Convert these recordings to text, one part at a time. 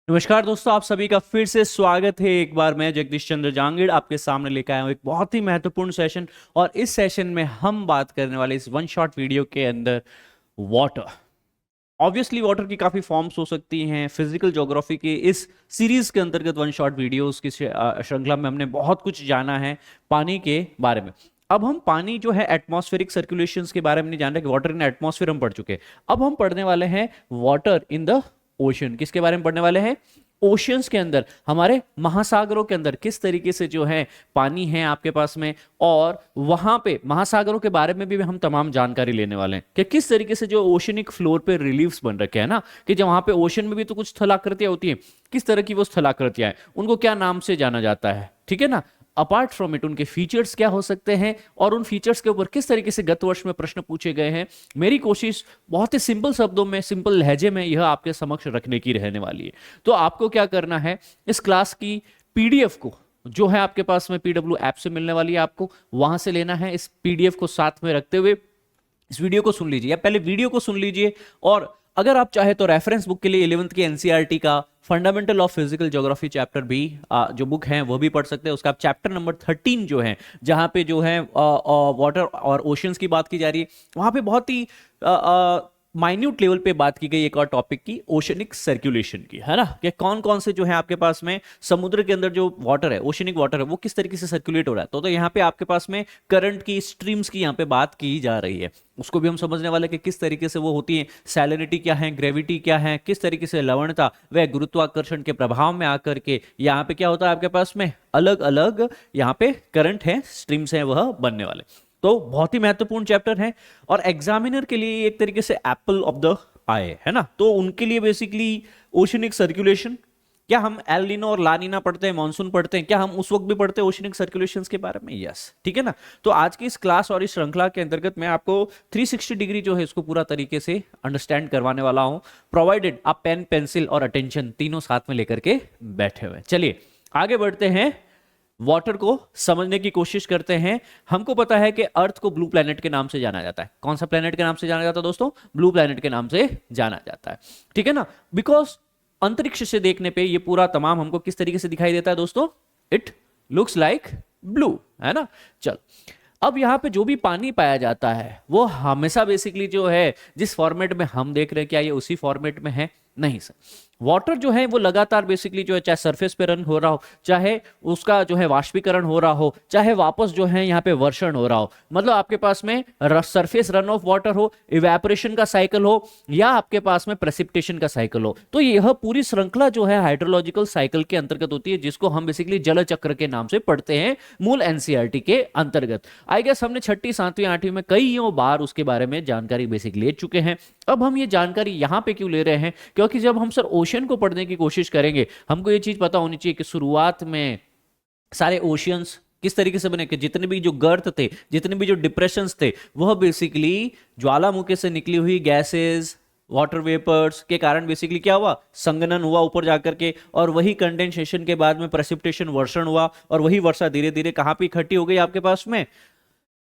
नमस्कार दोस्तों, आप सभी का फिर से स्वागत है। एक बार मैं जगदीश चंद्र जांगिड़ आपके सामने लेकर आया हूँ एक बहुत ही महत्वपूर्ण सेशन। और इस सेशन में हम बात करने वाले इस वन शॉट वीडियो के अंदर वाटर। ऑब्वियसली वाटर की काफी फॉर्म्स हो सकती हैं। फिजिकल ज्योग्राफी के इस सीरीज के अंतर्गत वन शॉट वीडियोस की श्रृंखला में हमने बहुत कुछ जाना है पानी के बारे में। अब हम पानी जो है एटमॉस्फेरिक सर्कुलेशंस के बारे में नहीं जान रहे कि वाटर इन एटमॉस्फेयर हम पढ़ चुके हैं। अब हम पढ़ने वाले हैं वाटर इन द ओशन। किसके बारे में पढ़ने वाले हैं? ओशियंस के अंदर, हमारे महासागरों के अंदर किस तरीके से जो है पानी है आपके पास में। और वहां पे महासागरों के बारे में भी हम तमाम जानकारी लेने वाले हैं कि किस तरीके से जो ओशनिक फ्लोर पे रिलीफ्स बन रखे हैं ना, कि जब वहां पे ओशन में भी तो कुछ स्थलाकृतियां होती हैं, किस तरह की वो स्थलाकृतियां हैं, उनको क्या नाम से जाना जाता है, ठीक है ना। अपार्ट फ्रॉम इट उनके फीचर्स क्या हो सकते हैं और उन फीचर्स के ऊपर किस तरीके से गत वर्ष में प्रश्न पूछे गए हैं। मेरी कोशिश बहुत ही सिंपल शब्दों में, सिंपल लहजे में यह आपके समक्ष रखने की रहने वाली है। तो आपको क्या करना है, इस क्लास की पीडीएफ को जो है आपके पास में पीडब्ल्यू ऐप से मिलने वाली है, आपको वहां से लेना है। इस पीडीएफ को साथ में रखते हुए इस वीडियो को सुन लीजिए, या पहले वीडियो को सुन लीजिए। और अगर आप चाहे तो रेफरेंस बुक के लिए 11th की एनसीईआरटी का fundamental of physical geography chapter भी जो बुक है वो भी पढ़ सकते हैं। उसका आप चैप्टर नंबर 13 जो है, जहां पे जो है वाटर और ओशंस की बात की जा रही है, वहां पे बहुत ही माइन्यूट लेवल पे बात की गई एक और टॉपिक की, ओशनिक सर्कुलेशन की, है ना, कि कौन कौन से जो है आपके पास में समुद्र के अंदर जो वाटर है, ओशनिक वाटर है, वो किस तरीके से सर्कुलेट हो रहा है। तो यहाँ पे आपके पास में करंट की, स्ट्रीम्स की यहाँ पे बात की जा रही है। उसको भी हम समझने वाले कि किस तरीके से वो होती है, सैलिनिटी क्या है, ग्रेविटी क्या है, किस तरीके से लवणता व गुरुत्वाकर्षण के प्रभाव में आकर के यहाँ पे क्या होता है आपके पास में, अलग अलग यहाँ पे करंट है, स्ट्रीम्स हैं, वह बनने वाले। तो बहुत ही महत्वपूर्ण चैप्टर है और एग्जामिनर के लिए एक तरीके से एप्पल ऑफ द आई है ना। तो उनके लिए बेसिकली ओशनिक सर्कुलेशन, क्या हम एल नीनो और ला नीना पढ़ते हैं, मानसून पढ़ते हैं, क्या हम उस वक्त भी पढ़ते हैं ओशनिक सर्कुलेशंस के बारे में? यस, ठीक है ना। तो आज की इस क्लास और इस श्रृंखला के अंतर्गत मैं आपको 360 डिग्री जो है इसको पूरा तरीके से अंडरस्टैंड करवाने वाला हूं, प्रोवाइडेड आप पेन, पेंसिल और अटेंशन तीनों साथ में लेकर के बैठे हुए। चलिए आगे बढ़ते हैं, वाटर को समझने की कोशिश करते हैं। हमको पता है कि अर्थ को ब्लू प्लैनेट के नाम से जाना जाता है। कौन सा प्लैनेट के नाम से जाना जाता है दोस्तों? ब्लू प्लैनेट के नाम से जाना जाता है, ठीक है ना। बिकॉज अंतरिक्ष से देखने पे ये पूरा तमाम हमको किस तरीके से दिखाई देता है दोस्तों? इट लुक्स लाइक ब्लू, है ना। चल, अब यहां पे जो भी पानी पाया जाता है वो हमेशा बेसिकली जो है जिस फॉर्मेट में हम देख रहे हैं, क्या ये उसी फॉर्मेट में है? नहीं सर। वाटर जो है वो लगातार बेसिकली जो है, चाहे सरफेस पे रन हो रहा हो, चाहे उसका जो है वाष्पीकरण हो रहा हो, चाहे वापस जो है यहाँ पे वर्षण हो रहा हो, मतलब आपके पास में सरफेस रन ऑफ वाटर हो, इवेपोरेशन का साइकिल हो, या आपके पास में प्रेसिपिटेशन का साइकिल हो, तो यह पूरी श्रृंखला जो है हाइड्रोलॉजिकल साइकिल के अंतर्गत होती है, जिसको हम बेसिकली जल चक्र के नाम से पढ़ते हैं मूल एनसीईआरटी के अंतर्गत। आई गेस हमने 6ठी, 7वीं, 8वीं में कईयों बार उसके बारे में जानकारी बेसिक ले चुके हैं। अब हम ये जानकारी यहां पे क्यों ले रहे हैं? क्योंकि जब हम सर ओशन को पढ़ने की कोशिश करेंगे, हमको ये चीज पता होनी चाहिए कि शुरुआत में सारे ओशियंस किस तरीके से बने, कि जितने भी जो गर्त थे, जितने भी जो डिप्रेशंस थे, वह बेसिकली ज्वालामुखी से निकली हुई गैसेस, वाटर वेपर्स के कारण बेसिकली क्या हुआ, संघनन हुआ ऊपर जाकर के, और वही कंडेंसेशन के बाद में प्रेसिपिटेशन, वर्षण हुआ, और वही वर्षा धीरे धीरे कहां पे इकट्ठी हो गई आपके पास में,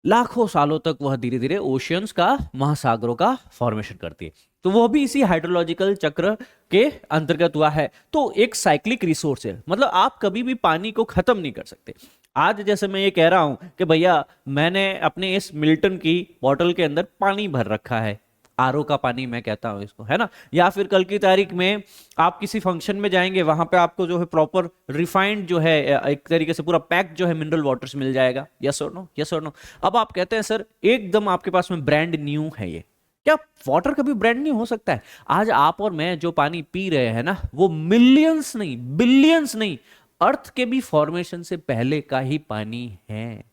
लाखों सालों तक वह धीरे धीरे ओशियंस का, महासागरों का फॉर्मेशन करती है। तो वह भी इसी हाइड्रोलॉजिकल चक्र के अंतर्गत हुआ है। तो एक साइक्लिक रिसोर्स है, मतलब आप कभी भी पानी को खत्म नहीं कर सकते। आज जैसे मैं ये कह रहा हूं कि भैया मैंने अपने इस मिल्टन की बोतल के अंदर पानी भर रखा है, आरओ का पानी मैं कहता हूं इसको, है ना। या फिर कल की तारीख में आप किसी फंक्शन में जाएंगे, वहां पे आपको जो है प्रॉपर रिफाइंड जो है एक तरीके से पूरा पैक जो है मिनरल वाटर्स मिल जाएगा। यस और नो, यस और नो। अब आप कहते हैं सर एकदम आपके पास में ब्रांड न्यू है ये, क्या वाटर कभी ब्रांड न्यू हो सकता है? आज आप और मैं जो पानी पी रहे हैं ना, वो मिलियंस नहीं, बिलियंस नहीं, अर्थ के भी फॉर्मेशन से पहले का ही पानी है।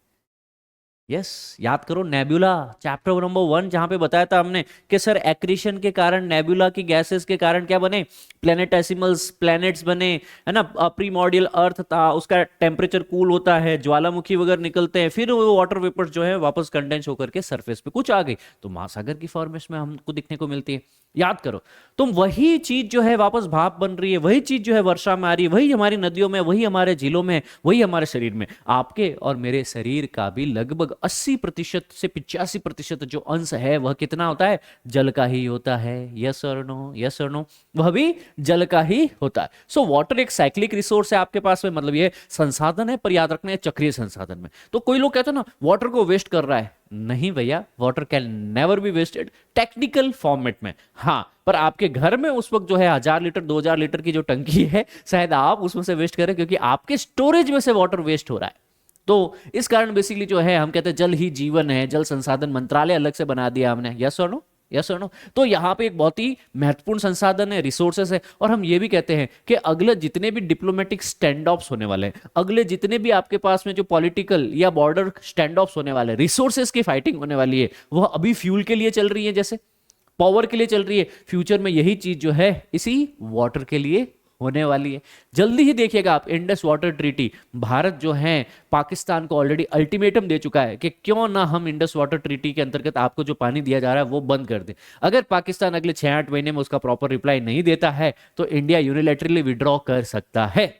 यस, याद करो नेबुला चैप्टर नंबर 1, जहां पे बताया था हमने कि सर एक्रीशन के कारण, नेबुला की गैसेस के कारण क्या बने, प्लैनेटेसिमल्स, प्लैनेट्स बने, है ना। प्रीमॉर्डियल अर्थ था, उसका टेम्परेचर कूल होता है, ज्वालामुखी वगैरह निकलते हैं, फिर वो वाटर वेपर्स जो है वापस कंडेंस होकर के सरफेस पे कुछ आ गई, तो महासागर की फॉर्मेशन में हमको दिखने को मिलती है। याद करो, तुम वही चीज जो है वापस भाप बन रही है, वही चीज जो है वर्षा में आ रही है, वही हमारी नदियों में, वही हमारे झीलों में, वही हमारे शरीर में। आपके और मेरे शरीर का भी लगभग लगभग 80% से 85% जो अंश है वह कितना होता है, जल का ही होता है। यस और नो, यस और नो, वह भी जल का ही होता है। सो वाटर एक साइक्लिक रिसोर्स है आपके पास में, मतलब ये संसाधन है, पर याद रखना है चक्रीय संसाधन में। तो कोई लोग कहते हैं ना वाटर को वेस्ट कर रहा है, नहीं भैया, water can never be wasted technical format में। हाँ, पर आपके घर में उस वक्त जो है 1000 लीटर 2000 लीटर की जो टंकी है, शायद आप उसमें से वेस्ट करें, क्योंकि आपके स्टोरेज में से वाटर वेस्ट हो रहा है। तो इस कारण बेसिकली जो है हम कहते हैं जल ही जीवन है, जल संसाधन मंत्रालय अलग से बना दिया हमने। यस और नो, यस और नो। तो यहाँ पे एक बहुत ही महत्वपूर्ण संसाधन है, रिसोर्सेस है। और हम ये भी कहते हैं कि अगले जितने भी डिप्लोमेटिक स्टैंड ऑफ्स होने वाले हैं, अगले जितने भी आपके पास में जो पॉलिटिकल या बॉर्डर स्टैंड ऑफ्स होने वाले हैं, रिसोर्सेस की फाइटिंग होने वाली है, वह अभी फ्यूल के लिए चल रही है, जैसे पावर के लिए चल रही है। फ्यूचर में यही चीज जो है इसी वाटर के लिए होने वाली है। जल्दी ही देखिएगा आप, इंडस वाटर ट्रीटी, भारत जो है पाकिस्तान को ऑलरेडी अल्टीमेटम दे चुका है कि क्यों ना हम इंडस वाटर ट्रीटी के अंतर्गत आपको जो पानी दिया जा रहा है वो बंद कर दे। अगर पाकिस्तान अगले 6-8 महीने में उसका प्रॉपर रिप्लाई नहीं देता है तो इंडिया यूनिलैटरली विड्रॉ कर सकता है।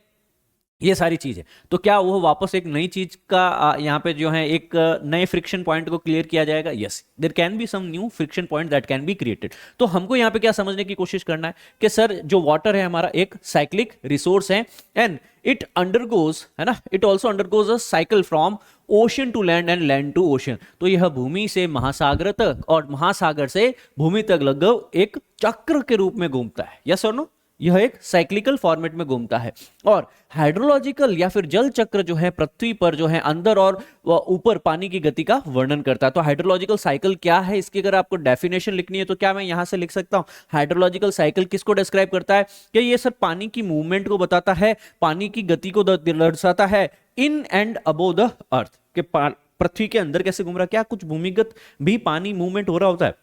ये सारी चीज है। तो क्या वो वापस एक नई चीज का यहाँ पे जो है एक नए फ्रिक्शन पॉइंट को क्लियर किया जाएगा? Yes, there can be some new friction point that can be created. तो हमको यहाँ पे क्या समझने की कोशिश करना है कि सर जो वाटर है हमारा एक साइक्लिक रिसोर्स है, एंड इट अंडरगोज, है ना, it also undergoes a cycle from ocean to land and land to ocean. तो यह भूमि से महासागर तक और महासागर से भूमि तक लगभग एक चक्र के रूप में घूमता है। यस और नो, यह एक साइक्लिकल फॉर्मेट में घूमता है। और हाइड्रोलॉजिकल या फिर जल चक्र जो है पृथ्वी पर जो है अंदर और ऊपर पानी की गति का वर्णन करता है। तो हाइड्रोलॉजिकल साइकिल क्या है, इसकी अगर आपको डेफिनेशन लिखनी है तो क्या मैं यहां से लिख सकता हूं? हाइड्रोलॉजिकल साइकिल किसको डिस्क्राइब करता है कि ये सर पानी की मूवमेंट को बताता है, पानी की गति को दर्शाता है in and above the earth, के पृथ्वी के अंदर कैसे घूम रहा है, क्या कुछ भूमिगत भी पानी मूवमेंट हो रहा होता है।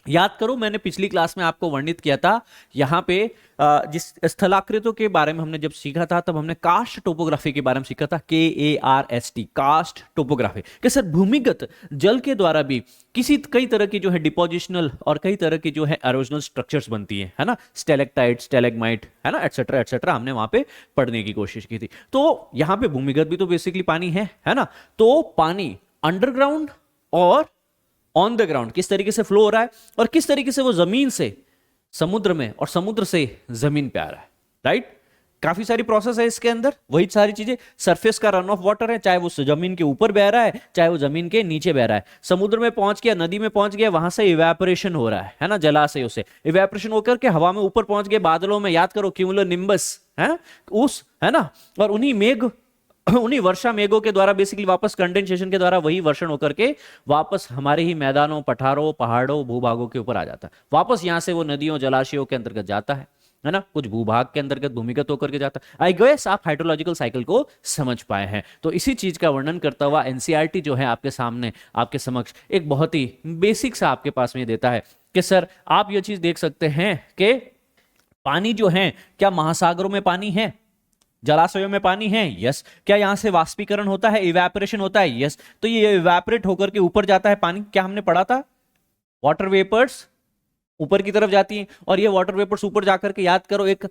याद करो, मैंने पिछली क्लास में आपको वर्णित किया था यहां पे जिस स्थलाकृतों के बारे में हमने जब सीखा था, तब हमने कास्ट टोपोग्राफी के बारे में सीखा था, KARST, कास्ट टोपोग्राफी, कि सर भूमिगत जल के द्वारा भी कई तरह की जो है डिपोजिशनल और कई तरह की जो है एरोजनल स्ट्रक्चर्स बनती है ना, स्टेलेक्टाइट, स्टेलेग्माइट, है ना, एटसेट्रा एटसेट्रा, हमने वहां पे पढ़ने की कोशिश की थी। तो यहां पे भूमिगत भी तो बेसिकली पानी है ना। तो पानी अंडरग्राउंड और ऑन द ग्राउंड किस तरीके से फ्लो हो रहा है और किस तरीके से वो जमीन से समुद्र में और समुद्र से जमीन पे आ रहा है, राइट। काफी सारी प्रोसेस है इसके अंदर, वही सारी चीजें। सरफेस का रन ऑफ वाटर है, चाहे वो जमीन के ऊपर बह रहा है चाहे वो जमीन के नीचे बह रहा है। समुद्र में पहुंच गया, नदी में पहुंच गया, वहां से इवेपोरेशन हो रहा है ना, जलाशयों से इवेपोरेशन होकर के हवा में ऊपर पहुंच गए, बादलों में, याद करो क्यूमुलोनिम्बस है उस, है ना, और उन्हीं मेघ उन्हीं वर्षा मेघों के द्वारा बेसिकली वापस कंडेंसेशन के द्वारा वही वर्षण होकर के वापस हमारे ही मैदानों, पठारों, पहाड़ों, भूभागों के ऊपर आ जाता है। वापस यहां से वो नदियों, जलाशयों के अंतर्गत जाता है ना, कुछ भूभाग के अंतर्गत भूमिगत होकर के जाता है। आई गेस आप हाइड्रोलॉजिकल साइकिल को समझ पाए हैं। तो इसी चीज का वर्णन करता हुआ एनसीईआरटी जो है आपके सामने, आपके समक्ष एक बहुत ही बेसिक सा आपके पास में देता है कि सर आप ये चीज देख सकते हैं कि पानी जो है, क्या महासागरों में पानी है, जलाशयों में पानी है? यस। क्या यहां से वाष्पीकरण होता है, इवेपोरेशन होता है? यस। तो ये इवेपोरेट होकर के ऊपर जाता है पानी, क्या हमने पढ़ा था, वाटर वेपर्स ऊपर की तरफ जाती हैं, और ये वाटर वेपर्स ऊपर जाकर के, याद करो, एक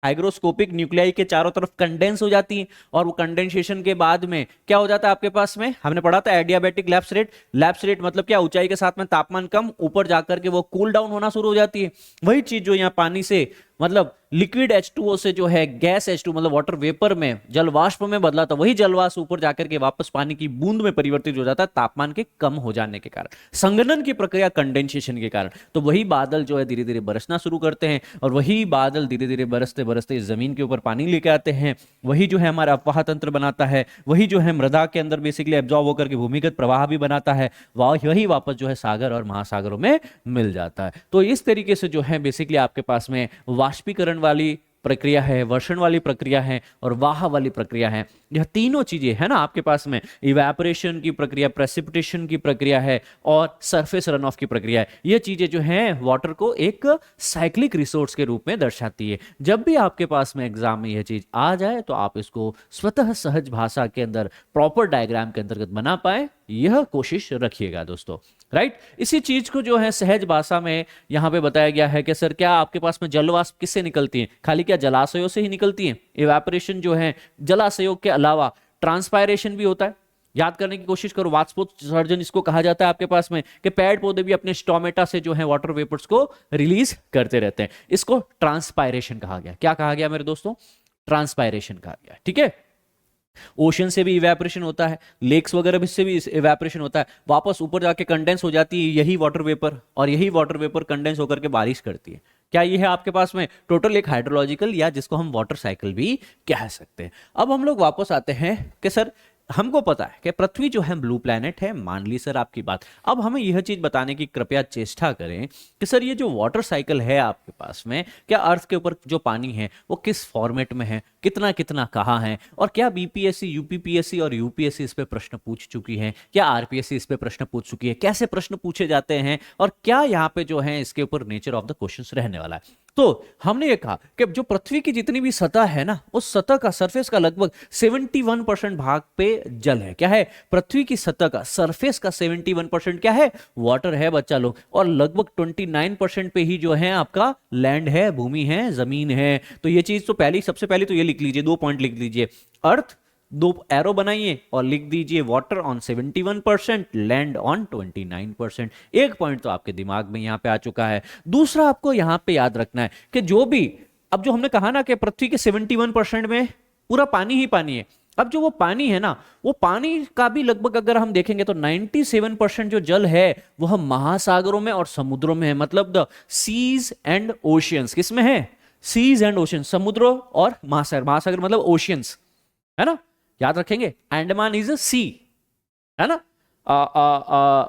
हाइग्रोस्कोपिक न्यूक्लियाई के चारों तरफ कंडेंस हो जाती है, और वो कंडेंसेशन के बाद में क्या हो जाता है आपके पास में, हमने पढ़ा था adiabatic lapse rate. Lapse rate मतलब क्या, ऊंचाई के साथ में तापमान कम, ऊपर जाकर के वो कूल डाउन होना शुरू हो जाती है। वही चीज जो यहाँ पानी से मतलब लिक्विड H2O से जो है गैस H2 मतलब वाटर वेपर में, जल वाष्प में बदला था, वही जल वाष्प ऊपर जाकर के वापस पानी की बूंद में परिवर्तित हो जाता है तापमान के कम हो जाने के कारण, संघनन की प्रक्रिया, कंडेंसेशन के कारण। तो वही बादल जो है धीरे धीरे बरसना शुरू करते हैं, और वही बादल धीरे धीरे बरसते बरसते जमीन के ऊपर पानी लेके आते हैं। वही जो है हमारा अफवाह तंत्र बनाता है, वही जो है मृदा के अंदर बेसिकली एब्जॉर्ब होकर के भूमिगत प्रवाह भी बनाता है, वही वापस जो है सागर और महासागरों में मिल जाता है। तो इस तरीके से जो है बेसिकली आपके पास में वाष्पीकरण वाली प्रक्रिया है, वर्षण वाली प्रक्रिया है, और वाह वाली प्रक्रिया है। यह तीनों चीजें है ना आपके पास में, इवेपोरेशन की प्रक्रिया, प्रेसिपिटेशन की प्रक्रिया है, और सरफेस रन ऑफ की प्रक्रिया है। ये चीजें जो हैं वाटर को एक साइक्लिक रिसोर्स के रूप में दर्शाती है। जब भी आपके पास में एग्जाम में यह चीज आ जाए तो आप इसको स्वतः सहज भाषा के अंदर प्रॉपर डायग्राम के अंतर्गत बना पाए, यह कोशिश रखिएगा दोस्तों, राइट। इसी चीज को जो है सहज भाषा में यहां पे बताया गया है कि सर क्या आपके पास में जलवाष्प किससे निकलती है, खाली क्या जलाशयों से ही निकलती है? इवेपोरेशन जो है जलाशयों के अलावा ट्रांसपायरेशन भी होता है, याद करने की कोशिश करो, वाष्पोत्सर्जन इसको कहा जाता है आपके पास में, कि पेड़ पौधे भी अपने स्टोमेटा से जो है वाटर वेपर्स को रिलीज करते रहते हैं। इसको ट्रांसपायरेशन कहा गया। क्या कहा गया मेरे दोस्तों? ट्रांसपायरेशन कहा गया। ठीक है, ओशन से भी इवेपोरेशन होता है, लेक्स वगैरह से भी इवेपोरेशन होता है, वापस ऊपर जाके कंडेंस हो जाती है यही वाटर वेपर, और यही वाटर वेपर कंडेंस होकर के बारिश करती है। क्या ये है आपके पास में टोटल एक हाइड्रोलॉजिकल, या जिसको हम वाटर साइकिल भी कह सकते हैं। अब हम लोग वापस आते हैं कि सर हमको पता है कि पृथ्वी जो है ब्लू प्लैनेट है, मान ली सर आपकी बात। अब हमें यह चीज बताने की कृपया चेष्टा करें कि सर ये जो वाटर साइकिल है आपके पास में, क्या अर्थ के ऊपर जो पानी है वो किस फॉर्मेट में है, कितना कितना कहाँ है, और क्या बीपीएससी, यूपीपीएससी और यूपीएससी इस पे प्रश्न पूछ चुकी है, क्या आरपीएससी इस पे प्रश्न पूछ चुकी है, कैसे प्रश्न पूछे जाते हैं, और क्या यहाँ पे जो है इसके ऊपर नेचर ऑफ द क्वेश्चंस रहने वाला है। तो हमने ये कहा कि जो पृथ्वी की जितनी भी सतह है ना, उस सतह का, सरफेस का लगभग 71% भाग पे जल है। क्या है? पृथ्वी की सतह का, सरफेस का 71% क्या है? वाटर है बच्चा लोग, और लगभग 29% पे ही जो है आपका लैंड है, भूमि है, जमीन है। तो ये चीज तो पहली, सबसे पहले तो ये लिख लीजिए, 2 पॉइंट लिख लीजिए, अर्थ 2 एरो बनाइए और लिख दीजिए वाटर ऑन 71%, लैंड ऑन 29%। एक पॉइंट तो आपके दिमाग में यहां पे आ चुका है। दूसरा आपको यहां पे याद रखना है कि जो भी, अब जो हमने कहा ना कि पृथ्वी के 71% में पूरा पानी ही पानी है, अब जो वो पानी है ना, वो पानी का भी लगभग अगर हम देखेंगे तो 97% जो जल है वह महासागरों में और समुद्रों में है। मतलब द सीज एंड ओशियंस, किसमें है? सीज एंड ओशियंस, समुद्रों और महासागर। महासागर मतलब ओशियंस, है ना, याद रखेंगे। अंडमान इज अ सी, है ना,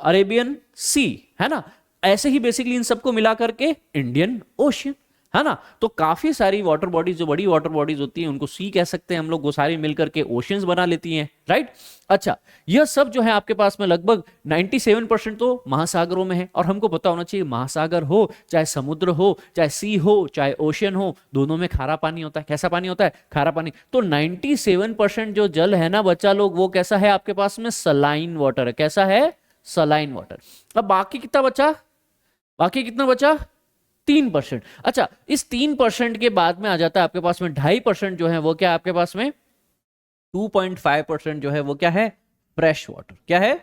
अरेबियन सी, है ना, ऐसे ही बेसिकली इन सबको मिला करके इंडियन ओशियन, है ना। तो काफी सारी वाटर बॉडीज, जो बड़ी वाटर बॉडीज होती हैं उनको सी कह सकते हैं हम लोग, वो सारी मिलकर के ओशियंस बना लेती हैं, राइट। अच्छा, यह सब जो है आपके पास में लगभग 97% तो महासागरों में है, और हमको पता होना चाहिए महासागर हो, चाहे समुद्र हो, चाहे सी हो, चाहे ओशियन हो, दोनों में खारा पानी होता है। कैसा पानी होता है? खारा पानी। तो 97% जो जल है ना बच्चा लोग, वो कैसा है आपके पास में? सलाइन वाटर है। कैसा है? Saline water. अब बाकी कितना बचा? बाकी कितना बचा? 3%। अच्छा, इस 3% के बाद में आ जाता है आपके पास में 2.5% जो है वो क्या है आपके पास में? 2.5% जो है वो क्या है? Fresh water. क्या है?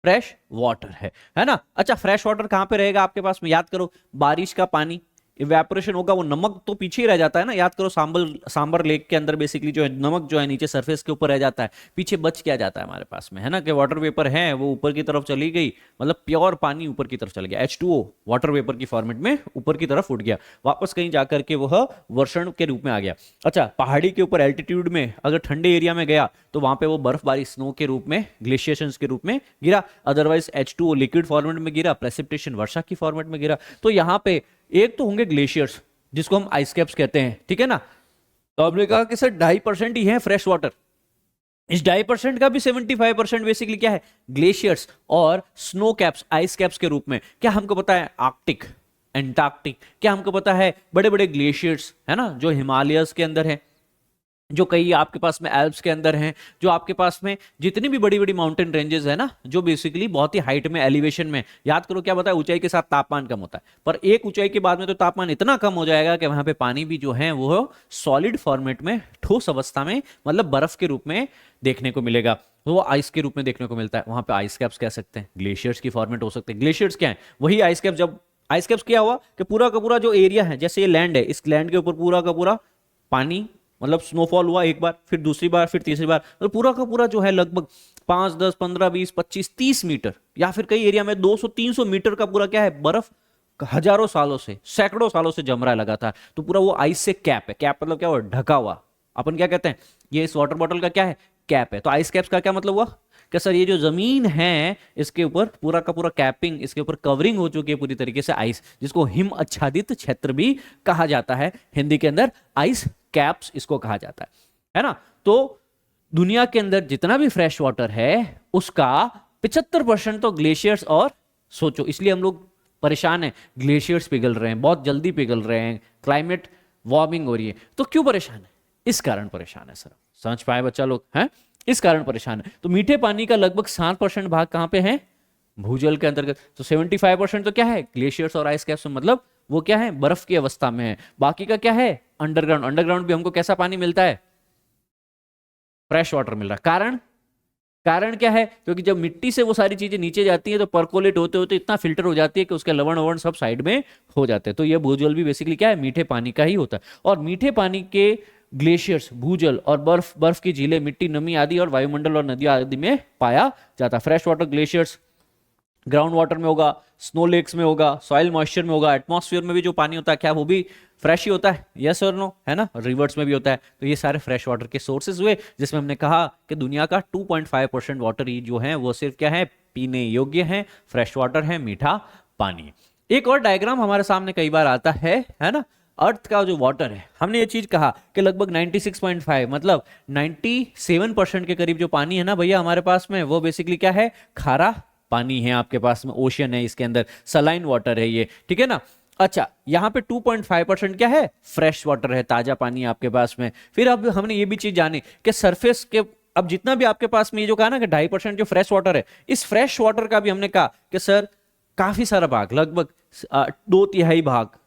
फ्रेश वाटर है ना। अच्छा, फ्रेश वाटर कहां पे रहेगा आपके पास में? याद करो, बारिश का पानी इवेपोरेशन होगा, वो नमक तो पीछे ही रह जाता है ना। याद करो, सांबर लेक के अंदर बेसिकली जो है नमक जो है नीचे सरफेस के ऊपर रह जाता है, पीछे बच क्या जाता है हमारे पास में, है ना, कि वाटर वेपर है वो ऊपर की तरफ चली गई, मतलब प्योर पानी ऊपर की तरफ चल गया, H2O वाटर वेपर की फॉर्मेट में ऊपर की तरफ उठ गया, वापस कहीं जाकर के वह वर्षण के रूप में आ गया। अच्छा, पहाड़ी के ऊपर एल्टीट्यूड में अगर ठंडे एरिया में गया तो वहां पे वो बर्फबारी स्नो के रूप में, ग्लेशिएशन के रूप में गिरा, अदरवाइज H2O लिक्विड फॉर्मेट में गिरा, प्रेसिपिटेशन वर्षा की फॉर्मेट में गिरा। तो यहां पे एक तो होंगे ग्लेशियर्स जिसको हम आइस कैप्स कहते हैं, ठीक है ना। तो आपने कहा कि सर 2.5% ही है फ्रेश वाटर, इस 2.5% का भी 75% बेसिकली क्या है? ग्लेशियर्स और स्नो कैप्स, आइस कैप्स के रूप में। क्या हमको पता है? आर्कटिक, एंटार्क्टिक, क्या हमको पता है? बड़े बड़े ग्लेशियर्स, है ना, जो हिमालयस के अंदर है, जो कई आपके पास में एल्प्स के अंदर हैं, जो आपके पास में जितनी भी बड़ी बड़ी माउंटेन रेंजेस है ना, जो बेसिकली बहुत ही हाइट में, एलिवेशन में, याद करो क्या बताया? ऊंचाई के साथ तापमान कम होता है, पर एक ऊंचाई के बाद में तो तापमान इतना कम हो जाएगा कि वहां पे पानी भी जो है वो सॉलिड फॉर्मेट में, ठोस अवस्था में, मतलब बर्फ के रूप में देखने को मिलेगा। तो वो आइस के रूप में देखने को मिलता है, वहां पे आइस कैप्स कह सकते हैं, ग्लेशियर्स की फॉर्मेट हो सकते हैं। ग्लेशियर्स क्या है? वही आइस कैप्स। जब आइस कैप्स क्या हुआ कि पूरा का पूरा जो एरिया है, जैसे ये लैंड है, इस लैंड के ऊपर पूरा का पूरा पानी, मतलब स्नोफॉल हुआ एक बार, फिर दूसरी बार, फिर तीसरी बार, तो पूरा का पूरा जो है लगभग 5, 10, 15, 20, 25, 30 मीटर, या फिर कई एरिया में 200, 300 मीटर का पूरा क्या है? बर्फ हजारों सालों से, सैकड़ों सालों से जम रहा है लगातार। तो पूरा वो आइस से कैप है। कैप मतलब क्या हुआ? ढका हुआ। अपन क्या कहते हैं? ये इस वाटर बॉटल का क्या है? कैप है। तो आइस कैप्स का क्या मतलब हुआ? कि सर ये जो जमीन है इसके ऊपर पूरा का पूरा कैपिंग, इसके ऊपर कवरिंग हो चुकी है पूरी तरीके से आइस, जिसको हिम आच्छादित क्षेत्र भी कहा जाता है हिंदी के अंदर, आइस कैप्स इसको कहा जाता है ना। तो दुनिया के अंदर जितना भी फ्रेश वाटर है उसका 75% तो ग्लेशियर्स, और सोचो इसलिए हम लोग परेशान हैं, ग्लेशियर्स पिघल रहे हैं, बहुत जल्दी पिघल रहे हैं, क्लाइमेट वार्मिंग हो रही है। तो क्यों परेशान है? इस कारण परेशान है सर, समझ पाए बच्चा लोग? हैं, इस कारण परेशान है। तो मीठे पानी का लगभग 7% भाग कहां पे है? भूजल के अंतर्गत। तो 75% तो क्या है? ग्लेशियर्स और आइस कैप्स, मतलब वो क्या है? बर्फ की अवस्था में है। बाकी का क्या है? अंडरग्राउंड। अंडरग्राउंड भी हमको कैसा पानी मिलता है? फ्रेश वाटर मिल रहा है। कारण कारण क्या है? क्योंकि जब मिट्टी से वो सारी चीजें नीचे जाती है तो परकोलेट होते होते इतना फिल्टर हो जाती है कि उसके लवण ववण सब साइड में हो जाते हैं। तो ये भूजल भी बेसिकली क्या है? मीठे पानी का ही होता है। और मीठे पानी के ग्लेशियर्स, भूजल और बर्फ, बर्फ की झीलें, मिट्टी, नमी आदि और वायुमंडल और नदियों आदि में पाया जाता है। Fresh water glaciers ground water में होगा, स्नो लेक्स में होगा, सॉइल मॉइस्चर में होगा, एटमॉस्फेयर में भी जो पानी होता है क्या वो भी फ्रेश ही होता है? यस और नो, है ना? रिवर्स में भी होता है। तो ये सारे फ्रेश वाटर के सोर्सेज हुए, जिसमें हमने कहा कि दुनिया का 2.5% वाटर ही जो है वो सिर्फ क्या है? पीने योग्य है, फ्रेश वाटर है, मीठा पानी। एक और डायग्राम हमारे सामने कई बार आता है ना? अर्थ का जो वाटर है, हमने ये चीज कहा कि लगभग 96.5 मतलब 97% के करीब जो पानी है ना भैया हमारे पास में, वो बेसिकली क्या है? खारा पानी है आपके पास में, ओशियन है, इसके अंदर सलाइन वाटर है ये, ठीक है ना? अच्छा, यहाँ पे 2.5% क्या है? फ्रेश वाटर है, ताजा पानी है आपके पास में। फिर अब हमने ये भी चीज जानी कि सरफेस के, अब जितना भी आपके पास में ये जो कहा ना कि 2.5% जो फ्रेश वाटर है, इस फ्रेश वाटर का भी हमने कहा कि सर काफी सारा भाग, लगभग 2/3 भाग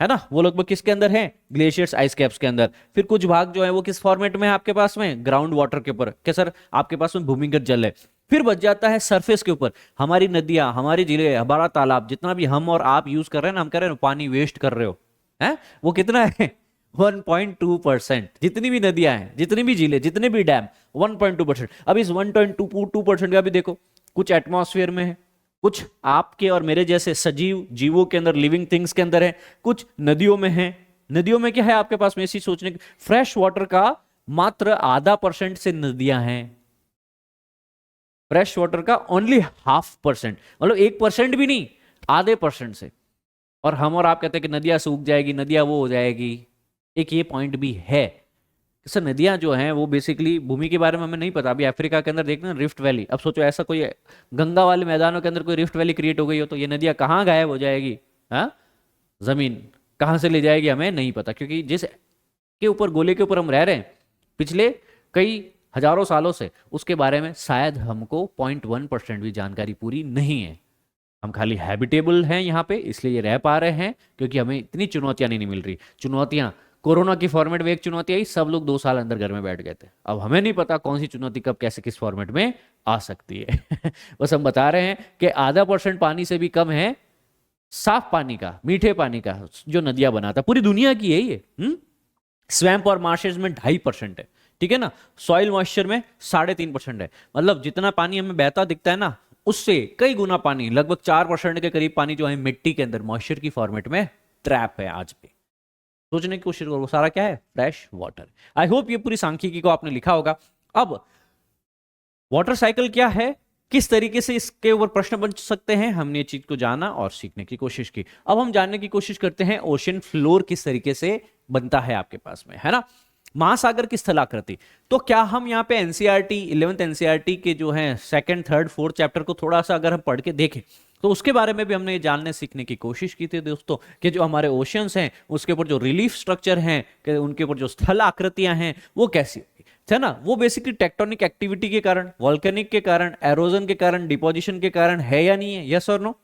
है ना, वो लगभग किसके अंदर है? ग्लेशियर्स, आइस कैप्स के अंदर। फिर कुछ भाग जो है वो किस फॉर्मेट में है आपके पास में? ग्राउंड वाटर के ऊपर, क्या सर? आपके पास में भूमिगत जल है। फिर बच जाता है सरफेस के ऊपर, हमारी नदियां, हमारी झीलें, हमारा तालाब, जितना भी हम और आप यूज कर रहे हैं ना, हम कह रहे हैं पानी वेस्ट कर रहे हो, है वो कितना है? 1.2%। जितनी भी नदियां हैं, जितनी भी झीलें, जितने भी डैम, 1.2%। अब इस 1.2% का भी देखो, कुछ एटमॉस्फेयर में है, कुछ आपके और मेरे जैसे सजीव जीवों के अंदर, लिविंग थिंग्स के अंदर है, कुछ नदियों में है। नदियों में क्या है आपके पास में? इसी सोचने की, फ्रेश वाटर का मात्र 0.5% से नदियां हैं, फ्रेश वाटर का ओनली 0.5%, मतलब 1% भी नहीं, आधे परसेंट से। और हम और आप कहते हैं कि नदियां सूख जाएगी, नदियां वो हो जाएगी। एक ये पॉइंट भी है सर, नदियां जो हैं वो बेसिकली भूमि के बारे में हमें नहीं पता। अभी अफ्रीका के अंदर देखते हैं रिफ्ट वैली, अब सोचो ऐसा कोई गंगा वाले मैदानों के अंदर कोई रिफ्ट वैली क्रिएट हो गई हो तो ये नदियां कहाँ गायब हो जाएगी? हाँ, जमीन कहाँ से ले जाएगी हमें नहीं पता, क्योंकि जिस के ऊपर, गोले के ऊपर हम रह रहे हैं पिछले कई हजारों सालों से, उसके बारे में शायद हमको 0.1% भी जानकारी पूरी नहीं है। हम खाली हैबिटेबल हैं यहाँ पे, इसलिए ये रह पा रहे हैं, क्योंकि हमें इतनी चुनौतियां नहीं मिल रही। चुनौतियां कोरोना की फॉर्मेट में एक चुनौती आई, सब लोग 2 साल अंदर घर में बैठ गए थे। अब हमें नहीं पता कौन सी चुनौती कब कैसे किस फॉर्मेट में आ सकती है। बस हम बता रहे हैं कि 0.5% पानी से भी कम है साफ पानी का, मीठे पानी का, जो नदियां बनाता, पूरी दुनिया की है ये। स्वैम्प और मार्शेज में 2.5% है, ठीक है ना? सॉइल मॉइस्चर में 3.5% है, मतलब जितना पानी हमें बहता दिखता है ना, उससे कई गुना पानी, लगभग 4% के करीब पानी जो है मिट्टी के अंदर मॉइस्चर की फॉर्मेट में ट्रैप है आज भी। सोचने की कोशिश करो, वो सारा क्या है? Fresh water. आई होप ये पूरी सांख्यिकी को आपने लिखा होगा। अब वाटर साइकिल क्या है, किस तरीके से इसके ऊपर प्रश्न बन सकते हैं, हमने ये चीज को जाना और सीखने की कोशिश की। अब हम जानने की कोशिश करते हैं ओशन फ्लोर किस तरीके से बनता है आपके पास में, है ना? महासागर की स्थलाकृति। तो क्या हम यहाँ पे एनसीईआरटी 11th एनसीईआरटी के जो है 2nd, 3rd, 4th चैप्टर को थोड़ा सा अगर हम पढ़ के देखें तो उसके बारे में भी हमने ये जानने सीखने की कोशिश की थी दोस्तों, कि जो हमारे ओशियंस हैं उसके ऊपर जो रिलीफ स्ट्रक्चर हैं, कि उनके ऊपर जो स्थल आकृतियां हैं वो कैसी है ना, वो बेसिकली टेक्टोनिक एक्टिविटी के कारण, वॉल्केनिक के कारण, एरोजन के कारण, डिपोजिशन के कारण है या नहीं है? यस और नो?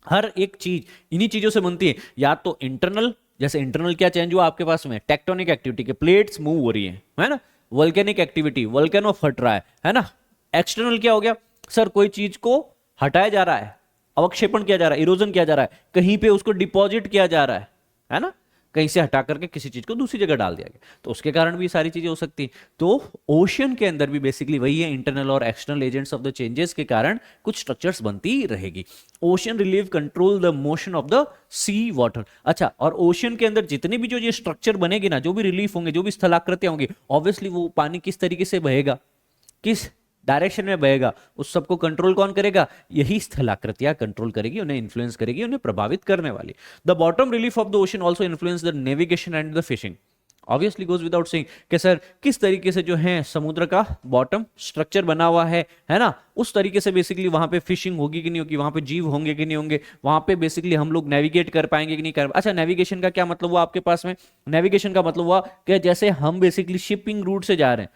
हर एक चीज इन्हीं चीजों से बनती है। या तो इंटरनल, जैसे इंटरनल क्या चेंज हुआ आपके पास में? टेक्टोनिक एक्टिविटी के प्लेट्स मूव हो रही है ना? वोल्केनिक एक्टिविटी, वोल्केनो फट रहा है ना? एक्सटर्नल क्या हो गया सर? कोई चीज को हटाया जा रहा है, अवक्षेपण किया जा रहा है, इरोजन किया जा रहा है, कहीं पे उसको डिपॉजिट किया जा रहा है ना? कहीं से हटा करके किसी चीज को दूसरी जगह डाल दिया गया, तो उसके कारण भी सारी चीजें हो सकती हैं। तो ओशियन के अंदर भी बेसिकली वही है, इंटरनल और external agents of the changes के कारण कुछ स्ट्रक्चर्स बनती रहेगी। Ocean relief control the motion of the sea water. अच्छा, और ओशियन के अंदर जितने भी जो ये स्ट्रक्चर बनेगी ना, जो भी रिलीफ होंगे, जो भी स्थलाकृतियां होंगी, ऑब्वियसली वो पानी किस तरीके से बहेगा, किस डायरेक्शन में बहेगा, उस सबको कंट्रोल कौन करेगा? यही स्थलाकृतियां कंट्रोल करेगी, उन्हें इन्फ्लुएंस करेगी, उन्हें प्रभावित करने वाली। The bottom relief of the ocean also influence the navigation and the fishing. Obviously goes without saying कि सर किस तरीके से जो है समुद्र का बॉटम स्ट्रक्चर बना हुआ है ना, उस तरीके से बेसिकली वहां पे फिशिंग होगी कि नहीं होगी, वहां पे जीव होंगे कि नहीं होंगे, वहां पे बेसिकली हम लोग नेविगेट कर पाएंगे कि नहीं कर। अच्छा, नेविगेशन का क्या मतलब हुआ आपके पास में? नेविगेशन का मतलब हुआ कि जैसे हम बेसिकली शिपिंग रूट से जा रहे हैं,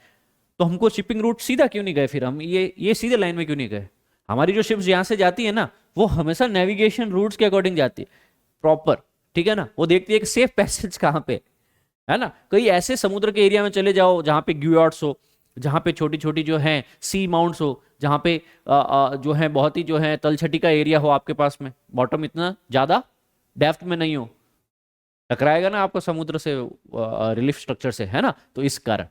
तो हमको शिपिंग रूट सीधा क्यों नहीं गए, फिर हम ये सीधे लाइन में क्यों नहीं गए? हमारी जो शिप्स यहां से जाती है ना, वो हमेशा नेविगेशन रूट्स के अकॉर्डिंग जाती है, प्रॉपर, ठीक है ना? वो देखती है कि सेफ पैसेज कहां पे है ना? कहीं ऐसे समुद्र के एरिया में चले जाओ जहां पे ग्यूयार्ड्स हो, जहाँ पे छोटी छोटी जो है सी माउंट्स हो, जहाँ पे जो है बहुत ही जो है तलछटी का एरिया हो आपके पास में, बॉटम इतना ज्यादा डेप्थ में नहीं हो, टकराएगा ना आपको समुद्र से, रिलीफ स्ट्रक्चर से, है ना। तो इस कारण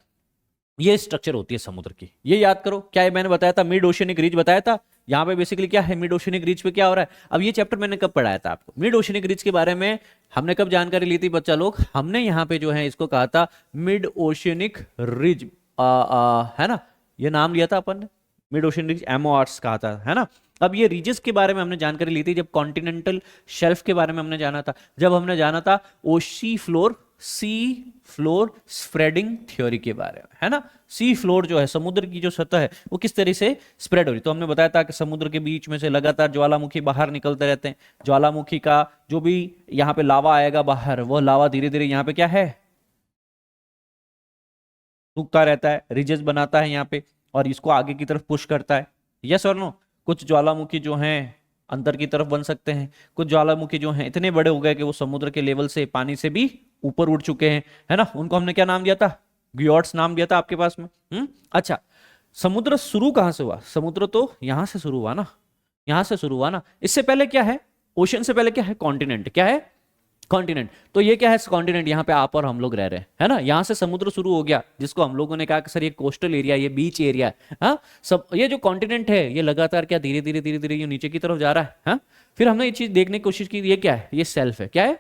ये स्ट्रक्चर होती है समुद्र की। ये याद करो, क्या ये मैंने बताया था, मिड ओशियनिक रीज बताया था। यहाँ पे बेसिकली क्या है, मिड ओशियनिक रीज पे क्या हो रहा है। अब ये चैप्टर मैंने कब पढ़ाया था आपको, मिड ओशियनिक रीज के बारे में हमने कब जानकारी ली थी बच्चा लोग, हमने यहाँ पे जो है इसको कहा था मिड ओशियनिक रिज, है ना, ये नाम लिया था अपन ने, मिड ओशियनिक रिज, एमओआरस कहा था, है ना। अब ये रीजेस के बारे में हमने जानकारी ली थी जब कॉन्टिनेंटल शेल्फ के बारे में हमने जाना था, जब हमने जाना था ocean floor sea floor spreading theory के बारे में, है ना। सी फ्लोर जो है समुद्र की जो सतह है वो किस तरह से स्प्रेड हो रही, तो हमने बताया था कि समुद्र के बीच में से लगातार ज्वालामुखी बाहर निकलते रहते हैं, ज्वालामुखी का जो भी यहाँ पे लावा आएगा बाहर, वो लावा धीरे धीरे यहाँ पे क्या है, सूखता रहता है, रिजेस बनाता है यहाँ पे, और इसको आगे की तरफ पुश करता है, यस और नो। कुछ ज्वालामुखी जो हैं अंदर की तरफ बन सकते हैं, कुछ ज्वालामुखी जो हैं इतने बड़े हो गए कि वो समुद्र के लेवल से, पानी से भी ऊपर उड़ चुके हैं, है ना। उनको हमने क्या नाम दिया था, ग्योट्स नाम दिया था आपके पास में। अच्छा, समुद्र शुरू कहां से हुआ, समुद्र तो यहां से शुरू हुआ ना, यहां से शुरू हुआ ना। इससे पहले क्या है, ओशन से पहले क्या है, कॉन्टिनेंट, क्या है, कॉन्टिनेंट। तो ये क्या है, कॉन्टिनेंट, यहाँ पे आप और हम लोग रह रहे हैं, है ना। यहाँ से समुद्र शुरू हो गया, जिसको हम लोगों ने कहा कि सर ये कोस्टल एरिया, ये बीच एरिया है, हाँ। सब ये जो कॉन्टिनेंट है ये लगातार क्या धीरे धीरे धीरे धीरे ये नीचे की तरफ जा रहा है, हाँ। फिर हमने ये चीज देखने की कोशिश की, ये क्या है, ये सेल्फ है, क्या है,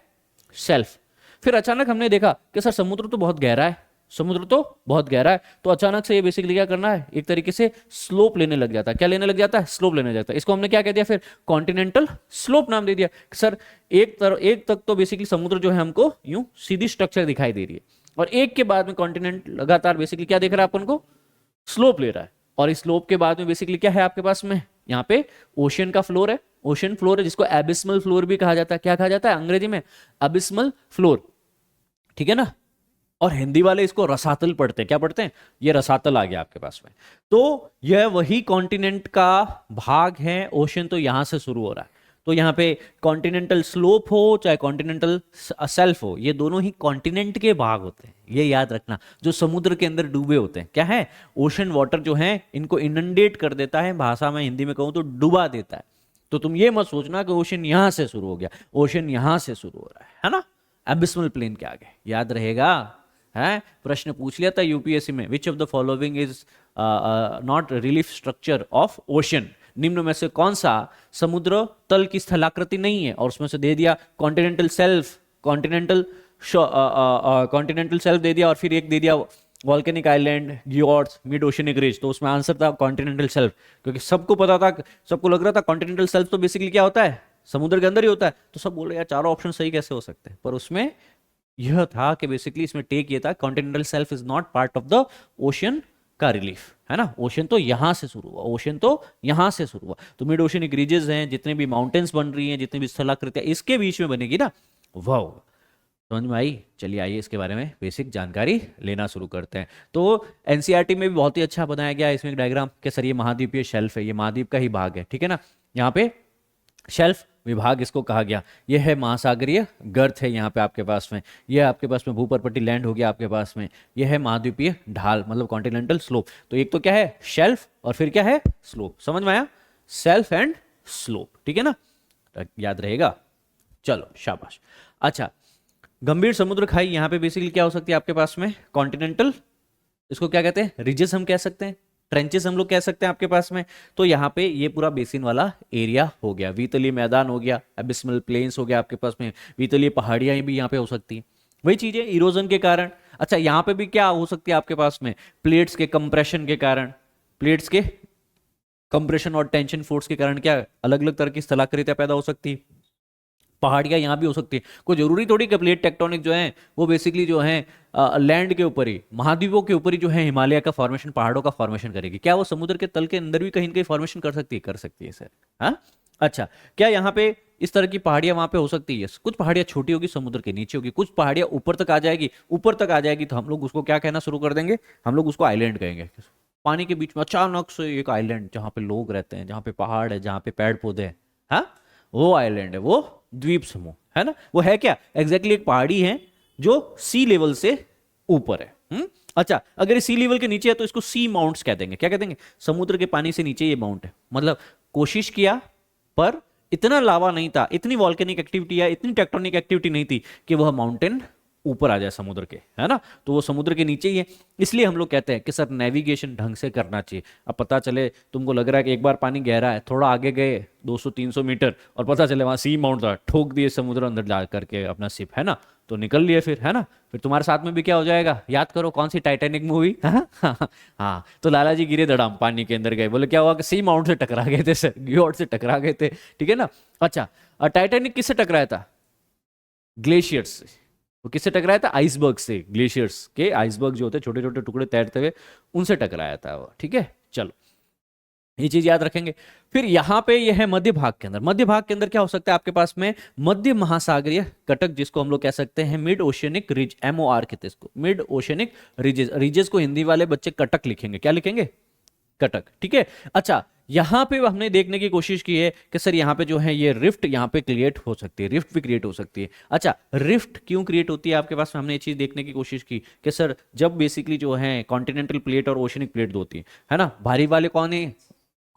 सेल्फ। फिर अचानक हमने देखा कि सर समुद्र तो बहुत गहरा है, समुद्र तो बहुत गहरा है, तो अचानक से ये बेसिकली क्या करना है, एक तरीके से स्लोप लेने लग जाता है, क्या लेने लग जाता है, स्लोप लेने लग जाता है। इसको हमने क्या कह दिया फिर, कॉन्टिनेंटल स्लोप नाम दे दिया। सर एक तक तो बेसिकली समुद्र जो है हमको यूं सीधी स्ट्रक्चर दिखाई दे रही है, और एक के बाद में कॉन्टिनेंट लगातार बेसिकली क्या देख रहा है अपन को, स्लोप ले रहा है। और इस स्लोप के बाद में बेसिकली क्या है आपके पास में, यहाँ पे ओशियन का फ्लोर है, ओशियन फ्लोर है, जिसको एबिस्मल फ्लोर भी कहा जाता है। क्या कहा जाता है अंग्रेजी में, एबिस्मल फ्लोर, ठीक है ना। और हिंदी वाले इसको रसातल पढ़ते हैं, क्या पढ़ते हैं, ये रसातल आ गया आपके पास में। तो यह वही कॉन्टिनेंट का भाग है, ओशन तो यहां से शुरू हो रहा है। तो यहाँ पे कॉन्टिनेंटल स्लोप हो चाहे कॉन्टिनेंटल सेल्फ हो, ये दोनों ही कॉन्टिनेंट के भाग होते हैं, ये याद रखना, जो समुद्र के अंदर डूबे होते हैं। क्या है, ओशन वाटर जो है इनको इनंडेट कर देता है, भाषा में हिंदी में कहूं तो डुबा देता है। तो तुम ये मत सोचना कि ओशन यहां से शुरू हो गया, ओशन यहां से शुरू हो रहा है ना, एबिस्मल प्लेन के आगे, याद रहेगा, है। प्रश्न पूछ लिया था यूपीएससी में, which of the following is not relief structure of ocean, निम्न में से कौन सा समुद्र तल की स्थलाकृति नहीं है, और उसमें से दे दिया कॉन्टिनेंटल सेल्फ, कॉन्टिनेंटल सेल्फ दे दिया, और फिर एक दे दिया volcanic island, guyots, mid oceanic ridge. तो उसमें आंसर था कॉन्टिनेंटल सेल्फ, क्योंकि सबको पता था, सबको लग रहा था कॉन्टिनेंटल सेल्फ तो बेसिकली क्या होता है, समुद्र के अंदर ही होता है। तो सब बोल रहे यार चारों ऑप्शन सही कैसे हो सकते हैं, पर उसमें यह था कि बेसिकली इसमें टेक ये था, continental self is not part of the ocean का रिलीफ, है ना। ओशन तो यहां से शुरू हुआ, ओशन तो यहां से शुरू हुआ। तो मिड ओशियनिक रीजेस हैं, जितने भी माउंटेन्स बन रही हैं, जितनी भी स्थलाकृतियां इसके बीच में बनेगी ना, वाह, समझ में आई। चलिए आइए इसके बारे में बेसिक जानकारी लेना शुरू करते हैं। तो एनसीईआरटी में भी बहुत ही अच्छा बनाया गया है इसमें डायग्राम कि सर ये महाद्वीपीय शेल्फ है, ये महाद्वीप का ही भाग है, ठीक है ना। यहाँ पे शेल्फ विभाग इसको कहा गया, यह है महासागरीय गर्त है यहाँ पे आपके पास में, यह आपके पास में भूपर्पट्टी लैंड हो गया आपके पास में, यह है महाद्वीपीय ढाल मतलब कॉन्टिनेंटल स्लोप। तो एक तो क्या है शेल्फ और फिर क्या है स्लोप, समझ में आया, सेल्फ एंड स्लोप, ठीक है ना, याद रहेगा। चलो शाबाश। अच्छा, गंभीर समुद्र खाई, यहाँ पे बेसिकली क्या हो सकती है आपके पास में, कॉन्टिनेंटल, इसको क्या कहते हैं, रिजेस हम कह सकते हैं, ट्रेंचेस हम लोग कह सकते हैं आपके पास में। तो यहाँ पे ये पूरा बेसिन वाला एरिया हो गया, वीतलीय मैदान हो गया, एबिस्मल प्लेन्स हो गया आपके पास में, वीतलीय पहाड़ियां भी यहाँ पे हो सकती हैं, वही चीजें इरोजन के कारण। अच्छा, यहाँ पे भी क्या हो सकती है आपके पास में, प्लेट्स के कंप्रेशन के कारण, प्लेट्स के कंप्रेशन और टेंशन फोर्स के कारण क्या अलग अलग तरह की स्थलाकृतियां पैदा हो सकती है, पहाड़ियां यहाँ भी हो सकती है। कोई जरूरी थोड़ी कि प्लेट टेक्टोनिक जो है वो बेसिकली जो है लैंड के ऊपर ही, महाद्वीपों के ऊपर ही जो है हिमालय का फॉर्मेशन, पहाड़ों का फॉर्मेशन करेगी। क्या वो समुद्र के तल के अंदर भी कहीं ना कहीं फॉर्मेशन कर सकती है, कर सकती है सर, हाँ। अच्छा, क्या यहाँ पे इस तरह की पहाड़ियां वहां पे हो सकती है, कुछ पहाड़ियां छोटी होगी समुद्र के नीचे होगी, कुछ पहाड़ियां ऊपर तक आ जाएगी, ऊपर तक आ जाएगी तो हम लोग उसको क्या कहना शुरू कर देंगे, हम लोग उसको आइलैंड कहेंगे। पानी के बीच में अचानक से एक आइलैंड जहाँ पे लोग रहते हैं, जहाँ पे पहाड़ है, जहाँ पे पेड़ पौधे हैं, हाँ, वो आइलैंड है, वो द्वीप समूह है ना। वो है क्या एग्जैक्टली, एक पहाड़ी है जो सी लेवल से ऊपर है, अच्छा, अगर ये सी लेवल के नीचे है तो इसको सी माउंट्स कह देंगे। क्या कह देंगे? समुद्र के पानी से नीचे ये माउंट है। मतलब कोशिश किया पर इतना लावा नहीं था, इतनी वॉल्केनिक एक्टिविटी या इतनी टेक्टोनिक एक्टिविटी नहीं थी कि वह माउंटेन ऊपर आ जाए समुद्र के, है ना। तो वो समुद्र के नीचे ही है। इसलिए हम लोग कहते हैं कि सर नेविगेशन ढंग से करना चाहिए। अब पता चले तुमको लग रहा है कि एक बार पानी गहरा है, थोड़ा आगे गए 200-300 मीटर और पता चले वहां सी माउंट था, ठोक दिए समुद्र अंदर जा करके अपना शिप, है ना, तो निकल लिए फिर, है ना। फिर तुम्हारे साथ में भी क्या हो जाएगा, याद करो कौन सी टाइटैनिक मूवी। हाँ, तो लाला जी गिरे धड़ाम पानी के अंदर गए, बोले क्या हुआ कि सी माउंट से टकरा गए थे सर, ग्योट से टकरा गए थे, ठीक है ना। अच्छा, टाइटैनिक किससे टकराया था? ग्लेशियर्स से। वो किससे टकराया था? आइसबर्ग से। ग्लेशियर्स के आइसबर्ग जो होते हैं छोटे छोटे टुकड़े तैरते हुए, उनसे टकराया था वो, ठीक है। चलो, ये चीज याद रखेंगे। फिर यहां पे ये है मध्य भाग के अंदर। मध्य भाग के अंदर क्या हो सकता है आपके पास में? मध्य महासागरीय कटक, जिसको हम लोग कह सकते हैं मिड ओशियनिक रिज, MOR कहते हैं इसको, मिड ओशियनिक रिजेस। रिजेस को हिंदी वाले बच्चे कटक लिखेंगे। क्या लिखेंगे? कटक, ठीक है। अच्छा, यहां पे हमने देखने की कोशिश की है कि सर यहां पे जो है ये रिफ्ट यहां पे क्रिएट हो सकती है, रिफ्ट भी क्रिएट हो सकती है। अच्छा, रिफ्ट क्यों क्रिएट होती है आपके पास में? हमने ये चीज देखने की कोशिश की कि सर जब बेसिकली जो है कॉन्टिनेंटल प्लेट और ओशनिक प्लेट होती है ना, भारी वाले कौन है?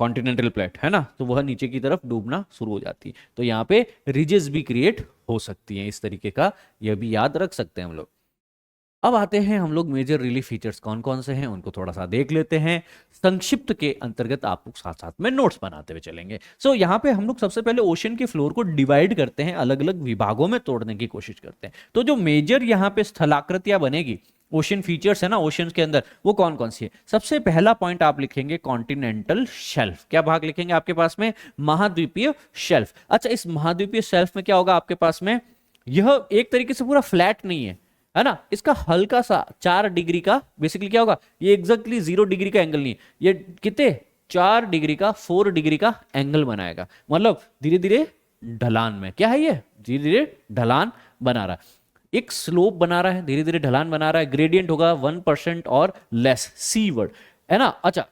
कॉन्टिनेंटल प्लेट, है ना, तो वह नीचे की तरफ डूबना शुरू हो जाती है, तो यहाँ पे रिजेस भी क्रिएट हो सकती हैं इस तरीके का, यह भी याद रख सकते हैं हम लोग। अब आते हैं हम लोग मेजर रिलीफ फीचर्स कौन कौन से हैं उनको थोड़ा सा देख लेते हैं। संक्षिप्त के अंतर्गत आप लोग साथ साथ में नोट्स बनाते हुए चलेंगे। सो यहाँ पे हम लोग सबसे पहले ओशन के फ्लोर को डिवाइड करते हैं, अलग अलग विभागों में तोड़ने की कोशिश करते हैं। तो जो मेजर यहाँ पे स्थलाकृतियां बनेगी, ओशन फीचर्स है ना ओशन के अंदर, वो कौन कौन सी है? सबसे पहला पॉइंट आप लिखेंगे कॉन्टिनेंटल शेल्फ। क्या भाग लिखेंगे आपके पास में? महाद्वीपीय शेल्फ। अच्छा, इस महाद्वीपीय शेल्फ में क्या होगा आपके पास में? यह एक तरीके से पूरा फ्लैट नहीं है ना, इसका हल्का सा 4 डिग्री का बेसिकली क्या होगा, ये एग्जैक्टली 0 डिग्री का एंगल नहीं है, ये कितने 4 डिग्री का 4 डिग्री का एंगल बनाएगा। मतलब धीरे धीरे ढलान में, क्या है ये? धीरे धीरे ढलान बना रहा है, एक स्लोप बना रहा है, धीरे धीरे ढलान बना रहा है। ग्रेडियंट होगा 1% और लेस, सी वर्ड, है ना। अच्छा,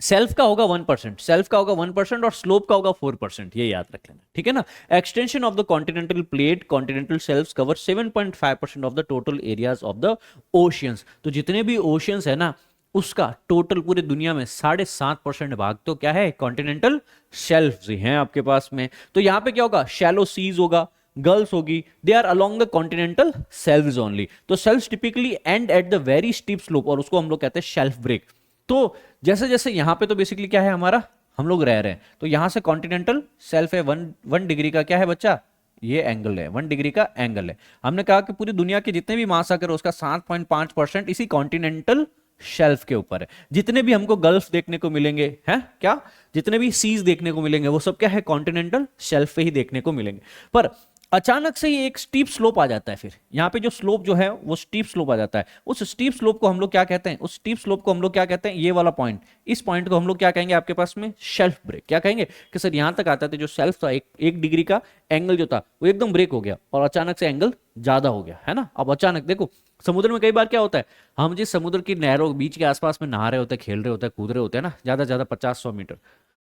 सेल्फ का होगा 1%, सेल्फ का होगा 1% और स्लोप का होगा 4%, ये याद रख लेना, ठीक है ना। Extension of the continental plate, continental shelves cover 7.5% of the total areas of the oceans. तो जितने भी ओशियंस है ना, उसका टोटल पूरे दुनिया में 7.5% भाग तो क्या है? कॉन्टिनेंटल शेल्फ्स ही हैं आपके पास में। तो यहां पे क्या होगा? शैलो सीज होगा, गर्ल्स होगी, they are along the continental shelves only. तो shelfs typically end at the very steep slope, और उसको हम लोग कहते हैं शेल्फ ब्रेक। तो जैसे जैसे यहां पे तो बेसिकली क्या है हमारा, हम लोग रह रहे हैं, तो यहां से कॉन्टिनेंटल शेल्फ है 1 डिग्री का, क्या है बच्चा? ये एंगल है, 1 डिग्री का एंगल है। हमने कहा कि पूरी दुनिया के जितने भी महासागर है उसका 7.5% इसी कॉन्टिनेंटल शेल्फ के ऊपर है। जितने भी हमको गल्फ देखने को मिलेंगे, हैं क्या, जितने भी सीज देखने को मिलेंगे वो सब क्या है? कॉन्टिनेंटल शेल्फ पे ही देखने को मिलेंगे। पर अचानक से ही एक स्टीप स्लोप आ जाता है, फिर यहाँ पे जो स्लोप जो है वो स्टीप स्लोप आ जाता है। उस स्टीप स्लोप को हम लोग क्या कहते हैं? उस स्टीप स्लोप को हम लोग क्या कहते हैं? ये वाला पॉइंट, इस पॉइंट को हम लोग क्या कहेंगे आपके पास में? Shelf break. क्या कहेंगे कि सर यहां तक आता था, जो शेल्फ था, एक डिग्री का एंगल जो था वो एकदम ब्रेक हो गया और अचानक से एंगल ज्यादा हो गया, है ना। अब अचानक देखो, समुद्र में कई बार क्या होता है, हम जिस समुद्र की नहरों बीच के आसपास में नहा रहे होते हैं, खेल रहे होते हैं, कूद रहे होते हैं ना, ज्यादा ज्यादा 50-100 मीटर,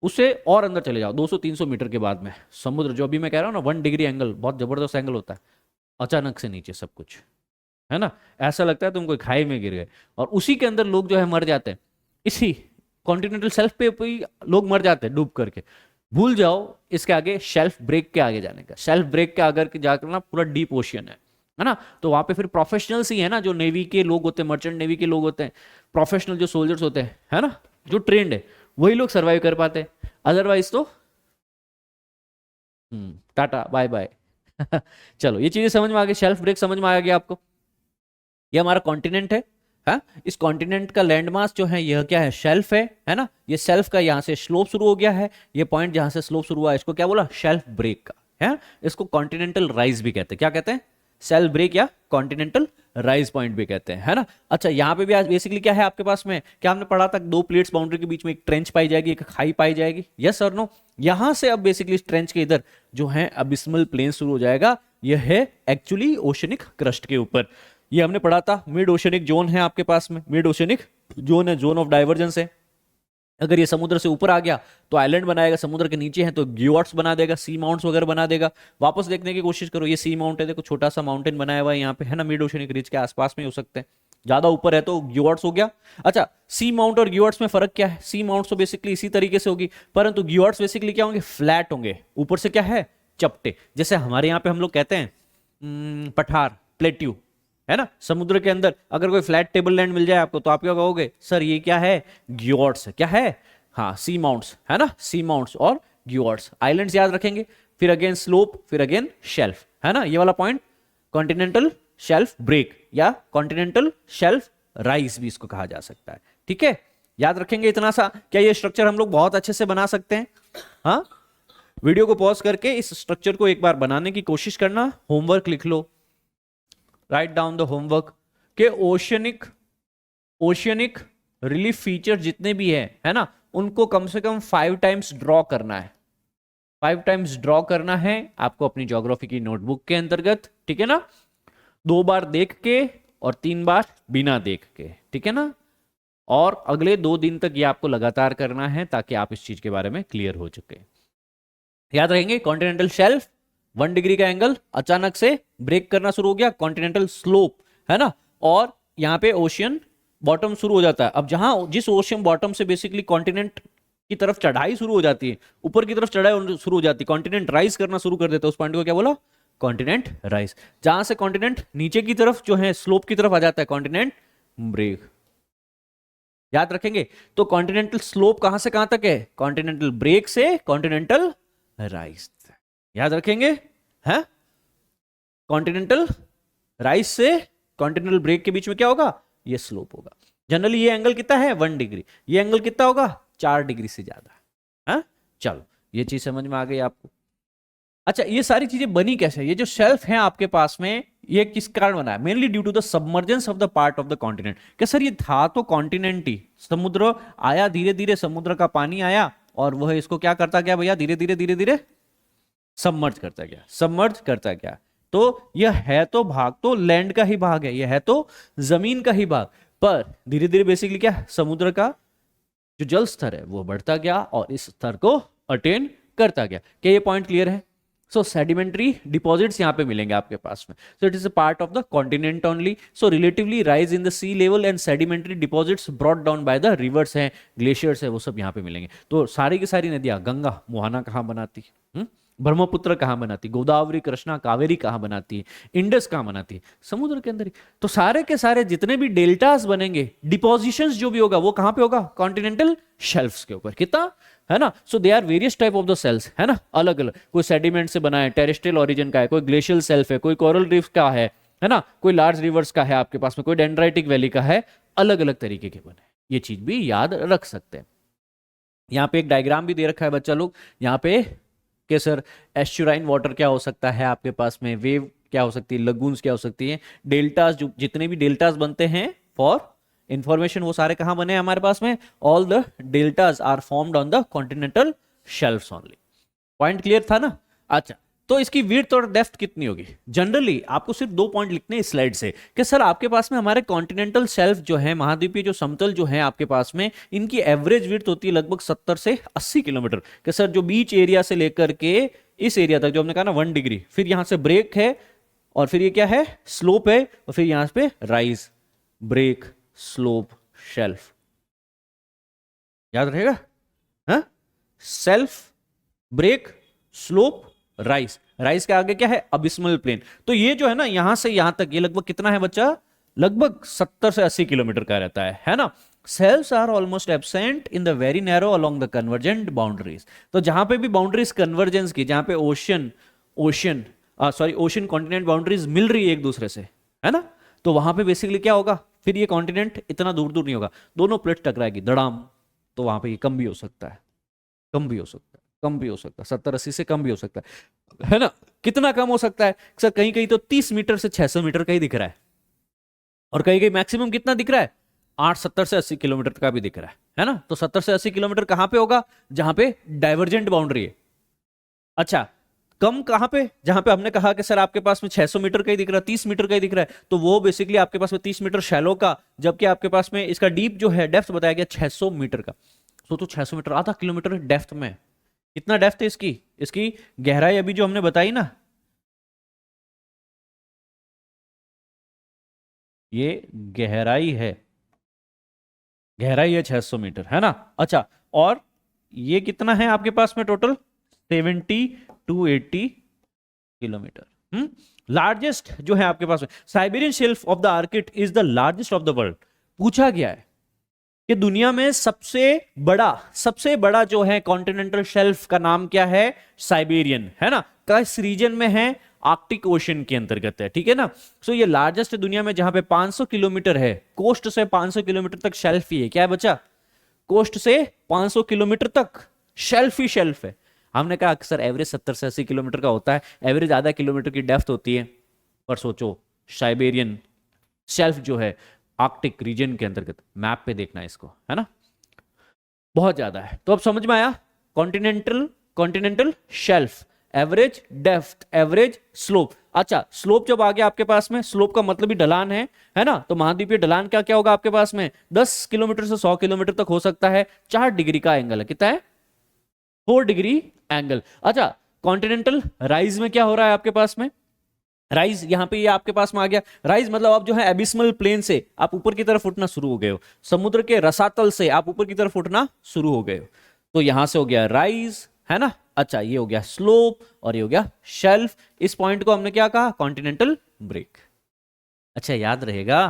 उससे और अंदर चले जाओ 200-300 मीटर के बाद में समुद्र, जो अभी मैं कह रहा हूँ ना 1 डिग्री एंगल, बहुत जबरदस्त एंगल होता है, अचानक से नीचे सब कुछ, है ना। ऐसा लगता है तुम कोई खाई में गिर गए, और उसी के अंदर लोग जो है मर जाते हैं, इसी कॉन्टिनेंटल शेल्फ पे ही लोग मर जाते हैं डूब करके। भूल जाओ इसके आगे शेल्फ ब्रेक के आगे जाने का, शेल्फ ब्रेक के आगे जाकर ना पूरा डीप ओशियन है ना। तो वहां पे फिर प्रोफेशनल्स ही है ना, जो नेवी के लोग होते हैं, मर्चेंट नेवी के लोग होते हैं, प्रोफेशनल जो सोल्जर्स होते हैं, है ना, जो ट्रेंड है, वही लोग सरवाइव कर पाते हैं, अदरवाइज तो टाटा बाय बाय। चलो, ये चीजें समझ में आ गई, शेल्फ ब्रेक समझ में आ गया आपको। ये हमारा कॉन्टिनेंट है, हाँ? इस कॉन्टिनेंट का लैंडमास जो है यह क्या है? शेल्फ है ना। ये शेल्फ का यहाँ से स्लोप शुरू हो गया है, ये पॉइंट जहां से स्लोप शुरू हुआ है इसको क्या बोला? शेल्फ ब्रेक का, है। इसको कॉन्टिनेंटल राइज भी कहते हैं। क्या कहते हैं? शेल्फ ब्रेक या कॉन्टिनेंटल राइज पॉइंट भी कहते हैं, है ना। अच्छा, यहाँ पे भी आज बेसिकली क्या है आपके पास में, क्या हमने पढ़ा था? 2 प्लेट्स बाउंड्री के बीच में एक ट्रेंच पाई जाएगी, एक खाई पाई जाएगी, यस और नो। यहां से अब बेसिकली इस ट्रेंच के इधर जो है अबिस्मल प्लेन शुरू हो जाएगा, यह है एक्चुअली ओशनिक क्रस्ट के ऊपर। ये हमने पढ़ा था, मिड ओशनिक जोन है आपके पास में, मिड ओशनिक जोन है, जोन ऑफ डाइवर्जेंस है। अगर ये समुद्र से ऊपर आ गया तो आइलैंड बनाएगा, समुद्र के नीचे है तो ग्योट्स बना देगा, सी माउंट्स वगैरह बना देगा। वापस देखने की कोशिश करो, ये सी माउंट है, देखो छोटा सा माउंटेन बनाया हुआ है यहाँ पे, है ना, मिड ओशनिक रिज के आसपास में हो सकते हैं, ज्यादा ऊपर है तो ग्यूआर्ट्स हो गया। अच्छा, सी माउंट और ग्यूआर्ट्स में फर्क क्या है? सी माउंट तो बेसिकली इसी तरीके से होगी, परंतु ग्यूआर्ट्स बेसिकली क्या होंगे? फ्लैट होंगे, ऊपर से क्या है? चपटे। जैसे हमारे यहाँ पे हम लोग कहते हैं पठार, प्लेट्यू, है ना। समुद्र के अंदर अगर कोई फ्लैट टेबल लैंड मिल जाए आपको तो आप क्या कहोगे? सर ये क्या है? ग्यूआर्ट्स है। क्या है? हाँ, सी माउंट्स, है ना, सी माउंट्स और ग्यूआर्ट्स। आइलैंड्स याद रखेंगे, फिर अगेन स्लोप, फिर अगेन शेल्फ, है ना, ये वाला पॉइंट। कॉन्टिनेंटल शेल्फ ब्रेक या कॉन्टिनेंटल शेल्फ राइज भी इसको कहा जा सकता है। ठीक है, याद रखेंगे इतना सा। क्या ये स्ट्रक्चर हम लोग बहुत अच्छे से बना सकते हैं? हाँ, वीडियो को पॉज करके इस स्ट्रक्चर को एक बार बनाने की कोशिश करना। होमवर्क लिख लो, राइट डाउन द होमवर्क के ओशियनिक रिलीफ फीचर जितने भी है ना, उनको कम से कम 5 टाइम्स ड्रॉ करना है। 5 टाइम्स ड्रॉ करना है आपको अपनी ज्योग्राफी की नोटबुक के अंतर्गत, ठीक है ना। 2 बार देख के और 3 बार बिना देख के, ठीक है ना। और अगले 2 दिन तक ये आपको लगातार करना है ताकि आप इस चीज के बारे में क्लियर हो चुके। याद रखेंगे, कॉन्टिनेंटल शेल्फ 1 डिग्री का एंगल अचानक से ब्रेक करना शुरू हो गया, कॉन्टिनेंटल स्लोप, है ना। और यहाँ पे ओशियन बॉटम शुरू हो जाता है। अब जहां जिस ओशियन बॉटम से बेसिकली कॉन्टिनेंट की तरफ चढ़ाई शुरू हो जाती है, ऊपर की तरफ चढ़ाई शुरू हो जाती है, कॉन्टिनेंट राइज करना शुरू कर देता है, उस पॉइंट को क्या बोला? Continent rise. जहां से कॉन्टिनेंट नीचे की तरफ जो है स्लोप की तरफ आ जाता है, कॉन्टिनेंट ब्रेक। याद रखेंगे, तो कॉन्टिनेंटल स्लोप कहां से कहां तक है? कॉन्टिनेंटल ब्रेक से कॉन्टिनेंटल राइज। याद रखेंगे, है कॉन्टिनेंटल राइज से कॉन्टिनेंटल ब्रेक के बीच में क्या होगा? ये स्लोप होगा। जनरली ये एंगल कितना है? 1 डिग्री। ये एंगल कितना होगा? 4 डिग्री से ज्यादा है। चलो, ये चीज समझ में आ गई आपको। अच्छा, ये सारी चीजें बनी कैसे? ये जो शेल्फ है आपके पास में, ये किस कारण बना है? Mainly due to the submergence of the part of the continent. क्या सर ये था तो कॉन्टिनेंट ही, समुद्र आया, धीरे धीरे समुद्र का पानी आया और वह इसको क्या करता गया भैया? धीरे धीरे धीरे धीरे सबमर्ज करता गया, सबमर्ज करता गया। तो यह है तो भाग तो लैंड का ही भाग है, यह है तो जमीन का ही भाग, पर धीरे धीरे बेसिकली क्या, समुद्र का जो जल स्तर है वो बढ़ता गया और इस स्तर को अटेन करता गया। क्या ये पॉइंट क्लियर है? सो सेडिमेंट्री डिपॉजिट्स यहाँ पे मिलेंगे आपके पास में। So it is a part of the continent only. So relatively rise in the sea level and sedimentary deposits brought down by the rivers है, ग्लेशियर्स है, वो सब यहाँ पे मिलेंगे। तो सारी की सारी नदियां, गंगा मोहाना कहाँ बनाती है, ब्रह्मपुत्र कहाँ बनाती, गोदावरी कृष्णा कावेरी कहाँ बनाती है, इंडस कहाँ बनाती है? समुद्र के अंदर ही। तो सारे के सारे जितने भी डेल्टास बनेंगे, डिपोजिशंस जो भी होगा वो कहाँ पे होगा? कॉन्टिनेंटल शेल्फ्स के ऊपर। कितना है ना। So they are various type of the shelfs, है ना, अलग अलग। कोई सेडिमेंट से बना है, टेरेस्ट्रियल ओरिजिन का है, कोई ग्लेशियल सेल्फ है, कोई कोरल रीफ का है ना, कोई लार्ज रिवर्स का है आपके पास में, कोई डेंड्राइटिक वैली का है, अलग अलग तरीके के बने। ये चीज भी याद रख सकते हैं। यहाँ पे एक डायग्राम भी दे रखा है बच्चा लोग, यहाँ पे कि सर एस्चुराइन वाटर क्या हो सकता है आपके पास में, वेव क्या हो सकती है, लगून्स क्या हो सकती है, डेल्टास, जो जितने भी डेल्टास बनते हैं फॉर इंफॉर्मेशन, वो सारे कहां बने हैं हमारे पास में? All the deltas are formed on the continental shelves only. Point clear था ना। अच्छा, तो इसकी विड्थ और डेप्थ कितनी होगी? जनरली आपको सिर्फ 2 पॉइंट लिखने हैं इस स्लाइड से कि सर आपके पास में हमारे कॉन्टिनेंटल शेल्फ जो है, महाद्वीपीय जो समतल जो है आपके पास में, इनकी एवरेज विड्थ होती है लगभग 70 से 80 किलोमीटर। कि सर जो बीच एरिया से लेकर के इस एरिया तक, जो हमने कहा ना 1 डिग्री, फिर यहां से ब्रेक है और फिर ये क्या है? स्लोप है, और फिर यहां पे राइज, ब्रेक, स्लोप, शेल्फ। याद रहेगा, हाँ? Shelf, break, slope, rise. Rise के आगे क्या है? Abysmal plain. तो ये जो है ना, यहां से यहां तक ये लगभग कितना है बच्चा? लगभग 70 से 80 किलोमीटर का रहता है ना। Shelves are almost absent in the very narrow along the convergent boundaries. तो जहां पे भी बाउंड्रीज कन्वर्जेंस की, जहां पे ओशियन कॉन्टिनेंट बाउंड्रीज मिल रही है एक दूसरे से, है ना, तो वहां पे बेसिकली क्या होगा? फिर ये कॉन्टिनेंट इतना दूर दूर नहीं होगा, दोनों प्लेट टकराएगी धड़ाम, तो वहां पे ये कम भी हो सकता है, कम भी हो सकता है, कम भी हो सकता है, 70-80 से कम भी हो सकता है ना। कितना कम हो सकता है सर? कहीं कहीं तो 30 मीटर से 600 मीटर का ही दिख रहा है, और कहीं कहीं मैक्सिमम कितना दिख रहा है? 70 से 80 किलोमीटर का भी दिख रहा है ना। तो 70 से 80 किलोमीटर कहां पे होगा? जहां पे डाइवर्जेंट बाउंड्री है। अच्छा, कम कहां पे? जहां पे हमने कहा कि सर आपके पास में 600 मीटर का ही दिख रहा है, 30 मीटर का ही दिख रहा है, तो वो बेसिकली आपके पास में 30 मीटर शैलो का, जबकि आपके पास में इसका डीप जो है, डेप्थ बताया गया 600 मीटर का। तो 600 मीटर, आधा किलोमीटर डेप्थ में। कितना डेप्थ है इसकी? इसकी गहराई अभी जो हमने बताई ना, ये गहराई है, गहराई है 600 मीटर, है ना। अच्छा, और ये कितना है आपके पास में टोटल? 70 to 80 kilometre. लार्जेस्ट जो है आपके पास में, Siberian shelf of the Arctic is the largest of the world. पूछा गया है कि दुनिया में सबसे बड़ा जो है कॉन्टिनेंटल शेल्फ का नाम क्या है? साइबेरियन, है ना। किस रीजन में है? आर्कटिक ओशन के अंतर्गत है, ठीक है ना। सो ये लार्जेस्ट है दुनिया में, जहां पे 500 किलोमीटर है, कोस्ट से 500 किलोमीटर तक शेल्फ ही है। क्या है बच्चा? कोस्ट से 500 किलोमीटर तक शेल्फ ही शेल्फ है। हमने कहा अक्सर एवरेज 70 से 80 किलोमीटर का होता है, एवरेज आधा किलोमीटर की डेप्थ होती है, पर सोचो साइबेरियन शेल्फ जो है आर्कटिक रीजन के अंतर्गत, मैप पे देखना इसको, है ना, बहुत ज्यादा है। तो अब समझ में आया, continental shelf, average depth, average slope. अच्छा, स्लोप जब आ गया आपके पास में, स्लोप का मतलब ही ढलान है ना। तो महाद्वीपीय ढलान का क्या होगा आपके पास में? 10 किलोमीटर से 100 किलोमीटर तक हो सकता है। 4 डिग्री का एंगल है, कितना है? 4 डिग्री एंगल। अच्छा, कॉन्टिनेंटल राइज में क्या हो रहा है आपके पास में? राइज यहां पे ये आपके पास में आ गया। राइज मतलब आप जो है एबिस्मल प्लेन से आप ऊपर की तरफ उठना शुरू हो गए हो, समुद्र के रसातल से आप ऊपर की तरफ उठना शुरू हो गए हो। तो यहां से हो गया राइज, है ना। अच्छा, ये हो गया स्लोप और ये हो गया शेल्फ। इस पॉइंट को हमने क्या कहा? Continental break. अच्छा, याद रहेगा,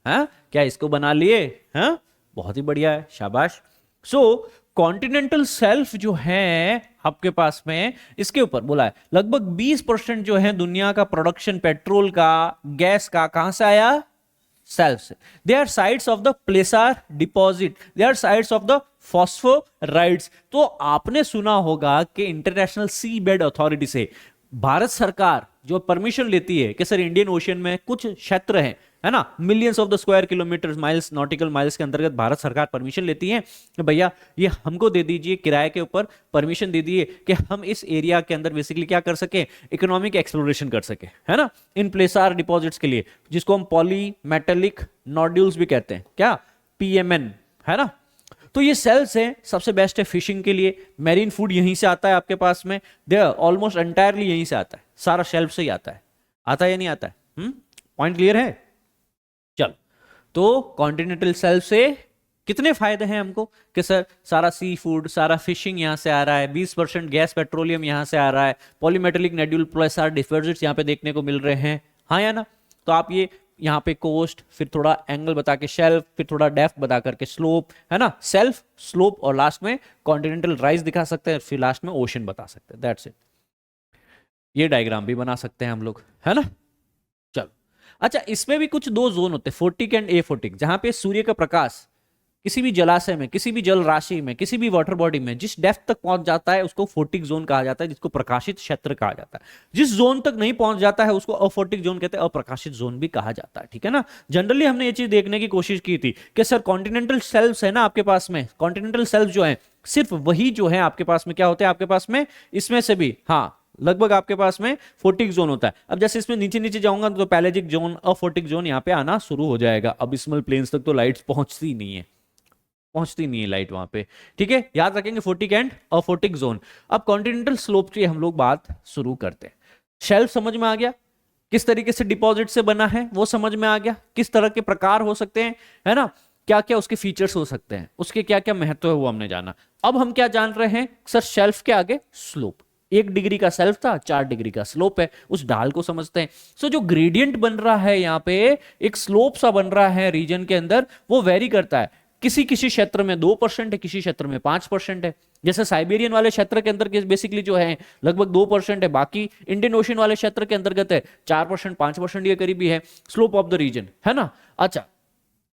है क्या? इसको बना लिए, है, बहुत ही बढ़िया है, शाबाश। सो कॉन्टिनेंटल शेल्फ जो है आपके पास में, इसके ऊपर बोला है लगभग 20% जो है दुनिया का प्रोडक्शन पेट्रोल का, गैस का, कहां से आया? शेल्फ से। They are sites of the placer deposit, they are sites of the phosphorites. तो आपने सुना होगा कि इंटरनेशनल सी बेड अथॉरिटी से भारत सरकार जो परमिशन लेती है कि सर इंडियन ओशन में कुछ क्षेत्र है ना, millions of the square kilometre, miles, nautical miles के अंतर्गत भारत सरकार परमिशन लेती है कि भैया ये हमको दे दीजिए, किराए के ऊपर परमिशन दे दीजिए कि हम इस एरिया के अंदर बेसिकली क्या कर सके? इकोनॉमिक एक्सप्लोरेशन कर सके, है ना, इन प्लेसार डिपॉजिट्स के लिए, जिसको हम पॉली मेटेलिक नोड्यूल्स भी कहते हैं, क्या? पीएमएन, है ना। तो ये सेल्स है, सबसे बेस्ट है फिशिंग के लिए। मैरीन फूड यहीं से आता है आपके पास में, ऑलमोस्ट एंटायरली यहीं से आता है, सारा शेल्फ से ही आता है या नहीं आता है? पॉइंट क्लियर है? चल, तो कॉन्टिनेंटल शेल्फ से कितने फायदे हैं हमको कि सर सारा सी फूड, सारा फिशिंग यहां से आ रहा है, 20% गैस पेट्रोलियम यहां से आ रहा है, पॉलीमेटेलिक नेड्यूल प्लस सारे डिपोजिट्स यहां पे देखने को मिल रहे हैं, हाँ या ना। तो आप ये यहाँ पे कोस्ट, फिर थोड़ा एंगल बता के शेल्फ, फिर थोड़ा डेप्थ बता करके स्लोप, है ना, सेल्फ, स्लोप और लास्ट में कॉन्टिनेंटल राइज दिखा सकते हैं, फिर लास्ट में ओशन बता सकते हैं। That's it. ये डायग्राम भी बना सकते हैं हम लोग, है ना। चलो, अच्छा, इसमें भी कुछ 2 जोन होते हैं, फोर्टिक एंड एफोटिक, जहां पे सूर्य का प्रकाश किसी भी जलाशय में, किसी भी जल राशि में, किसी भी वाटर बॉडी में जिस डेप्थ तक पहुंच जाता है उसको फोर्टिक जोन कहा जाता है, जिसको प्रकाशित क्षेत्र कहा जाता है। जिस जोन तक नहीं पहुंच जाता है उसको अफोर्टिक जोन कहते हैं, अप्रकाशित जोन भी कहा जाता है, ठीक है ना। जनरली हमने ये चीज देखने की कोशिश की थी कि सर कॉन्टिनेंटल शेल्फ्स है ना आपके पास में, कॉन्टिनेंटल शेल्फ जो है सिर्फ वही जो है आपके पास में क्या होते हैं आपके पास में, इसमें से भी हाँ लगभग आपके पास में फोर्टिक जोन होता है। अब जैसे इसमें नीचे नीचे जाऊंगा तो पैलेजिक जोन, अफोर्टिक जोन यहाँ पे आना शुरू हो जाएगा। अबिस्मल प्लेन्स तक तो लाइट्स पहुंचती नहीं है लाइट वहां पे, ठीक है। याद रखेंगे फोर्टिक एंड अफोर्टिक जोन। अब कॉन्टिनेंटल स्लोप की हम लोग बात शुरू करते हैं। शेल्फ समझ में आ गया, किस तरीके से डिपॉजिट से बना है वो समझ में आ गया, किस तरह के प्रकार हो सकते हैं, है ना, क्या क्या उसके फीचर्स हो सकते हैं, उसके क्या क्या महत्व है वो हमने जाना। अब हम क्या जान रहे हैं सर? शेल्फ के आगे स्लोप। 1 डिग्री का सेल्फ था, 4 डिग्री का स्लोप है, उस ढाल को समझते हैं। सो जो ग्रेडियंट बन रहा है यहाँ पे, एक स्लोप सा बन रहा है रीजन के अंदर, वो वेरी करता है। किसी किसी क्षेत्र में 2% है, किसी क्षेत्र में 5% है। जैसे साइबेरियन वाले क्षेत्र के अंदर बेसिकली जो है लगभग 2% है, बाकी इंडियन ओशन वाले क्षेत्र के अंतर्गत है 4%, 5% ये करीबी है स्लोप ऑफ द रीजन, है ना। अच्छा,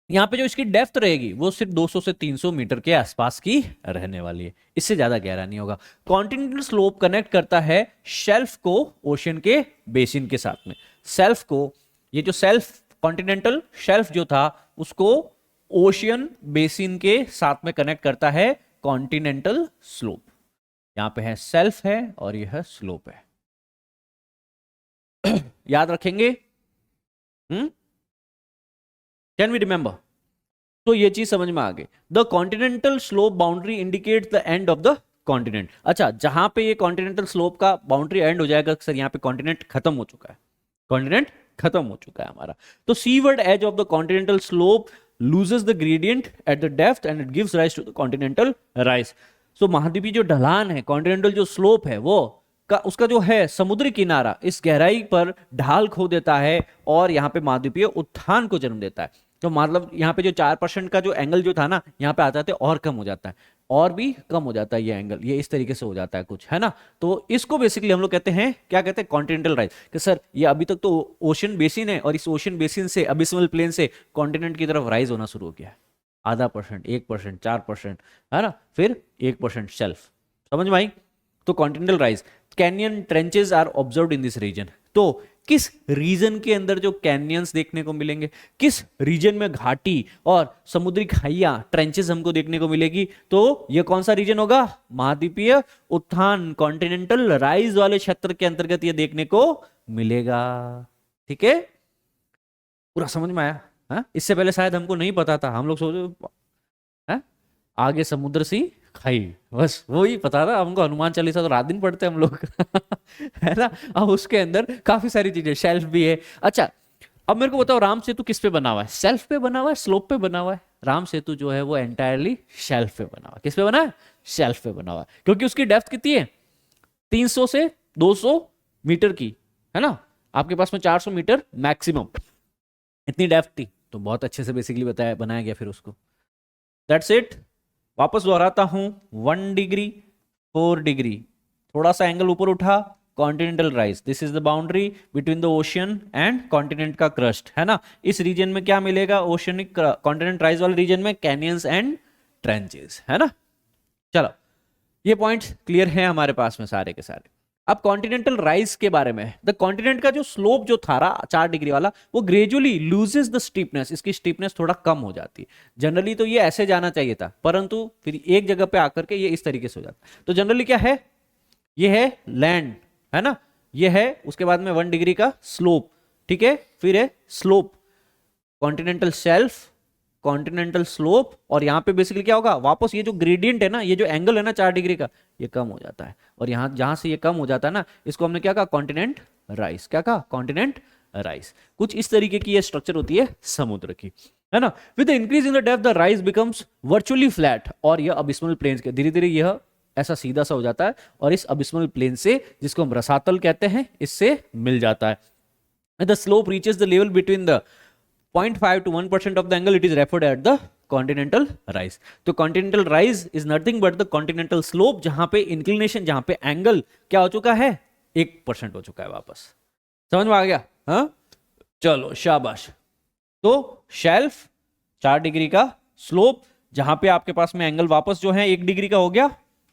यहाँ पे जो इसकी डेप्थ रहेगी वो सिर्फ 200 से 300 मीटर के आसपास की रहने वाली है, इससे ज्यादा गहरा नहीं होगा। कॉन्टिनेंटल स्लोप कनेक्ट करता है शेल्फ को ओशन के बेसिन के साथ में। सेल्फ को, ये जो सेल्फ कॉन्टिनेंटल शेल्फ जो था उसको ओशियन बेसिन के साथ में कनेक्ट करता है कॉन्टिनेंटल स्लोप। यहां पे है सेल्फ है और यह स्लोप है, याद रखेंगे। Can we remember? तो ये चीज समझ में आ गई। The continental slope boundary indicates the end of the continent. अच्छा, जहां पे ये कॉन्टिनेंटल स्लोप का बाउंड्री एंड हो जाएगा सर, यहां पे कॉन्टिनेंट खत्म हो चुका है, कॉन्टिनेंट खत्म हो चुका है हमारा। तो seaward edge of the continental slope loses the gradient at the depth and it gives rise to the continental rise. So महाद्वीपीय जो ढलान है, कॉन्टिनेंटल जो स्लोप है, वो का उसका जो है समुद्री किनारा इस गहराई पर ढाल खो देता है और यहाँ पे महाद्वीपीय उत्थान को जन्म देता है। तो मतलब यहाँ पे जो 4% का जो एंगल जो था ना, यहाँ पे आ जाते और कम हो जाता है, और भी कम हो जाता है ये एंगल, ये इस तरीके से हो जाता है कुछ, है ना। तो इसको बेसिकली हम लोग कहते हैं, क्या कहते हैं, कॉन्टिनेंटल राइज। कि सर ये अभी तक तो ओशन बेसिन है और इस ओशन बेसिन से, अबिसमल प्लेन से कॉन्टिनेंट की तरफ राइज होना शुरू हो गया है। आधा परसेंट, 1%, 4%, है ना, फिर 1% शेल्फ। समझ में आई। तो continental rise, canyon trenches are observed in this region. तो किस रीजन के अंदर जो कैनियंस देखने को मिलेंगे, किस रीजन में घाटी और समुद्री खाइयां, ट्रेंचेस हमको देखने को मिलेगी, तो ये कौन सा रीजन होगा, महाद्वीपीय उत्थान, कॉन्टिनेंटल राइज वाले क्षेत्र के अंतर्गत ये देखने को मिलेगा। ठीक है, पूरा समझ में आया। हा? इससे पहले शायद हमको नहीं पता था, हम लोग सोचो आगे समुद्र सी खाई, बस वो ही पता था हमको। हनुमान चालीसा तो रात दिन पढ़ते हम लोग है ना। अब उसके अंदर काफी सारी चीजें, शेल्फ भी है। अच्छा, अब मेरे को बताओ, राम सेतु किस पे बना हुआ है, सेल्फ पे बना हुआ है, स्लोप पे बना हुआ है? राम सेतु जो है वो एंटायरली शेल्फ पे बना हुआ है। किस पे बना है, शेल्फ पे बना हुआ है, क्योंकि उसकी डेप्थ कितनी है, 300 से 200 मीटर की, है ना। आपके पास में 400 मीटर मैक्सिमम, इतनी डेप्थ थी। तो बहुत अच्छे से बेसिकली बताया, बनाया गया फिर उसको। That's it. वापस दोहराता हूं, 1 डिग्री 4 डिग्री, थोड़ा सा एंगल ऊपर उठा, continental rise. This is the boundary between the ocean and continent का क्रस्ट, है ना। इस रीजन में क्या मिलेगा, ओशियनिक कॉन्टिनेंट राइज वाले रीजन में कैनियंस एंड ट्रेंचेस, है ना। चलो, ये पॉइंट्स क्लियर हैं हमारे पास में सारे के सारे। अब कॉन्टिनेंटल राइज के बारे में, द कॉन्टिनेंट का जो स्लोप जो था 4 डिग्री वाला, वो ग्रेजुअली लूजेस द स्टीपनेस, इसकी स्टीपनेस थोड़ा कम हो जाती है। जनरली तो ये ऐसे जाना चाहिए था, परंतु फिर एक जगह पे आकर के ये इस तरीके से हो जाता है। तो जनरली क्या है, ये है लैंड, है ना, ये है, उसके बाद में 1 डिग्री का स्लोप, ठीक है, फिर है slope, continental shelf, continental slope, और यहां पे बेसिकली क्या होगा, वापस ये जो ग्रेडियंट है ना, ये जो एंगल है ना 4 डिग्री का, ये कम हो जाता है। और यहां जहां से ये कम हो जाता है ना, इसको हमने क्या कहा, कॉन्टिनेंट राइज। क्या कहा, कॉन्टिनेंट राइज। कुछ इस तरीके की ये स्ट्रक्चर होती है समुद्र की, है ना। With the increase in the depth the rise becomes virtually flat, और यह अबिस्मल प्लेन्स के धीरे धीरे यह ऐसा सीधा सा हो जाता है, और इस अबिस्मल प्लेन से, जिसको हम रसातल कहते हैं, इससे मिल जाता है। The slope reaches the level between the 0.5 to 1% of the angle, it is referred at the continental rise. तो continental rise is nothing but the continental slope, जहां पे inclination, जहां पे angle क्या हो चुका है, 1% हो चुका है वापस। समझ में आ गया, हाँ। चलो शाबाश। तो शेल्फ 4 डिग्री का स्लोप, जहां पे आपके पास में एंगल वापस जो है 1 डिग्री का हो गया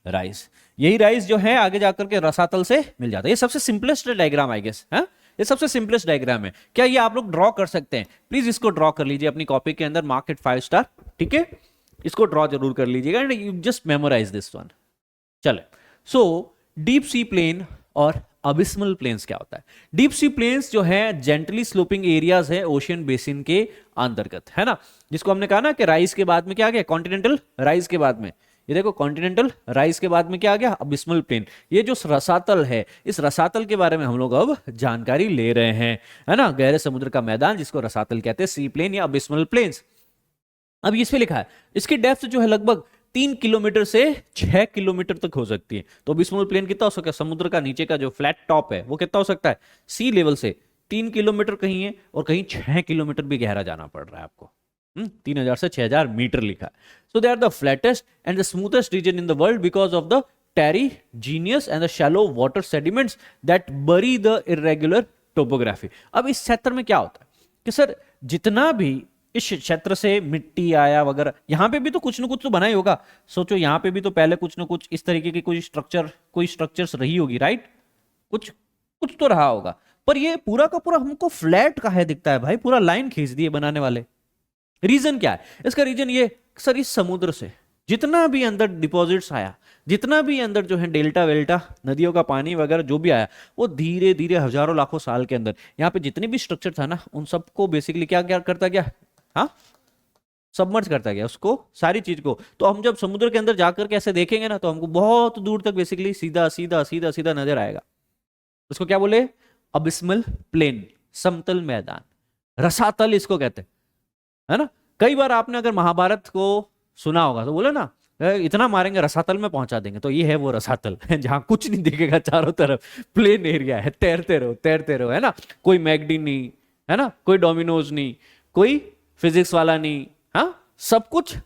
राइज। यही राइज जो है आगे जाकर के रसातल से मिल जाता है। ये सबसे सिंपलेस्ट डायग्राम आई गेस, है, ये सबसे सिंपलेस्ट डायग्राम है। क्या ये आप लोग ड्रॉ कर सकते हैं? प्लीज इसको ड्रॉ कर लीजिए अपनी कॉपी के अंदर, मार्क इट 5 स्टार, ठीक है। इसको ड्रॉ जरूर कर लीजिएगा, and you just memorise this one. चले, सो डीप सी प्लेन और अबिस्मल प्लेन्स क्या होता है? डीप सी प्लेन्स जो है जेंटली स्लोपिंग एरियाज है ओशियन बेसिन के अंतर्गत, है ना, जिसको हमने कहा ना कि राइज के बाद में क्या आ गया, कॉन्टिनेंटल राइज के बाद में, ये देखो कॉन्टिनेंटल राइज के बाद में क्या आ गया, अबिस्मल प्लेन। ये जो रसातल है, इस रसातल के बारे में हम लोग अब जानकारी ले रहे हैं, है ना। गहरे समुद्र का मैदान जिसको रसातल कहते हैं, सी प्लेन या अबिस्मल प्लेन्स। अब इस पे लिखा है, इसकी डेप्थ जो है लगभग 3 किलोमीटर से 6 किलोमीटर तक हो सकती है। तो अबिस्मल प्लेन कितना हो सकता है, समुद्र का नीचे का जो फ्लैट टॉप है वो कितना हो सकता है, सी लेवल से 3 किलोमीटर कहीं है, और कहीं 6 किलोमीटर भी गहरा जाना पड़ रहा है आपको। 3000 से 6000 मीटर लिखा है। So they are the flattest and the smoothest region in the world because of the terrigenous and the shallow water sediments that bury the irregular topography. अब इस क्षेत्र में क्या होता है कि सर जितना भी इस क्षेत्र से मिट्टी आया वगैरह, यहां पे भी तो कुछ ना कुछ तो बना ही होगा। सोचो यहां पे भी तो पहले कुछ ना कुछ इस तरीके की कोई स्ट्रक्चर्स रही होगी, राइट, कुछ कुछ तो रहा होगा। पर ये पूरा का पूरा हमको फ्लैट काहे दिखता है भाई, पूरा लाइन खींच दिए बनाने वाले। रीजन क्या है इसका? रीजन ये सर, इस समुद्र से जितना भी अंदर डिपॉजिट्स आया, जितना भी अंदर जो है डेल्टा वेल्टा नदियों का पानी वगैरह जो भी आया, वो धीरे धीरे हजारों लाखों साल के अंदर यहाँ पे जितने भी स्ट्रक्चर था ना, उन सबको बेसिकली क्या क्या करता गया, हाँ, सबमर्ज करता गया उसको, सारी चीज को। तो हम जब समुद्र के अंदर जाकर के ऐसे देखेंगे ना, तो हमको बहुत दूर तक बेसिकली सीधा सीधा सीधा सीधा नजर आएगा। उसको क्या बोले, अबिस्मल प्लेन, समतल मैदान, रसातल इसको कहते हैं, है ना। कई बार आपने अगर महाभारत को सुना होगा तो बोले ना, इतना मारेंगे रसातल में पहुंचा देंगे, तो ये है वो रसातल जहां कुछ नहीं दिखेगा, चारों तरफ प्लेन एरिया है, तैरते रहो, है ना। कोई मैगडी नहीं, है ना, कोई डोमिनोज नहीं, कोई फिजिक्स वाला नहीं, हाँ, सब कुछ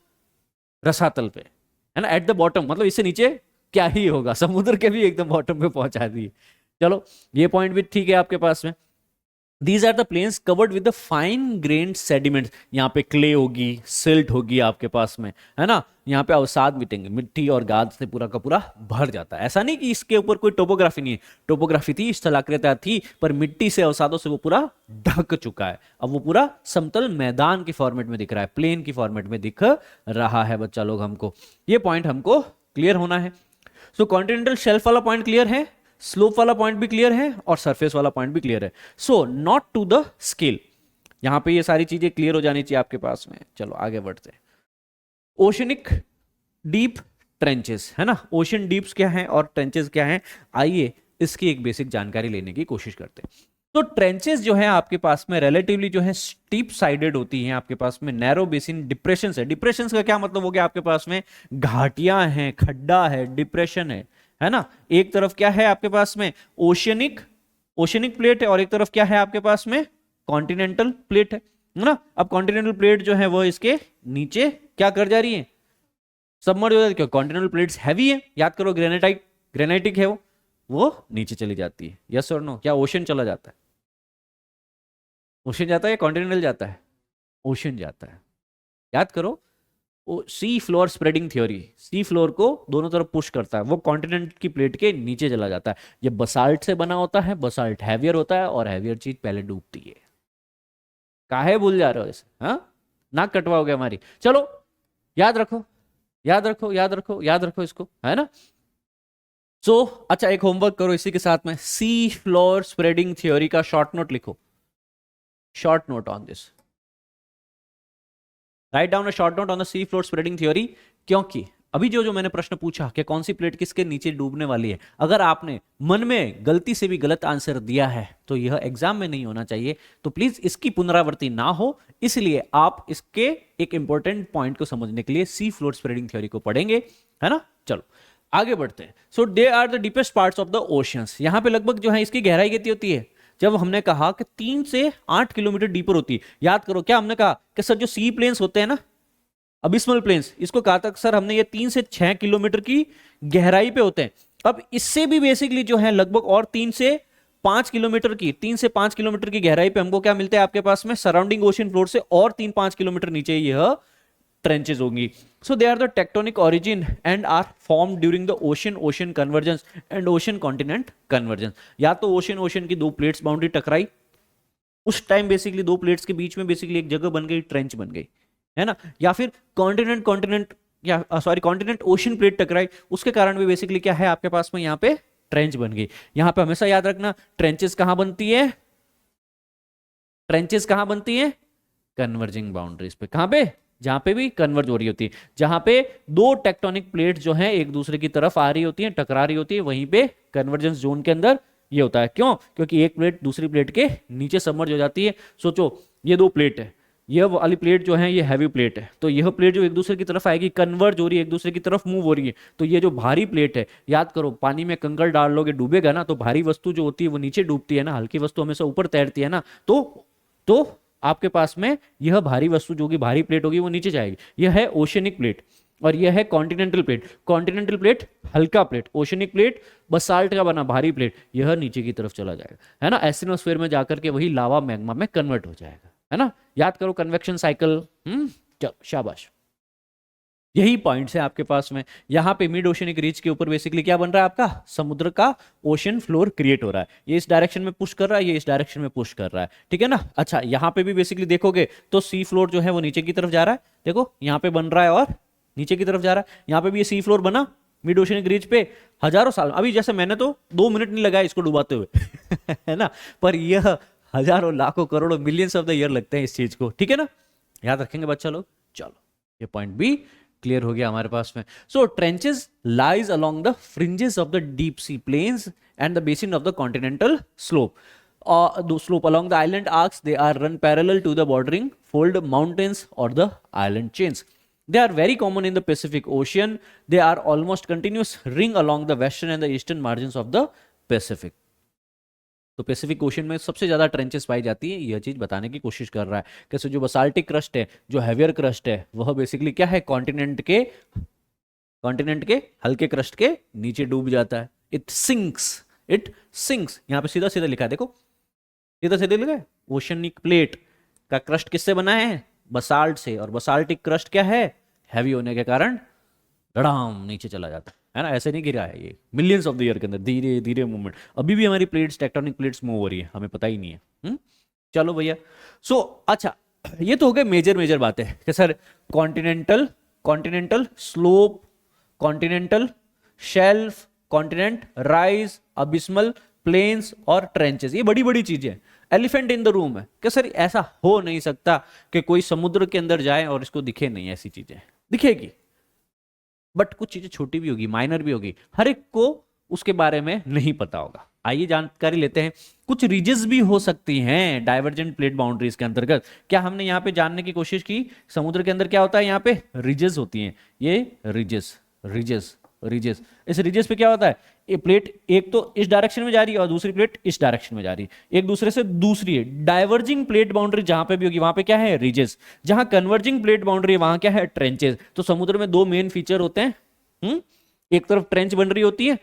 रसातल पे, है ना, एट द बॉटम, मतलब इससे नीचे क्या ही होगा, समुद्र के भी एकदम बॉटम पे पहुंचा दिए। चलो ये पॉइंट भी ठीक है आपके पास में। These are the plains covered with the fine grained sediments। यहाँ पे क्ले होगी, सिल्ट होगी आपके पास में, है ना। यहाँ पे अवसाद मिटेंगे, मिट्टी और गाद से पूरा का पूरा भर जाता है। ऐसा नहीं कि इसके ऊपर कोई टोपोग्राफी नहीं है, टोपोग्राफी थी, स्थलाकृतियां थी, पर मिट्टी से अवसादों से वो पूरा ढक चुका है। अब वो पूरा समतल मैदान के फॉर्मेट में दिख रहा है, प्लेन की फॉर्मेट में दिख रहा है बच्चा लोग। हमको ये पॉइंट हमको क्लियर होना है। सो कॉन्टिनेंटल शेल्फ वाला पॉइंट क्लियर है, स्लोप वाला पॉइंट भी क्लियर है, और सरफेस वाला पॉइंट भी क्लियर है। So not to the scale, यहां पे ये सारी चीजें क्लियर हो जानी चाहिए आपके पास में। चलो आगे बढ़ते हैं। ओशनिक डीप ट्रेंचेस, है ना, ओशन डीप्स क्या है और ट्रेंचेस क्या है, आइए इसकी एक बेसिक जानकारी लेने की कोशिश करते हैं। तो ट्रेंचेस जो है आपके पास में रिलेटिवली जो है स्टीप साइडेड होती हैं, आपके पास में नैरो बेसिन डिप्रेशन है। डिप्रेशन का क्या मतलब हो गया, आपके पास में घाटियां हैं, खड्डा है, डिप्रेशन है ना। एक तरफ क्या है आपके पास में ओशियनिक प्लेट है, और एक तरफ क्या है आपके पास में कॉन्टिनेंटल प्लेट है ना। अब कॉन्टिनेंटल प्लेट जो है वो इसके नीचे क्या कर जा रही है, सबमर्ज हो जाती है। कॉन्टिनेंटल प्लेट्स हैवी है, याद करो, ग्रेनाइटिक है, वो नीचे चली जाती है। यस और नो, क्या ओशन चला जाता है, ओशन जाता है या कॉन्टिनेंटल जाता है, ओशन जाता है। याद करो, सी floor spreading theory, sea floor को दोनों तरफ पुश करता है, वो कॉन्टिनेंट की प्लेट के नीचे चला जाता है। ये बसाल्ट से बना होता है, बसाल्ट हैवियर होता है, और हैवियर चीज पहले डूबती है। काहे भूल जा रहे हो इसे, हाँ, नाक कटवाओगे हमारी। चलो याद रखो, याद रखो, याद रखो, याद रखो इसको, है ना। सो अच्छा, एक होमवर्क करो इसी के साथ में, सी फ्लोर स्प्रेडिंग थ्योरी का शॉर्ट नोट लिखो, short note on this, write down a short note on the C floor spreading theory. क्योंकि अभी जो मैंने प्रश्न पूछा कि कौन सी प्लेट किसके नीचे डूबने वाली है, अगर आपने मन में गलती से भी गलत आंसर दिया है तो यह एग्जाम में नहीं होना चाहिए। तो प्लीज इसकी पुनरावृत्ति ना हो, इसलिए आप इसके एक इंपॉर्टेंट पॉइंट को समझने के लिए सी फ्लोर स्प्रेडिंग थ्योरी को पढ़ेंगे, है ना। चलो आगे बढ़ते हैं। So they are the deepest parts of the oceans. यहां पे लगभग जो है इसकी गहराई कितनी होती है, जब हमने कहा कि 3 से 8 किलोमीटर डीपर होती है। याद करो, क्या हमने कहा कि सर जो सी प्लेन्स होते हैं ना, अबिस्मल प्लेन्स, इसको कहा था सर हमने, ये 3 से 6 किलोमीटर की गहराई पे होते हैं। अब इससे भी बेसिकली जो है लगभग और 3 से 5 किलोमीटर की गहराई पे हमको क्या मिलते हैं आपके पास में, सराउंडिंग ओशन फ्लोर से और 3-5 किलोमीटर नीचे यह ट्रेंचेस होंगी। So they are the tectonic origin and are form during the ocean convergence and ocean continent convergence. या तो ओशन की दो प्लेट्स बाउंड्री टकराई, उस टाइम बेसिकली दो प्लेट्स के बीच में बेसिकली एक जगह बन गई, ट्रेंच बन गई, है ना। या फिर कॉन्टिनेंट ओशन प्लेट टकराई, उसके कारण भी बेसिकली क्या है आपके पास में यहाँ पे ट्रेंच बन गई। यहां पे हमेशा याद रखना, ट्रेंचेस कहां बनती है, कन्वर्जिंग बाउंड्रीज पे। कहां पे, जहां पे भी कन्वर्ज हो रही होती है, जहां पे दो टेक्टोनिक प्लेट जो है एक दूसरे की तरफ आ रही होती है, टकरा रही होती है, वहीं पे कन्वर्जेंस जोन के अंदर ये होता है। क्यों, क्योंकि एक प्लेट दूसरी प्लेट के नीचे सबमर्ज हो जाती है। सोचो ये दो प्लेट है, यह वाली प्लेट जो है ये हैवी प्लेट है, तो यह प्लेट जो एक दूसरे की तरफ आएगी, कन्वर्ज हो रही है, एक दूसरे की तरफ मूव हो रही है, तो ये जो भारी प्लेट है, याद करो पानी में कंकड़ डाल लोगे डूबेगा ना, तो भारी वस्तु जो होती है वो नीचे डूबती है ना, हल्की वस्तु हमेशा ऊपर तैरती है ना। तो आपके पास में यह भारी वस्तु जो कि भारी प्लेट होगी वो नीचे जाएगी। यह है ओशनिक प्लेट और यह है कॉन्टिनेंटल प्लेट। कॉन्टिनेंटल प्लेट हल्का प्लेट, ओशनिक प्लेट बसाल्ट का बना भारी प्लेट, यह नीचे की तरफ चला जाएगा, है ना। एस्टेनोस्फीयर में जाकर के वही लावा मैग्मा में कन्वर्ट हो जाएगा, है ना। याद करो कन्वेक्शन साइकिल। चलो शाबाश, यही पॉइंट्स है आपके पास में। यहां पे मिड ओशनिक रीच के ऊपर बेसिकली क्या बन रहा है आपका, समुद्र का ओशन फ्लोर क्रिएट हो रहा है। ये इस डायरेक्शन में पुश कर रहा है, ये इस डायरेक्शन में पुश कर रहा है, ठीक है ना। अच्छा, यहां पे भी बेसिकली देखोगे तो सी फ्लोर जो है वो नीचे की तरफ जा रहा है, देखो यहां पे बन रहा है और नीचे की तरफ जा रहा है। यहां पे भी ये सी फ्लोर बना मिड ओशनिक रीच पे हजारों साल, अभी जैसे मैंने तो 2 मिनट नहीं लगाया इसको डुबाते हुए है ना, पर यह हजारों लाखों करोड़ों मिलियंस ऑफ द ईयर लगते हैं इस चीज को, ठीक है ना। याद रखेंगे बच्चा लोग। चलो ये पॉइंट भी क्लियर हो गया हमारे पास में। So trenches lies along the fringes of the deep sea plains and the basin of the continental slope. slope along the island arcs, they are run parallel to the bordering fold mountains or the island chains. They are very common in the Pacific Ocean. They are almost continuous ring along the western and the eastern margins of the Pacific. तो Pacific ocean में सबसे ज्यादा trenches पाई जाती है, यह चीज बताने की कोशिश कर रहा है। कैसे जो बसाल्टिक क्रस्ट है, जो हेवियर क्रस्ट है, वह बेसिकली क्या है, कॉन्टिनेंट के हल्के क्रस्ट के नीचे डूब जाता है। इट सिंक्स यहाँ पे सीधा सीधा लिखा है, देखो सीधा सीधा लिखा है। ओशनिक प्लेट का क्रस्ट किससे बना है, बसाल्ट से, और बसाल्टिक क्रस्ट क्या है, हैवी होने के कारण धड़ाम नीचे चला जाता है ना। ऐसे नहीं गिरा है ये, मिलियंस ऑफ द ईयर के अंदर धीरे धीरे मूवमेंट। अभी भी हमारी प्लेट्स, टेक्टोनिक प्लेट्स मूव हो रही है, हमें पता ही नहीं है। चलो भैया, सो अच्छा, ये तो हो गए मेजर बातें कि sir continental slope, continental shelf, continent rise, abysmal plains और ट्रेंचेस, ये बड़ी बड़ी चीजें। एलिफेंट इन द रूम है कि सर ऐसा हो नहीं सकता कि कोई समुद्र के अंदर जाए और इसको दिखे नहीं, ऐसी चीजें दिखेगी, बट कुछ चीजें छोटी भी होगी, माइनर भी होगी, हर एक को उसके बारे में नहीं पता होगा। आइए जानकारी लेते हैं। कुछ रीजेस भी हो सकती हैं डाइवर्जेंट प्लेट बाउंड्रीज के अंतर्गत। क्या हमने यहाँ पे जानने की कोशिश की, समुद्र के अंदर क्या होता है, यहाँ पे रीजेस होती हैं, ये रीजेस। इस रीजेस पे क्या होता है, ये प्लेट एक तो इस डायरेक्शन में जा रही है और दूसरी प्लेट इस डायरेक्शन में जा रही है, एक दूसरे से दूसरी है। डाइवर्जिंग प्लेट बाउंड्री जहां पे भी होगी वहां पे क्या है, रीजेस। जहां कन्वर्जिंग प्लेट बाउंड्री है वहां क्या है, ट्रेंचेस। तो समुद्र में दो मेन फीचर होते हैं, एक तरफ ट्रेंच बन रही होती है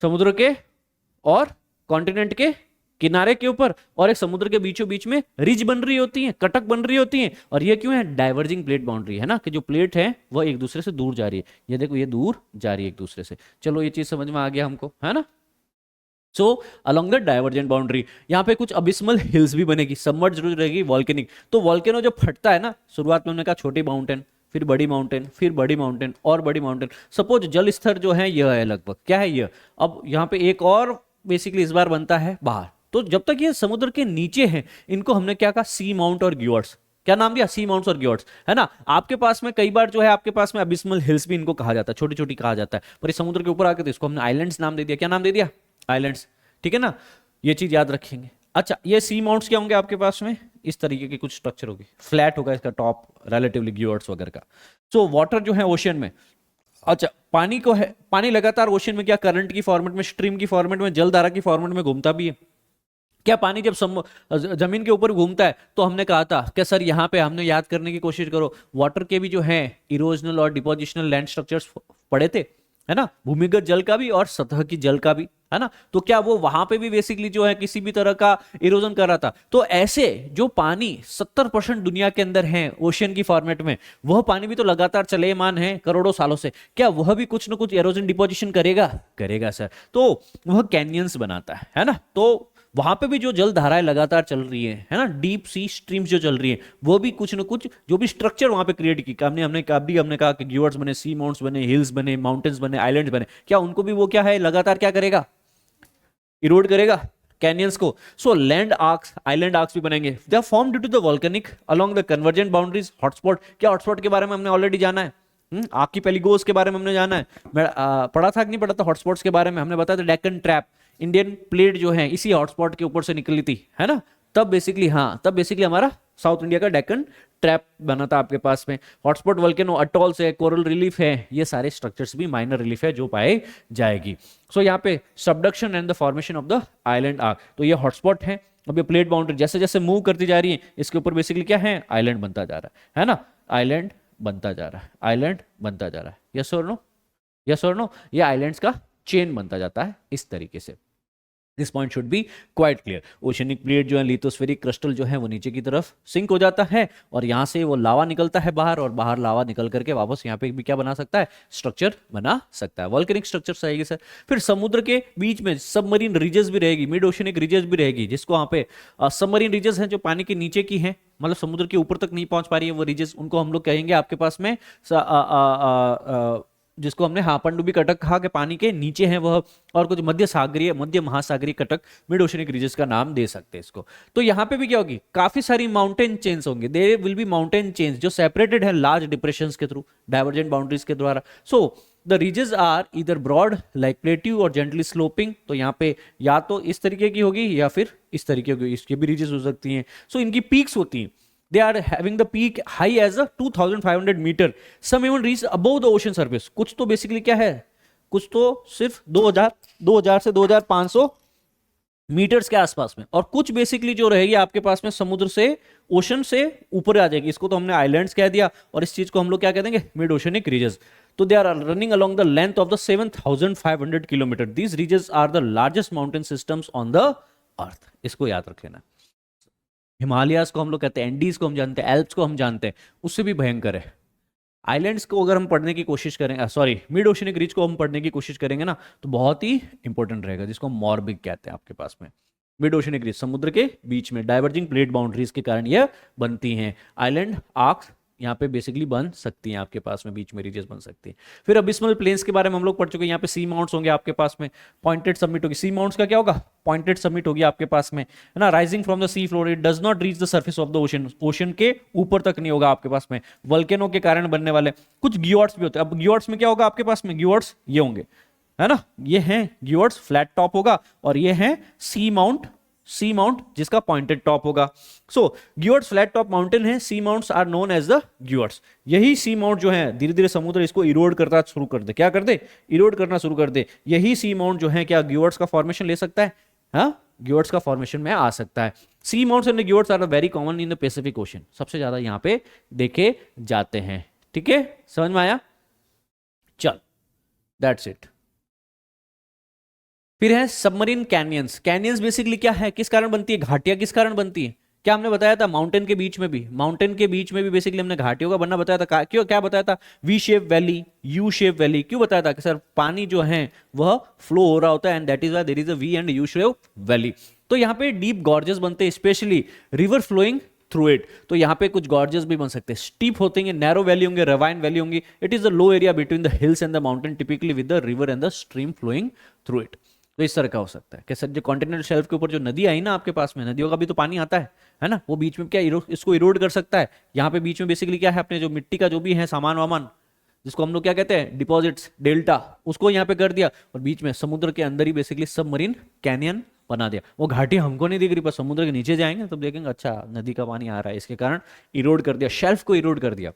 समुद्र के और कॉन्टिनेंट के किनारे के ऊपर, और एक समुद्र के बीचों बीच में रिज बन रही होती है, कटक बन रही होती है। और ये क्यों है, डाइवर्जिंग प्लेट बाउंड्री है ना, कि जो प्लेट है वह एक दूसरे से दूर जा रही है। ये देखो, ये दूर जा रही है एक दूसरे से। चलो ये चीज समझ में आ गया हमको, है ना। सो अलोंग द डाइवर्जेंट बाउंड्री यहाँ पे कुछ अबिस्मल हिल्स भी बनेगी, सबमर्ज जरूर रहेगी, वॉल्केनिक। तो वॉल्केनो जब फटता है ना, शुरुआत में हमने कहा छोटी माउंटेन, फिर बड़ी माउंटेन, फिर बड़ी माउंटेन और बड़ी माउंटेन। सपोज जल स्तर जो है यह है लगभग, क्या है यह, अब यहाँ पे एक और बेसिकली इस बार बनता है बाहर। तो जब तक ये समुद्र के नीचे हैं, इनको हमने क्या कहा, सी माउंट और ग्योर्ड्स। क्या नाम दिया, सी माउंट्स और ग्योर्ड्स, है ना। आपके पास में कई बार जो है, आपके पास में अबिस्मल हिल्स भी इनको कहा जाता है, छोटी छोटी कहा जाता है, पर इस समुद्र के ऊपर आके तो इसको हमने आइलैंड्स नाम दे दिया। क्या नाम दे दिया, आइलैंड्स, ठीक है ना। ये चीज याद रखेंगे। अच्छा, ये सी माउंट्स क्या होंगे आपके पास में, इस तरीके के कुछ स्ट्रक्चर होगी, फ्लैट होगा इसका टॉप रिलेटिवली, ग्योर्ड्स वगैरह का। सो वाटर जो है ओशियन में, अच्छा पानी को है, पानी लगातार ओशियन में क्या करंट की फॉर्मेट में, स्ट्रीम की फॉर्मेट में, जलधारा की फॉर्मेट में घूमता भी है। क्या पानी जब जमीन के ऊपर घूमता है तो हमने कहा था कि सर यहाँ पे हमने याद करने की कोशिश करो, वाटर के भी जो है इरोजनल और डिपोजिशनल लैंड स्ट्रक्चर्स पढ़े थे, है ना, भूमिगत जल का भी और सतह की जल का भी, है ना। तो क्या वो वहां पे भी बेसिकली जो है किसी भी तरह का इरोजन कर रहा था। तो ऐसे जो पानी 70% दुनिया के अंदर है ओशियन की फॉर्मेट में, वह पानी भी तो लगातार चलेमान है करोड़ों सालों से, क्या वह भी कुछ ना कुछ इरोजन डिपोजिशन करेगा सर। तो वह कैनियंस बनाता है ना। तो वहां पे भी जो जल धाराएं लगातार चल रही है ना, डीप सी स्ट्रीम्स जो चल रही है, वो भी कुछ न कुछ जो भी स्ट्रक्चर वहां पे क्रिएट की, हमने कहा कि ग्योर्ड्स बने, सी माउंट्स बने, हिल्स बने, माउंटेन्स बने, आइलैंड्स बने, क्या उनको भी वो क्या है, लगातार क्या करेगा, इरोड करेगा कैनियंस को। So land arcs, island arcs भी बनेंगे। They are formed due to the volcanic along the convergent boundaries. Hotspot, क्या हॉटस्पॉट के बारे में हमने ऑलरेडी जाना है, आर्किपेलिगोस के बारे में हमने जाना है, पढ़ा था कि नहीं पढ़ा था। हॉटस्पॉट्स के बारे में हमने बताया था, डेक्कन ट्रैप, इंडियन प्लेट जो है इसी हॉटस्पॉट के ऊपर से निकली थी, है ना। तब बेसिकली हमारा साउथ इंडिया का डेक्कन ट्रैप बना था आपके पास में। हॉटस्पॉट वोल्केनो, अटॉल्स है, कोरल रिलीफ है, ये सारे स्ट्रक्चर्स भी माइनर रिलीफ है जो पाए जाएगी। सो यहाँ पे subduction and the formation of the island arc, तो ये हॉटस्पॉट है। अब ये प्लेट बाउंड्री जैसे जैसे मूव करती जा रही है, इसके ऊपर बेसिकली क्या है, आइलैंड बनता जा रहा है ना, आइलैंड बनता जा रहा है। यस और नो, ये आइलैंड्स का चेन बनता जाता है इस तरीके से। This point should be quite clear. Oceanic plate जो है, लिथोस्फेरिक क्रिस्टल जो है वो नीचे की तरफ सिंक हो जाता है, और यहाँ से वो लावा निकलता है बाहर, और बाहर लावा निकल करके वापस यहाँ पे भी क्या बना सकता है, स्ट्रक्चर बना सकता है, वोल्केनिक स्ट्रक्चर आएगी सर। फिर समुद्र के बीच में सबमरीन रीजेस भी रहेगी, मिड ओशनिक रीजेस भी रहेगी, जिसको वहाँ पे सबमरीन रीजेस हैं जो पानी के नीचे की हैं, मतलब समुद्र के ऊपर तक नहीं पहुंच पा रही है वो रीजेस, उनको हम लोग कहेंगे आपके पास में जिसको हमने हाँ पनडुब्बी कटक कहा कि पानी के नीचे है वह, और कुछ मध्य महासागरीय कटक, मिड ओशनिक रीजस का नाम दे सकते हैं इसको। तो यहाँ पे भी क्या होगी, काफी सारी माउंटेन चेन्स होंगे, there will be mountain chains जो सेपरेटेड है लार्ज डिप्रेशंस के थ्रू, डाइवर्जेंट बाउंड्रीज के द्वारा। सो द रीजेस आर इधर ब्रॉड लाइक प्लेट्यू और जेंटली स्लोपिंग, तो यहाँ पे या तो इस तरीके की होगी या फिर इस तरीके की, इसकी भी रीजेस हो सकती हैं। सो इनकी पीक्स होती हैं, they are having the peak high as a 2500 meter, some even reach above the ocean surface। कुछ तो बेसिकली क्या है, कुछ तो सिर्फ 2000 से 2500 मीटर्स के आसपास में, और कुछ बेसिकली जो रहेगी आपके पास में समुद्र से, ओशन से ऊपर आ जाएगी, इसको तो हमने आइलैंड्स कह दिया, और इस चीज को हम लोग क्या कह देंगे, मिड ओशनिक रीजस। तो they are running along the length of the 7500 kilometre, these ridges are the largest mountain systems on the earth, इसको याद रख लेना। हिमालयास को हम लोग कहते हैं, एंडीज को हम जानते हैं, एल्प्स को हम जानते हैं, उससे भी भयंकर है। आइलैंड्स को अगर हम पढ़ने की कोशिश करेंगे, सॉरी मिड ओशनिक रीज को हम पढ़ने की कोशिश करेंगे ना, तो बहुत ही इंपॉर्टेंट रहेगा, जिसको हम मॉर्बिक कहते हैं आपके पास में। मिड ओशनिक रीज समुद्र के बीच में डाइवर्जिंग प्लेट बाउंड्रीज के कारण यह बनती हैं। आइलैंड आर्क्स यहाँ पे बेसिकली बन सकती हैं आपके पास में, बीच में रीजेस बन सकती हैं। फिर अबिस्मल प्लेन्स के बारे में हम लोग पढ़ चुके हैं, यहाँ पे सी माउंट्स होंगे आपके पास में, पॉइंटेड सबमिट होगी। सी माउंट्स का क्या होगा, पॉइंटेड सबमिट होगी आपके पास में, है ना। Rising from the sea floor, it does not reach the surface of the ocean, ocean के ऊपर तक नहीं होगा आपके पास में। वल्केनो के कारण बनने वाले कुछ ग्योर्ट्स भी होते हैं। अब ग्योर्ट्स में क्या होगा आपके पास में, ग्योर्ट्स ये होंगे, है ना, ये हैं ग्योर्ट्स, फ्लैट टॉप होगा, और ये हैं सी माउंट जिसका पॉइंटेड टॉप होगा। So guyots flat top mountain है, seamounts are known as the guyots. यही सी माउंट जो है धीरे धीरे समुद्र इसको इरोड करना शुरू कर दे, क्या कर दे, इरोड करना शुरू कर दे। यही सी माउंट जो है क्या ग्योर्ट्स का फॉर्मेशन ले सकता है, हाँ ग्योर्ट्स का फॉर्मेशन में आ सकता है। Seamounts and guyots are very common in the Pacific Ocean, सबसे ज्यादा यहाँ पे देखे जाते हैं। ठीक है, समझ में आया, चल दैट्स इट। फिर है सबमरीन कैनियंस। कैनियंस बेसिकली क्या है, किस कारण बनती है, घाटियां किस कारण बनती है, क्या हमने बताया था, माउंटेन के बीच में भी बेसिकली हमने घाटियों का बनना बताया था। क्यों, क्या बताया था, V shape valley, you shape valley, क्यों बताया था कि सर पानी जो है वह फ्लो हो रहा होता है, and that is why there is a V and U shape valley. तो यहाँ पे डीप गॉर्जेस बनते हैं, specially river flowing through it. तो यहाँ पे कुछ गॉर्जेस भी बन सकते हैं, स्टीप होते हैं, नैरो वैली होंगे, रवाइन वैली होंगी। It is the low area between the hills and the mountain, typically with the river and the stream flowing through it. तो इस तरह का हो सकता है कि सर जो कॉन्टिनेंटल शेल्फ के ऊपर जो नदी आई ना आपके पास में, नदियों का भी तो पानी आता है ना, वो बीच में क्या इसको इरोड कर सकता है। यहाँ पे बीच में बेसिकली क्या है, अपने जो मिट्टी का जो भी है सामान वामान, जिसको हम लोग क्या कहते हैं, डिपॉजिट्स, डेल्टा, उसको यहाँ पे कर दिया, और बीच में समुद्र के अंदर ही बेसिकली सबमरीन कैनियन बना दिया। वो घाटी हमको नहीं दिख रही, पर समुद्र के नीचे जाएंगे तब देखेंगे अच्छा नदी का पानी आ रहा है, इसके कारण इरोड कर दिया, शेल्फ को इरोड कर दिया,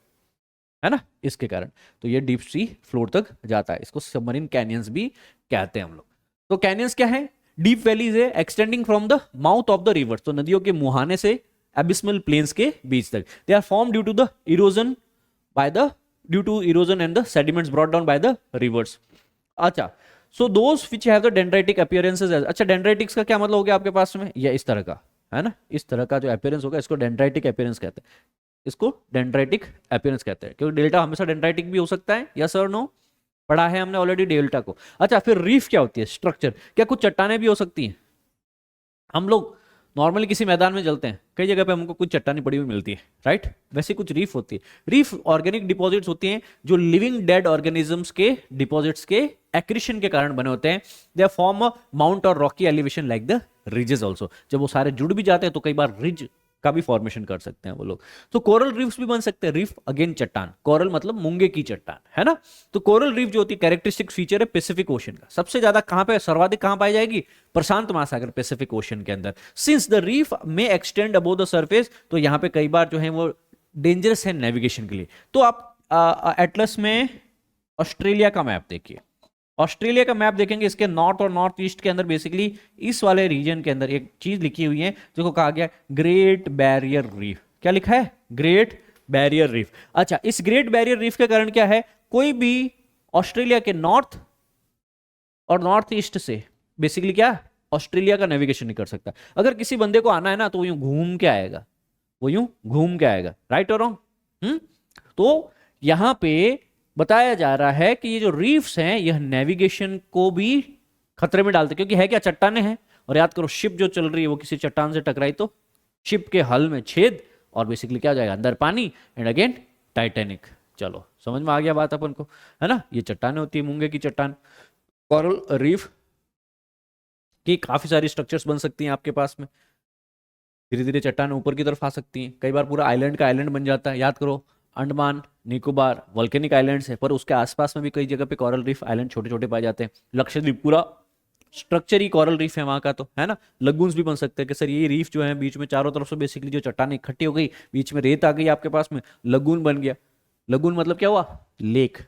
है ना, इसके कारण। तो ये डीप सी फ्लोर तक जाता है, इसको सबमरीन कैनियंस भी कहते हैं हम लोग। तो कैनियंस क्या है, डीप वैलीज है extending from the mouth of the river, तो नदियों के मुहाने से एबिस्मल प्लेन्स के बीच तक। They are form due to the erosion and the sediments brought down by the rivers. अच्छा, so those which have the dendritic appearances. अच्छा, डेंड्राइटिक्स का क्या मतलब हो गया आपके पास में, या इस तरह का, है ना, इस तरह का जो अपीयरेंस होगा इसको डेंड्राइटिक अपीयरेंस कहते हैं, इसको डेंड्राइटिक अपीयरेंस कहते हैं, क्योंकि डेल्टा हमेशा डेंड्राइटिक भी हो सकता है, यस और नो, पढ़ा है हमने ऑलरेडी डेल्टा को। अच्छा, फिर रीफ क्या होती है, स्ट्रक्चर, क्या कुछ चट्टाने भी हो सकती हैं। हम लोग नॉर्मली किसी मैदान में चलते हैं, कई जगह पे हमको कुछ चट्टानी पड़ी हुई मिलती है, राइट, वैसे कुछ रीफ होती है। रीफ ऑर्गेनिक डिपॉजिट्स होती हैं जो लिविंग डेड ऑर्गेनिजम्स के डिपॉजिट्स के एक्रिशन के कारण बने होते हैं। दे फॉर्म माउंट और Rocky elevation like the ridges also. जब वो सारे जुड़ भी जाते हैं तो कई बार रिज का भी फॉर्मेशन कर सकते हैं वो लोग। तो कोरल रीफ्स भी बन सकते हैं, रीफ अगेन चट्टान, कोरल मतलब मूंगे की चट्टान, है ना। तो कोरल रीफ जो होती है कैरेक्टरिस्टिक फीचर है पैसिफिक ओशन का, सबसे ज्यादा कहां पे, सर्वाधिक कहां पाई जाएगी, प्रशांत महासागर पैसिफिक ओशन के अंदर। सिंस द रीफ में एक्सटेंड अबव द सरफेस, तो यहाँ पे कई बार जो है वो डेंजरस है नेविगेशन के लिए। तो आप एटलस में ऑस्ट्रेलिया का मैप देखिए, ऑस्ट्रेलिया का मैप देखेंगे, इसके नॉर्थ और नॉर्थ ईस्ट के अंदर बेसिकली इस वाले रीजन के अंदर एक चीज लिखी हुई है जिसको कहा गया ग्रेट बैरियर रीफ। क्या लिखा है, ग्रेट बैरियर रीफ। अच्छा, इस ग्रेट बैरियर रीफ के कारण क्या है, कोई भी ऑस्ट्रेलिया के नॉर्थ और नॉर्थ ईस्ट से बेसिकली क्या ऑस्ट्रेलिया का नेविगेशन नहीं कर सकता। अगर किसी बंदे को आना है ना तो वो यूं घूम के आएगा, राइट और रॉन्ग। तो यहां पे बताया जा रहा है कि ये जो रीफ्स हैं यह नेविगेशन को भी खतरे में डालते, क्योंकि है क्या, चट्टाने हैं। और याद करो, शिप जो चल रही है वो किसी चट्टान से टकराई तो शिप के हल में छेद, और बेसिकली क्या हो जाएगा, अंदर पानी, एंड अगेन टाइटैनिक। चलो समझ में आ गया बात अपन को, है ना। ये चट्टाने होती है, मूंगे की चट्टान। कोरल रीफ की काफी सारी स्ट्रक्चर्स बन सकती हैं आपके पास में। धीरे धीरे चट्टान ऊपर की तरफ आ सकती हैं, कई बार पूरा आइलैंड का आइलैंड बन जाता है। याद करो, अंडमान निकोबार वोल्केनिक आइलैंड्स है, पर उसके आसपास में भी कई जगह पे कोरल रीफ आइलैंड छोटे छोटे पाए जाते हैं। लक्षद्वीप पूरा स्ट्रक्चर ही कोरल रीफ है वहां का, तो है ना। लगून्स भी बन सकते हैं कि सर ये रीफ जो है बीच में चारों तरफ से बेसिकली जो चट्टानें इकट्ठी हो गई, बीच में रेत आ गई आपके पास में, लगून बन गया। लगून मतलब क्या हुआ, लेक,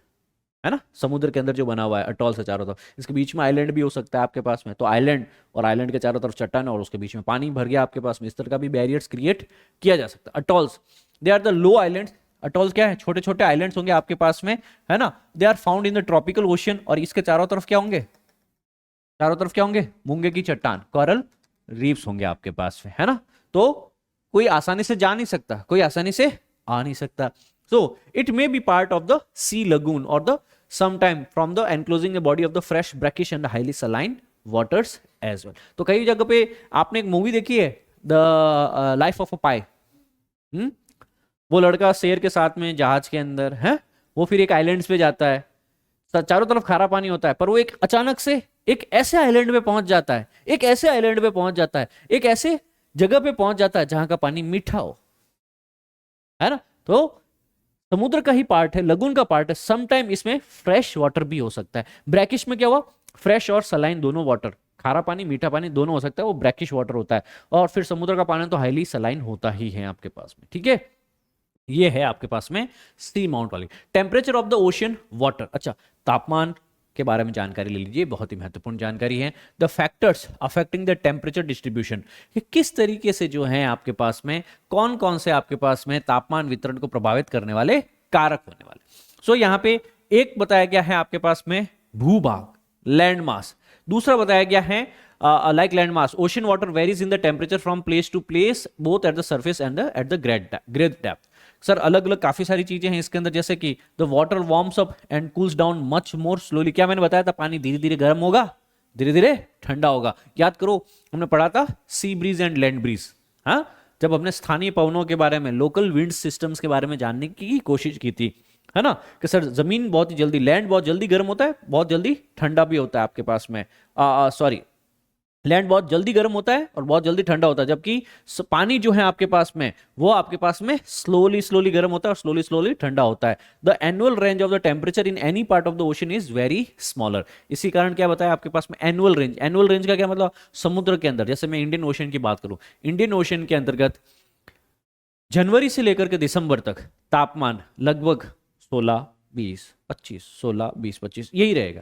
है ना, समुद्र के अंदर जो बना हुआ है अटॉल से चारों तरफ। इसके बीच में आइलैंड भी हो सकता है आपके पास में, तो आइलैंड और आइलैंड के चारों तरफ चट्टान और उसके बीच में पानी भर गया आपके पास में। इस तरह का भी बैरियर्स क्रिएट किया जा सकता है। Atolls, they are the low island. Atolls क्या है, छोटे छोटे आइलैंड्स होंगे आपके पास में, है ना। They are found in the tropical ocean, और इसके चारों तरफ क्या होंगे, चारों तरफ क्या होंगे, मूंगे की चट्टान, कोरल रीफ्स होंगे आपके पास में, है ना। तो कोई आसानी से जा नहीं सकता, कोई आसानी से आ नहीं सकता। So it may be part of the sea lagoon or the sometime from the enclosing the body of the fresh brackish and highly saline waters as well. तो कई जगह पे आपने एक मूवी देखी है, द लाइफ ऑफ अ पाई। वो लड़का शेर के साथ में जहाज के अंदर है, वो फिर एक आइलैंड पे जाता है, चारों तरफ खारा पानी होता है, पर वो एक अचानक से एक ऐसे आइलैंड पे पहुंच जाता है, एक ऐसे आइलैंड पे पहुंच जाता है, एक ऐसे जगह पे पहुंच जाता है जहां का पानी मीठा हो, है ना। तो समुद्र का ही पार्ट है, लगून का पार्ट है। समटाइम इसमें फ्रेश वाटर भी हो सकता है। ब्रैकिश में क्या हुआ, फ्रेश और सलाइन दोनों वाटर, खारा पानी मीठा पानी दोनों हो सकता है, वो ब्रैकिश वाटर होता है। और फिर समुद्र का पानी तो हाईली सलाइन होता ही है आपके पास में, ठीक है। ये है आपके पास में सी माउंट वाली। Temperature of the ocean water, अच्छा तापमान के बारे में जानकारी ले लीजिए, बहुत ही महत्वपूर्ण जानकारी है। The factors affecting the temperature distribution, कि किस तरीके से जो है आपके पास में कौन कौन से आपके पास में तापमान वितरण को प्रभावित करने वाले कारक होने वाले। सो यहां पे एक बताया गया है आपके पास में भूभाग, लैंड मास। दूसरा बताया गया है like land mass, ocean water varies in the temperature from place to place both at the surface and at the grade depth. Sir अलग अलग काफी सारी चीजें हैं इसके अंदर, जैसे कि the water warms up and cools down much more slowly. क्या मैंने बताया था, पानी धीरे धीरे गर्म होगा, धीरे धीरे ठंडा होगा। याद करो हमने पढ़ा था sea breeze and land breeze, हाँ, जब हमने स्थानीय पवनों के बारे में, लोकल विंड सिस्टम्स के बारे में जानने की कोशिश की थी, है ना, कि सर जमीन बहुत ही जल्दी, लैंड बहुत जल्दी गर्म होता है, बहुत जल्दी ठंडा भी होता है आपके पास में। सॉरी, लैंड बहुत जल्दी गर्म होता है और बहुत जल्दी ठंडा होता है, जबकि पानी जो है आपके पास में वो आपके पास में स्लोली स्लोली गर्म होता है और स्लोली स्लोली ठंडा होता है। The annual range of the temperature in any part of the ocean is very smaller. इसी कारण क्या बताया आपके पास में एनुअल रेंज। एनुअल रेंज का क्या मतलब, समुद्र के अंदर, जैसे मैं इंडियन ओशन की बात करूं, इंडियन ओशन के अंतर्गत जनवरी से लेकर के दिसंबर तक तापमान लगभग 16, 20, 25, 16, 20, 25 यही रहेगा।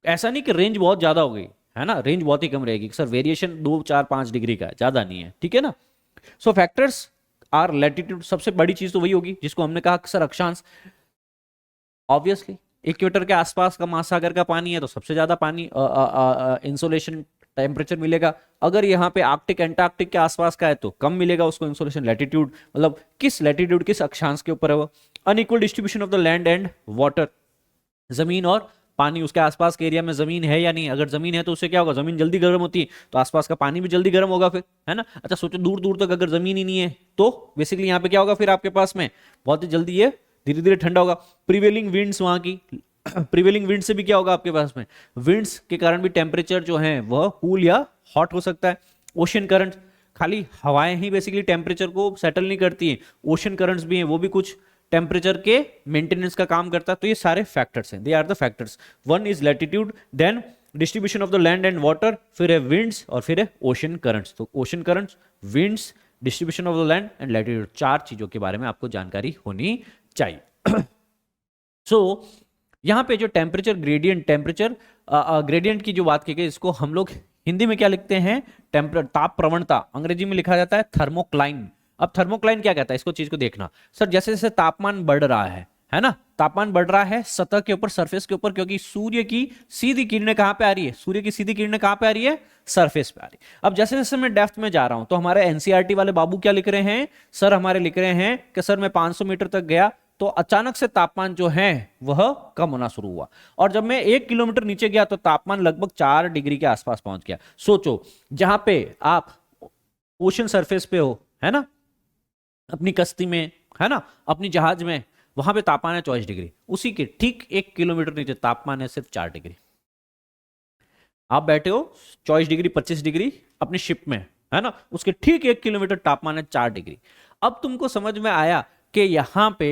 ऐसा नहीं कि रेंज बहुत ज्यादा हो गई, है ना, रेंज बहुत ही कम रहेगी सर, वेरिएशन 2, 4, 5 डिग्री का है, ज्यादा नहीं है, ठीक है ना। सो फैक्टर्स आर लैटिट्यूड, सबसे बड़ी चीज तो वही होगी जिसको हमने कहा सर अक्षांश। ऑब्वियसली इक्वेटर के आसपास का महासागर का पानी है तो सबसे ज्यादा पानी इंसोलेशन टेम्परेचर मिलेगा। अगर यहाँ पे आर्कटिक एंटार्क्टिक के आसपास का है तो कम मिलेगा उसको इंसोलेशन। लैटिट्यूड मतलब किस लैटिट्यूड किस अक्षांश के ऊपर है वो। Unequal distribution of the land and water, जमीन और पानी, उसके आसपास के एरिया में जमीन है या नहीं। अगर जमीन है तो उससे क्या होगा, जमीन जल्दी गर्म होती है तो आसपास का पानी भी जल्दी गर्म होगा फिर, है ना। अच्छा सोचो दूर दूर तक अगर जमीन ही नहीं है तो बेसिकली यहाँ पे क्या होगा फिर आपके पास में, बहुत ही जल्दी ये धीरे धीरे ठंडा होगा। प्रिवेलिंग विंड्स वहां की, प्रिवेलिंग विंड से भी क्या होगा आपके पास में, विंड्स के कारण भी टेम्परेचर जो है वह कूल या हॉट हो सकता है। ओशन करंट, खाली हवाएं ही बेसिकली टेम्परेचर को सेटल नहीं करती हैं, ओशन करंट्स भी हैं, वो भी कुछ टेम्परेचर के मेंटेनेंस का काम करता है। तो ये सारे फैक्टर्स हैं, they are the factors. One is latitude, then distribution of the land and water, फिर है विंड्स और फिर है ओशन करंट्स। तो ocean currents, winds, distribution of the land and latitude, 4 चीजों के बारे में आपको जानकारी होनी चाहिए। सो यहां पे जो टेम्परेचर ग्रेडियंट, टेम्परेचर ग्रेडियंट की जो बात की गई, इसको हम लोग हिंदी में क्या लिखते हैं, ताप प्रवणता, अंग्रेजी में लिखा जाता है थर्मोक्लाइन। अब थर्मोक्लाइन क्या कहता है, इसको चीज को देखना सर, जैसे जैसे तापमान बढ़ रहा है ना, तापमान बढ़ रहा है सतह के ऊपर, सरफेस के ऊपर, क्योंकि सूर्य की सीधी किरणें कहां पे आ रही है, सूर्य की सीधी किरणें कहां पे आ रही है, सरफेस पे आ रही है। अब जैसे जैसे मैं डेप्थ में जा रहा हूं तो हमारे एनसीईआरटी वाले बाबू क्या लिख रहे हैं सर, हमारे लिख रहे हैं कि सर मैं 500 मीटर तक गया तो अचानक से तापमान जो है वह कम होना शुरू हुआ, और जब मैं 1 किलोमीटर नीचे गया तो तापमान लगभग 4 डिग्री के आसपास पहुंच गया। सोचो जहां पे आप ओशन सरफेस पे हो, है ना, अपनी कश्ती में, है ना, अपनी जहाज में, वहां पे तापमान है 24 डिग्री, उसी के ठीक 1 किलोमीटर नीचे तापमान है सिर्फ 4 डिग्री। आप बैठे हो 24 डिग्री 25 डिग्री अपनी शिप में, है ना, उसके ठीक 1 किलोमीटर तापमान है 4 डिग्री। अब तुमको समझ में आया कि यहां पे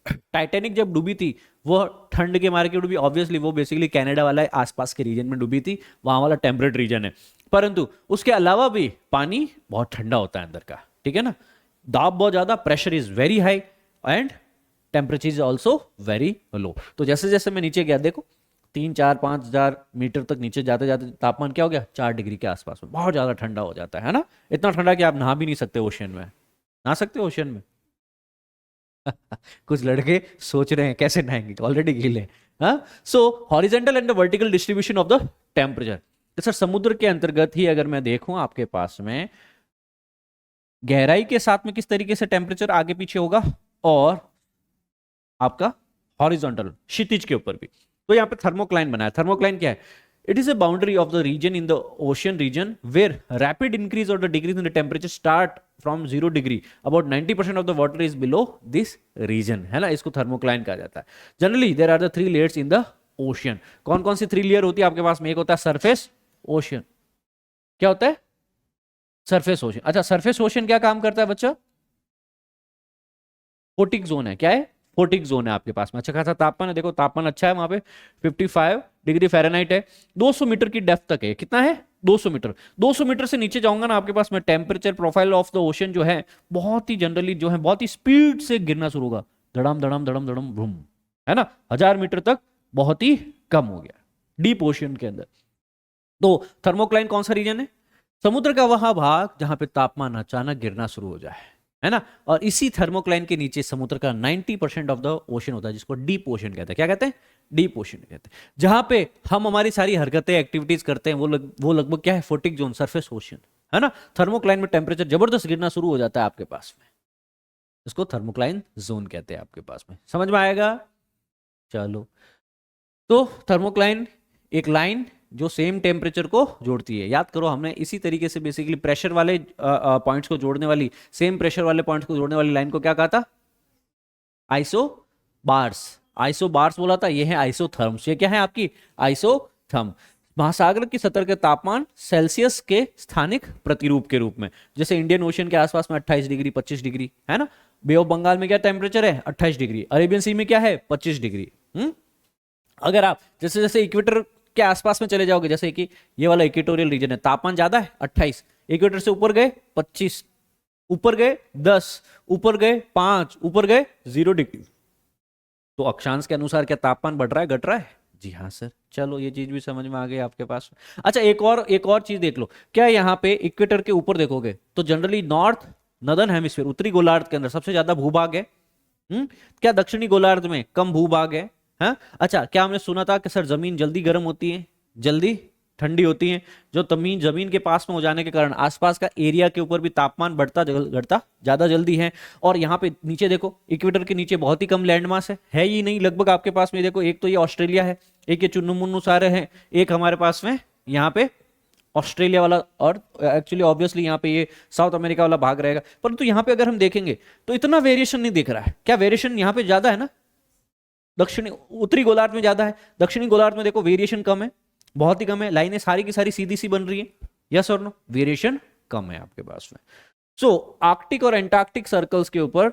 टाइटैनिक जब डूबी थी वो ठंड के मारे के डूबी, ऑब्वियसली वो बेसिकली कनाडा वाला आसपास के रीजन में डूबी थी, वहां वाला टेम्परेट रीजन है, परंतु उसके अलावा भी पानी बहुत ठंडा होता है अंदर का, ठीक है ना, दाब बहुत ज्यादा, pressure is very high and temperature is also very low. तो जैसे जैसे मैं नीचे गया, देखो 3-4-5 हजार मीटर तक नीचे जाते जाते तापमान क्या हो गया, 4 डिग्री के आसपास में, बहुत ज्यादा ठंडा हो जाता है ना, इतना ठंडा कि आप नहा भी नहीं सकते ओशन में, नहा सकते हो ओशन में? कुछ लड़के सोच रहे हैं कैसे नहाएंगे, ऑलरेडी गीले। हाँ, so horizontal and vertical distribution of the temperature. Sir समुद्र के अंतर्गत ही अगर मैं देखूं आपके पास में गहराई के साथ में किस तरीके से टेम्परेचर आगे पीछे होगा, और आपका हॉरिजॉन्टल क्षितिज के ऊपर भी। तो यहां पे थर्मोक्लाइन बनाया। थर्मोक्लाइन क्या है? It is a boundary of the region in the ocean region where rapid increase of the degrees in the temperature start from 0 degree. About 90% of the water is below this region, है ना, इसको thermocline कहा जाता है। Generally there are the 3 layers in the ocean. कौन कौन सी 3 layer होती है आपके पास में? एक होता है सरफेस ओशन। क्या होता है? Surface ocean. अच्छा, सरफेस ओशन क्या काम करता है बच्चा? फोटिक जोन है। क्या है? फोटिक जोन है आपके पास में। अच्छा खासा तापमान है, देखो तापमान अच्छा है वहां पे, 55 डिग्री फ़ारेनहाइट है, 200 मीटर की डेप्थ तक है। कितना है? 200 मीटर। 200 मीटर से नीचे जाऊंगा ना, आपके पास में temperature profile of the ocean जो है बहुत ही जनरली जो है बहुत ही स्पीड से गिरना शुरू होगा, धड़म धड़म धड़म धड़म भूम, है ना, 1000 मीटर तक बहुत ही कम हो गया डीप ओशन के अंदर। तो थर्मोक्लाइन कौन सा रीजन है? समुद्र का वह भाग जहां पे तापमान अचानक गिरना शुरू हो जाए, है ना, और इसी थर्मोक्लाइन के नीचे समुद्र का 90% ऑफ द ओशन होता है, जिसको डीप ओशन कहते हैं। क्या कहते हैं? डीप ओशन कहते हैं। जहां पे हम हमारी सारी हरकतें एक्टिविटीज करते हैं वो लगभग क्या है? फोटिक जोन, सरफेस ओशन, है ना। थर्मोक्लाइन में टेम्परेचर जबरदस्त गिरना शुरू हो जाता है आपके पास में, इसको थर्मोक्लाइन जोन कहते हैं आपके पास में। समझ में आएगा? चलो, तो थर्मोक्लाइन एक लाइन जो सेम टेम्परेचर को जोड़ती है। याद करो, हमने इसी तरीके से बेसिकली प्रेशर वाले पॉइंट्स को जोड़ने वाली, सेम प्रेशर वाले पॉइंट्स को जोड़ने वाली लाइन को क्या कहा था? आइसोबार्स। आइसोबार्स बोला था, ये है आइसोथर्म्स। ये क्या है आपकी? आइसोथर्म। महासागर की सतह के तापमान सेल्सियस के स्थानिक प्रतिरूप के रूप में, जैसे इंडियन ओशन के आसपास में 28 डिग्री 25 डिग्री, है ना। बे ऑफ बंगाल में क्या टेम्परेचर है? 28 डिग्री। अरेबियन सी में क्या है? 25 डिग्री। अगर आप जैसे जैसे इक्वेटर के आसपास में चले जाओगे, जैसे कि ये वाला इक्वेटोरियल रीजन है, तापमान ज्यादा है 28, इक्वेटर से ऊपर गए 25, ऊपर गए 10, ऊपर गए 5, ऊपर गए 0 डिग्री। तो अक्षांश के अनुसार क्या तापमान बढ़ रहा है घट रहा है? जी हाँ सर। चलो, ये चीज भी समझ में आ गई आपके पास। अच्छा, एक और चीज देख लो। क्या यहाँ पे इक्वेटर के ऊपर देखोगे तो जनरली नॉर्दर्न हेमिस्फीयर, उत्तरी गोलार्ध के अंदर सबसे ज्यादा भूभाग है। क्या दक्षिणी गोलार्ध में कम भूभाग है? हाँ? अच्छा, क्या हमने सुना था कि सर जमीन जल्दी गर्म होती है, जल्दी ठंडी होती है? जो जमीन के पास में हो जाने के कारण आसपास का एरिया के ऊपर भी तापमान बढ़ता घटता ज्यादा जल्दी है। और यहाँ पे नीचे देखो, इक्वेटर के नीचे बहुत ही कम लैंड मास है ही नहीं लगभग आपके पास में। देखो, एक तो ये ऑस्ट्रेलिया है, एक ये चुन्नू मुन्नू सारे हैं, एक हमारे पास में यहाँ पे ऑस्ट्रेलिया वाला, और एक्चुअली ऑब्वियसली यहाँ पे ये साउथ अमेरिका वाला भाग रहेगा। परंतु यहाँ पे अगर हम देखेंगे तो इतना वेरिएशन नहीं दिख रहा है। क्या वेरिएशन यहाँ पे ज्यादा है ना? दक्षिणी उत्तरी गोलार्ध में ज्यादा है, दक्षिणी गोलार्ध में देखो वेरिएशन कम है, बहुत ही कम है। लाइनें सारी की सारी सीधी सी बन रही है, यस और नो? वेरिएशन कम है आपके पास में। सो आर्कटिक और एंटार्क्टिक सर्कल्स के ऊपर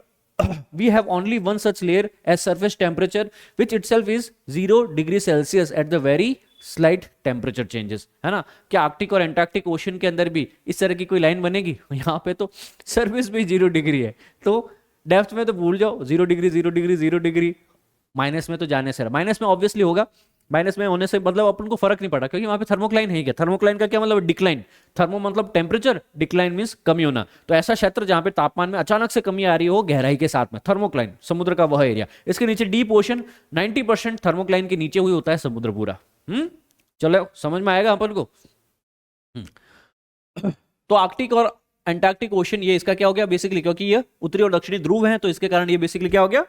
we have only one such layer as surface temperature which itself is 0 degree Celsius at the very slight temperature changes, है ना। क्या आर्कटिक और एंटार्क्टिक ओशन के अंदर भी इस तरह की कोई लाइन बनेगी? यहाँ पे तो सरफेस भी 0 डिग्री है, तो डेप्थ में तो भूल जाओ, 0 डिग्री 0 डिग्री 0 डिग्री। माइनस में तो जाने से, माइनस में ऑब्वियसली होगा, माइनस में होने से मतलब अपन को फर्क नहीं पड़ा, क्योंकि वहां पे थर्मोक्लाइन है। क्या थर्मोक्लाइन का क्या मतलब? डिक्लाइन। थर्मो मतलब टेम्परेचर, डिक्लाइन मींस कमी होना। तो ऐसा क्षेत्र जहां पे तापमान में अचानक से कमी आ रही हो गहराई के साथ में, थर्मोक्लाइन, समुद्र का वह एरिया। इसके नीचे डीप ओशन, 90% थर्मोक्लाइन के नीचे हुई होता है समुद्र पूरा। चलो, समझ में आएगा अपन को? तो आर्कटिक और एंटार्क्टिक ओशन, ये इसका क्या हो गया बेसिकली, क्योंकि ये उत्तरी और दक्षिणी ध्रुव है, तो इसके कारण ये बेसिकली क्या हो गया?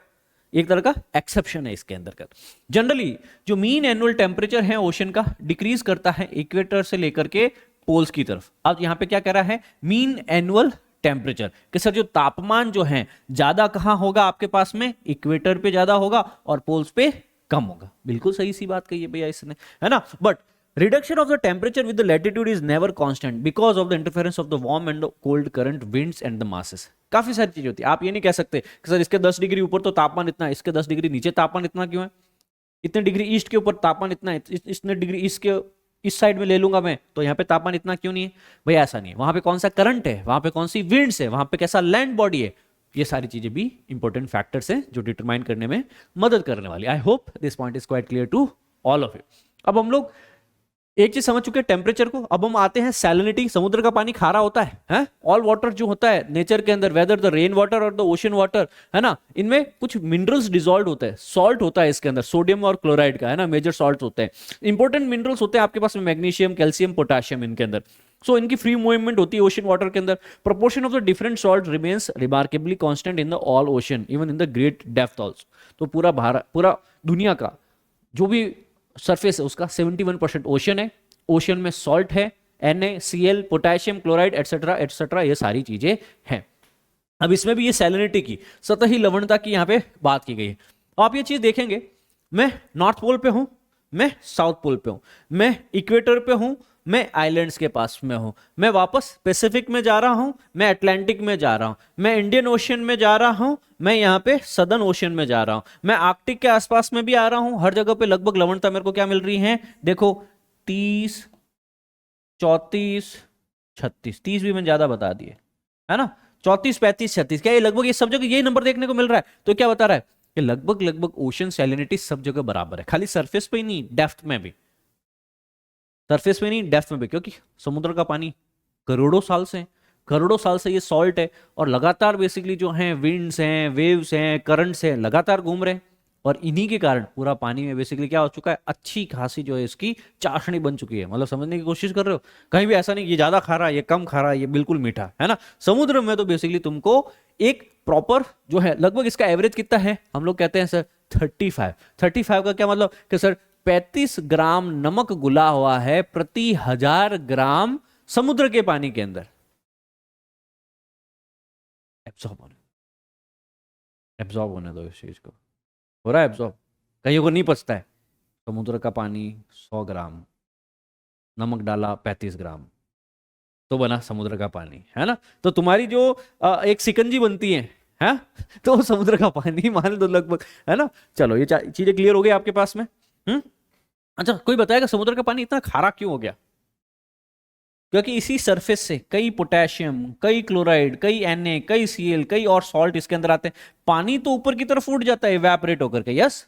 एक तरह का एक्सेप्शन है इसके अंदर का। जनरली जो मीन एनुअल टेम्परेचर है ओशन का डिक्रीज करता है इक्वेटर से लेकर के पोल्स की तरफ। अब यहां पे क्या कह रहा है? मीन एनुअल टेम्परेचर कि सर जो तापमान जो है ज्यादा कहां होगा आपके पास में, इक्वेटर पे ज्यादा होगा और पोल्स पे कम होगा। बिल्कुल सही सी बात कही है भैया इसने, है ना। But reduction of the temperature with the latitude is never constant because of the interference of the warm and the cold current, winds and the masses. काफी सारी चीजें होती है, आप ये नहीं कह सकते कि सर इसके 10 डिग्री ऊपर तो तापमान इतना, इसके 10 डिग्री नीचे तापमान इतना क्यों है, इतने डिग्री ईस्ट के ऊपर तापमान इतना है, इतने डिग्री ईस्ट के इस साइड में ले लूंगा मैं तो यहाँ पे तापमान इतना क्यों नहीं है। भैया ऐसा नहीं है, वहां पे कौन सा करंट है, वहां पे कौन सी विंड्स है, वहां पे कैसा लैंड बॉडी है, ये सारी चीजें भी इंपॉर्टेंट फैक्टर्स हैं जो डिटरमाइन करने में मदद करने वाली। I hope this point is quite clear to all of you. अब हम लोग एक चीज समझ चुके हैं टेम्परेचर को, अब हम आते हैं सैलिनिटी। समुद्र का पानी खारा होता है? ऑल वाटर जो होता है नेचर के अंदर, वेदर द रेन वाटर और द ओशन वाटर, है ना, इनमें कुछ मिनरल्स डिसॉल्व होते हैं, सॉल्ट होता है इसके अंदर, सोडियम और क्लोराइड का, है ना, मेजर सॉल्ट होते हैं। इंपॉर्टेंट मिनरल्स होते हैं आपके पास में, मैग्नीशियम, कैल्शियम, पोटेशियम इनके अंदर। सो इनकी फ्री मूवमेंट होती है ओशन वाटर के अंदर। Proportion of the different salt remains remarkably constant in the all ocean even in the great depth also. तो पूरा दुनिया का जो भी सरफेस है उसका 71% ओशन है, ओशन में सॉल्ट है, NaCl, potassium chloride etcetera etcetera, ये सारी चीजें हैं। अब इसमें भी ये सैलिनिटी की, सतही लवणता की यहाँ पे बात की गई है। आप ये चीज देखेंगे, मैं नॉर्थ पोल पे हूं, मैं साउथ पोल पे हूं, मैं इक्वेटर पे हूं, मैं आइलैंड्स के पास में हूं, मैं वापस पैसिफिक में जा रहा हूं, मैं अटलांटिक में जा रहा हूं, मैं इंडियन ओशन में जा रहा हूं, मैं यहाँ पे सदर्न ओशन में जा रहा हूं, मैं आर्कटिक के आसपास में भी आ रहा हूं। हर जगह पे लगभग लवणता मेरे को क्या मिल रही है, देखो 30, 34, 36, 30 भी मैंने ज्यादा बता दिए, है ना, 34, 35, 36, क्या ये लगभग ये सब जगह यही नंबर देखने को मिल रहा है। तो क्या बता रहा है कि लगभग ओशन सैलिनिटी सब जगह बराबर है, खाली सरफेस पे ही नहीं, डेप्थ में भी, सरफेस में नहीं डेप्थ में भी, क्योंकि समुद्र का पानी करोड़ों साल से ये सॉल्ट है और लगातार बेसिकली जो है विंड्स हैं, वेव्स हैं, करंट्स हैं, लगातार घूम रहे हैं और इन्हीं के कारण पूरा पानी में बेसिकली क्या हो चुका है, अच्छी खासी जो है इसकी चाशनी बन चुकी है। मतलब समझने की कोशिश कर रहे हो, कहीं भी ऐसा नहीं ये ज्यादा खारा, ये कम खारा, ये बिल्कुल मीठा, है ना। समुद्र में तो बेसिकली तुमको एक प्रॉपर जो है, लगभग इसका एवरेज कितना है, हम लोग कहते हैं सर 35 का क्या मतलब कि सर 35 ग्राम नमक घुला हुआ है प्रति 1000 ग्राम समुद्र के पानी के अंदर। एब्जॉर्ब होने दो इस चीज को, हो रहा है एब्जॉर्ब, कईयों को नहीं पचता है। समुद्र का पानी 100 ग्राम, नमक डाला 35 ग्राम, तो बना समुद्र का पानी, है ना। तो तुम्हारी जो एक सिकंजी बनती है तो समुद्र का पानी मान लो लगभग, है ना। चलो ये चीजें क्लियर हो गई आपके पास में। अच्छा, कोई बताएगा समुद्र का पानी इतना खारा क्यों हो गया? क्योंकि इसी सरफेस से कई पोटेशियम, कई क्लोराइड, कई Na, कई Cl, कई और सॉल्ट इसके अंदर आते हैं। पानी तो ऊपर की तरफ उठ जाता है इवेपोरेट होकर के, यस,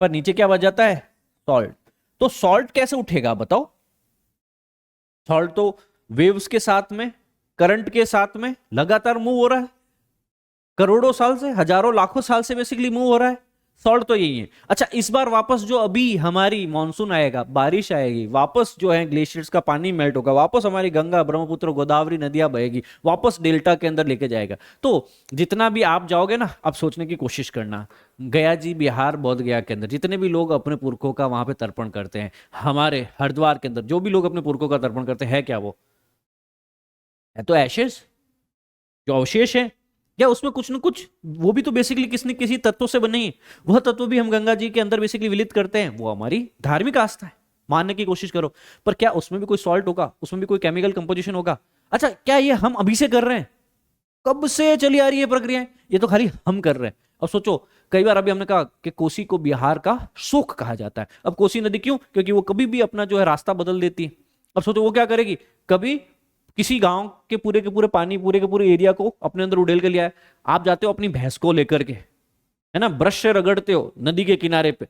पर नीचे क्या बच जाता है, सॉल्ट। तो सॉल्ट कैसे उठेगा बताओ? सॉल्ट तो वेव्स के साथ में, करंट के साथ में लगातार मूव हो रहा है, करोड़ों साल से, हजारों लाखों साल से बेसिकली मूव हो रहा है। सॉल्ट तो यही है। अच्छा, इस बार वापस जो अभी हमारी मानसून आएगा, बारिश आएगी, वापस जो है ग्लेशियर्स का पानी मेल्ट होगा, वापस हमारी गंगा, ब्रह्मपुत्र, गोदावरी नदियां बहेगी, वापस डेल्टा के अंदर लेके जाएगा। तो जितना भी आप जाओगे ना, आप सोचने की कोशिश करना, गया जी बिहार, बोध गया के अंदर जितने भी लोग अपने पुरखों का वहां पे तर्पण करते हैं, हमारे हरिद्वार के अंदर जो भी लोग अपने पुरखों का तर्पण करते हैं, क्या वो है तो एशेस, जो अवशेष है, या उसमें कुछ न कुछ, वो भी तो बेसिकली किसी न किसी तत्वों से बने ही, वह तत्व भी हम गंगा जी के अंदर बेसिकली विलित करते हैं। वो हमारी धार्मिक आस्था है, मानने की कोशिश करो, पर क्या उसमें भी कोई सॉल्ट होगा, उसमें भी कोई केमिकल कंपोजिशन होगा? अच्छा, क्या ये हम अभी से कर रहे हैं? कब से चली आ रही है प्रक्रियाएं, ये तो खाली हम कर रहे हैं। अब सोचो, कई बार अभी हमने कहा कि कोसी को बिहार का शोक कहा जाता है। अब कोसी नदी क्यों? क्योंकि वो कभी भी अपना जो है रास्ता बदल देती है। अब सोचो वो क्या करेगी, कभी किसी गांव के पूरे पानी, पूरे के पूरे एरिया को अपने अंदर उड़ेल के लिया है। आप जाते हो अपनी भैंस को लेकर के, है ना, ब्रश से रगड़ते हो नदी के किनारे पे,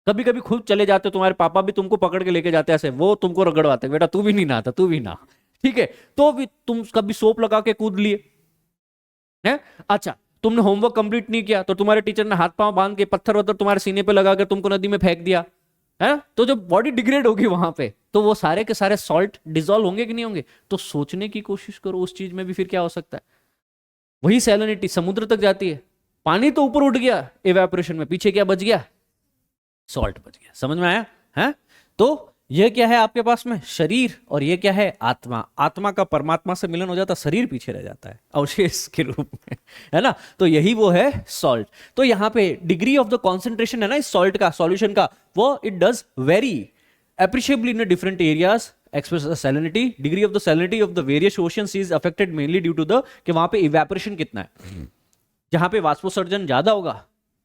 कभी कभी खुद चले जाते हो, तुम्हारे पापा भी तुमको पकड़ के लेके जाते हैं ऐसे, वो तुमको रगड़वाते, बेटा तू भी नहीं नहाता, तू भी ना, ठीक है, तो भी तुम कभी सोप लगा के कूद लिए है। अच्छा, तुमने होमवर्क कंप्लीट नहीं किया तो तुम्हारे टीचर ने हाथ पांव बांध के पत्थर वत्थर तुम्हारे सीने पे लगा कर तुमको नदी में फेंक दिया है, तो जो बॉडी डिग्रेड होगी वहां पे, तो वो सारे के सारे सॉल्ट डिसॉल्व होंगे कि नहीं होंगे? तो सोचने की कोशिश करो उस चीज में भी फिर क्या हो सकता है। वही सैलिनिटी समुद्र तक जाती है, पानी तो ऊपर उठ गया इवेपोरेशन में, पीछे क्या बच गया? सॉल्ट बच गया। समझ में आया है? तो यह क्या है आपके पास में, शरीर, और ये क्या है, आत्मा। आत्मा का परमात्मा से मिलन हो जाता, शरीर पीछे रह जाता है अवशेष के रूप में, है ना। तो यही वो है सॉल्ट। तो यहाँ पे डिग्री ऑफ द कॉन्सेंट्रेशन है ना इस सॉल्ट का, सॉल्यूशन का, वो it does very appreciably in the different areas express the salinity. Degree of the salinity of the various oceans is affected mainly due to the कि वहां पे evaporation कितना है। जहां पे वाष्पोत्सर्जन ज्यादा होगा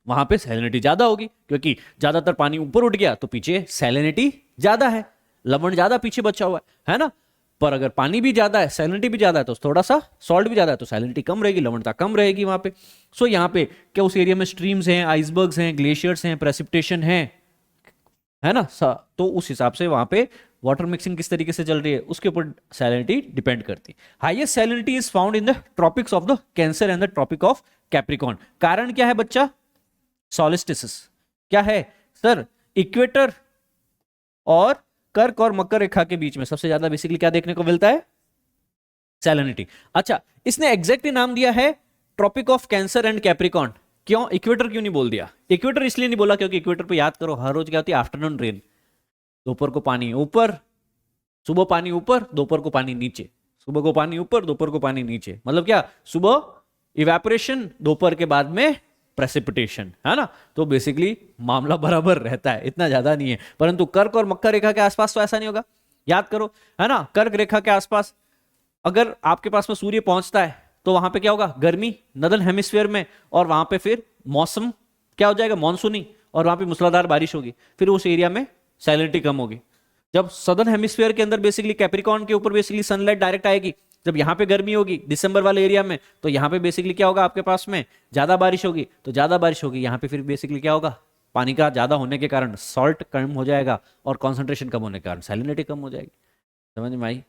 वहां पे सैलिनिटी ज्यादा होगी, क्योंकि ज्यादातर पानी ऊपर उठ गया तो पीछे सैलिनिटी ज्यादा है, लवण ज्यादा पीछे बचा हुआ है ना। पर अगर पानी भी ज्यादा है, सैलिनिटी भी ज्यादा है, तो थोड़ा सा सॉल्ट भी ज्यादा है तो सैलिनिटी कम रहेगी, लवणता कम रहेगी वहां पे। सो यहाँ पे क्या उस एरिया में स्ट्रीम्स हैं, आइसबर्ग्स हैं, ग्लेशियर्स हैं, प्रेसिपिटेशन है ना। तो उस हिसाब से वहां पे वाटर मिक्सिंग किस तरीके से चल रही है उसके ऊपर सैलिनिटी डिपेंड करती है। Highest salinity is found in the tropics of the Cancer and the tropic of Capricorn. कारण क्या है बच्चा, सॉलिस्टिसिस। क्या है सर, इक्वेटर और कर्क और मकर रेखा के बीच में सबसे ज्यादा बेसिकली क्या देखने को मिलता है, सैलिनिटी। अच्छा, इसने एग्जैक्टली नाम दिया है tropic of Cancer and Capricorn. क्यों इक्वेटर क्यों नहीं बोल दिया? इक्वेटर इसलिए नहीं बोला क्योंकि इक्वेटर पे याद करो हर रोज क्या होती है, आफ्टरनून रेन। दोपहर को पानी ऊपर, सुबह पानी ऊपर, दोपहर को पानी नीचे, सुबह को पानी ऊपर, दोपहर को पानी नीचे। मतलब क्या, सुबह इवेपोरेशन, दोपहर के बाद में प्रेसिपिटेशन, है ना। तो बेसिकली मामला बराबर रहता है, इतना ज्यादा नहीं है। परंतु कर्क और मकर रेखा के आसपास तो ऐसा नहीं होगा, याद करो, है ना। कर्क रेखा के आसपास अगर आपके पास में सूर्य पहुंचता है तो वहां पे क्या होगा, गर्मी नदर्न हेमिस्फीयर में, और वहां पे फिर मौसम क्या हो जाएगा, मानसूनी, और वहां पे मूसलाधार बारिश होगी। फिर उस एरिया में सैलिनिटी कम होगी। जब सदर्न हेमिस्फीयर के अंदर बेसिकली कैप्रिकॉर्न के ऊपर बेसिकली सनलाइट डायरेक्ट आएगी, जब यहाँ पे गर्मी होगी दिसंबर वाले एरिया में, तो यहाँ पे बेसिकली क्या होगा, आपके पास में ज्यादा बारिश होगी, तो ज्यादा बारिश होगी यहाँ पे, फिर बेसिकली क्या होगा, पानी का ज्यादा होने के कारण सॉल्ट कम हो जाएगा, और कॉन्सेंट्रेशन कम होने के कारण सैलिनिटी कम हो जाएगी। समझ में आई?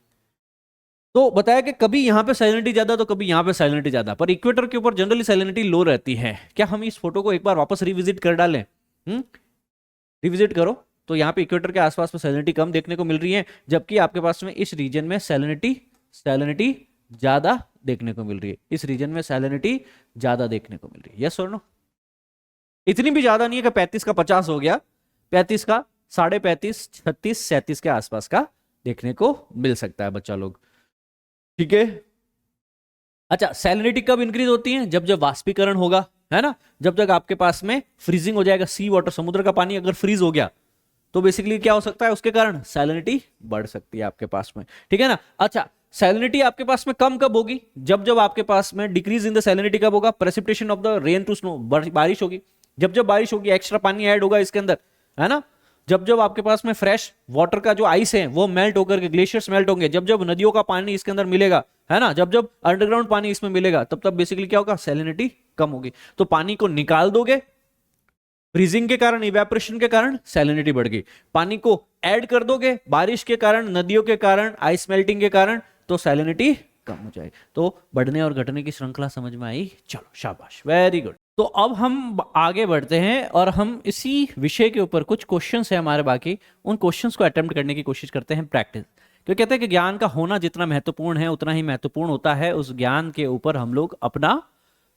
तो बताया कि कभी यहाँ पे सैलिनिटी ज्यादा तो कभी यहाँ पे सैलिनिटी ज्यादा, पर इक्वेटर के ऊपर जनरली सैलिनिटी लो रहती है। क्या हम इस फोटो को एक बार वापस रिविजिट कर डालें? रिविजिट करो तो यहाँ पे इक्वेटर के आसपास में सैलिनिटी कम देखने को मिल रही है, जबकि आपके पास में इस रीजन में सैलिनिटी ज्यादा देखने को मिल रही है। इस रीजन में सैलिनिटी ज्यादा देखने को मिल रही है। यस और नो? इतनी भी ज्यादा नहीं है कि 35 का 50 हो गया, 35 का 35.5, 36, 37 के आसपास का देखने को मिल सकता है बच्चा लोग, ठीक है। अच्छा, सैलिनिटी कब इंक्रीज होती है? जब जब वाष्पीकरण होगा, है ना। जब तक आपके पास में फ्रीजिंग हो जाएगा, सी वाटर, समुद्र का पानी अगर फ्रीज हो गया तो बेसिकली क्या हो सकता है, उसके कारण सैलिनिटी बढ़ सकती है आपके पास में, ठीक है ना। अच्छा, सैलिनिटी आपके पास में कम कब होगी? जब जब आपके पास में डिक्रीज इन द सैलिनिटी कब होगा? Precipitation of the rain to snow, बारिश होगी। जब जब बारिश होगी एक्स्ट्रा पानी ऐड होगा इसके अंदर, है ना। जब जब आपके पास में फ्रेश वाटर का जो आइस है वो मेल्ट होकर के ग्लेशियर्स मेल्ट होंगे, जब जब नदियों का पानी इसके अंदर मिलेगा, है ना, जब जब अंडरग्राउंड पानी इसमें मिलेगा, तब तब बेसिकली क्या होगा, सैलिनिटी कम होगी। तो पानी को निकाल दोगे, फ्रीजिंग के कारण, इवेपोरेशन के कारण सैलिनिटी बढ़ गई। पानी को ऐड कर दोगे बारिश के कारण, नदियों के कारण, आइस मेल्टिंग के कारण, तो सैलिनिटी कम हो जाएगी। तो बढ़ने और घटने की श्रृंखला समझ में आई? चलो शाबाश, वेरी गुड। तो अब हम आगे बढ़ते हैं और हम इसी विषय के ऊपर कुछ क्वेश्चंस है हमारे बाकी, उन क्वेश्चंस को अटेम्प्ट करने की कोशिश करते हैं, प्रैक्टिस। क्योंकि कहते हैं कि ज्ञान का होना जितना महत्वपूर्ण है उतना ही महत्वपूर्ण होता है उस ज्ञान के ऊपर हम लोग अपना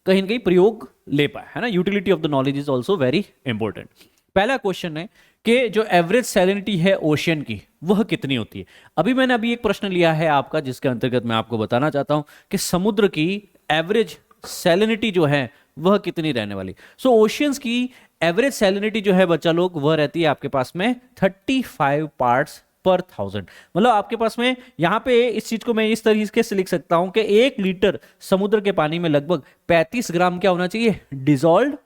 कहीं ना कहीं प्रयोग ले पाए, है ना। Utility of the knowledge is also very important. पहला क्वेश्चन है कि जो एवरेज सैलिनिटी है ओशियन की वह कितनी होती है। अभी एक प्रश्न लिया है आपका जिसके अंतर्गत मैं आपको बताना चाहता हूं कि समुद्र की एवरेज सैलिनिटी जो है वह कितनी रहने वाली। सो ओशियंस की एवरेज सैलिनिटी जो है बच्चा लोग वह रहती है आपके पास में 35 पार्ट्स पर 1000। मतलब आपके पास में यहां पे इस चीज को मैं इस तरीके से लिख सकता हूं कि 1 लीटर समुद्र के पानी में लगभग 35 ग्राम क्या होना चाहिए, डिजॉल्व्ड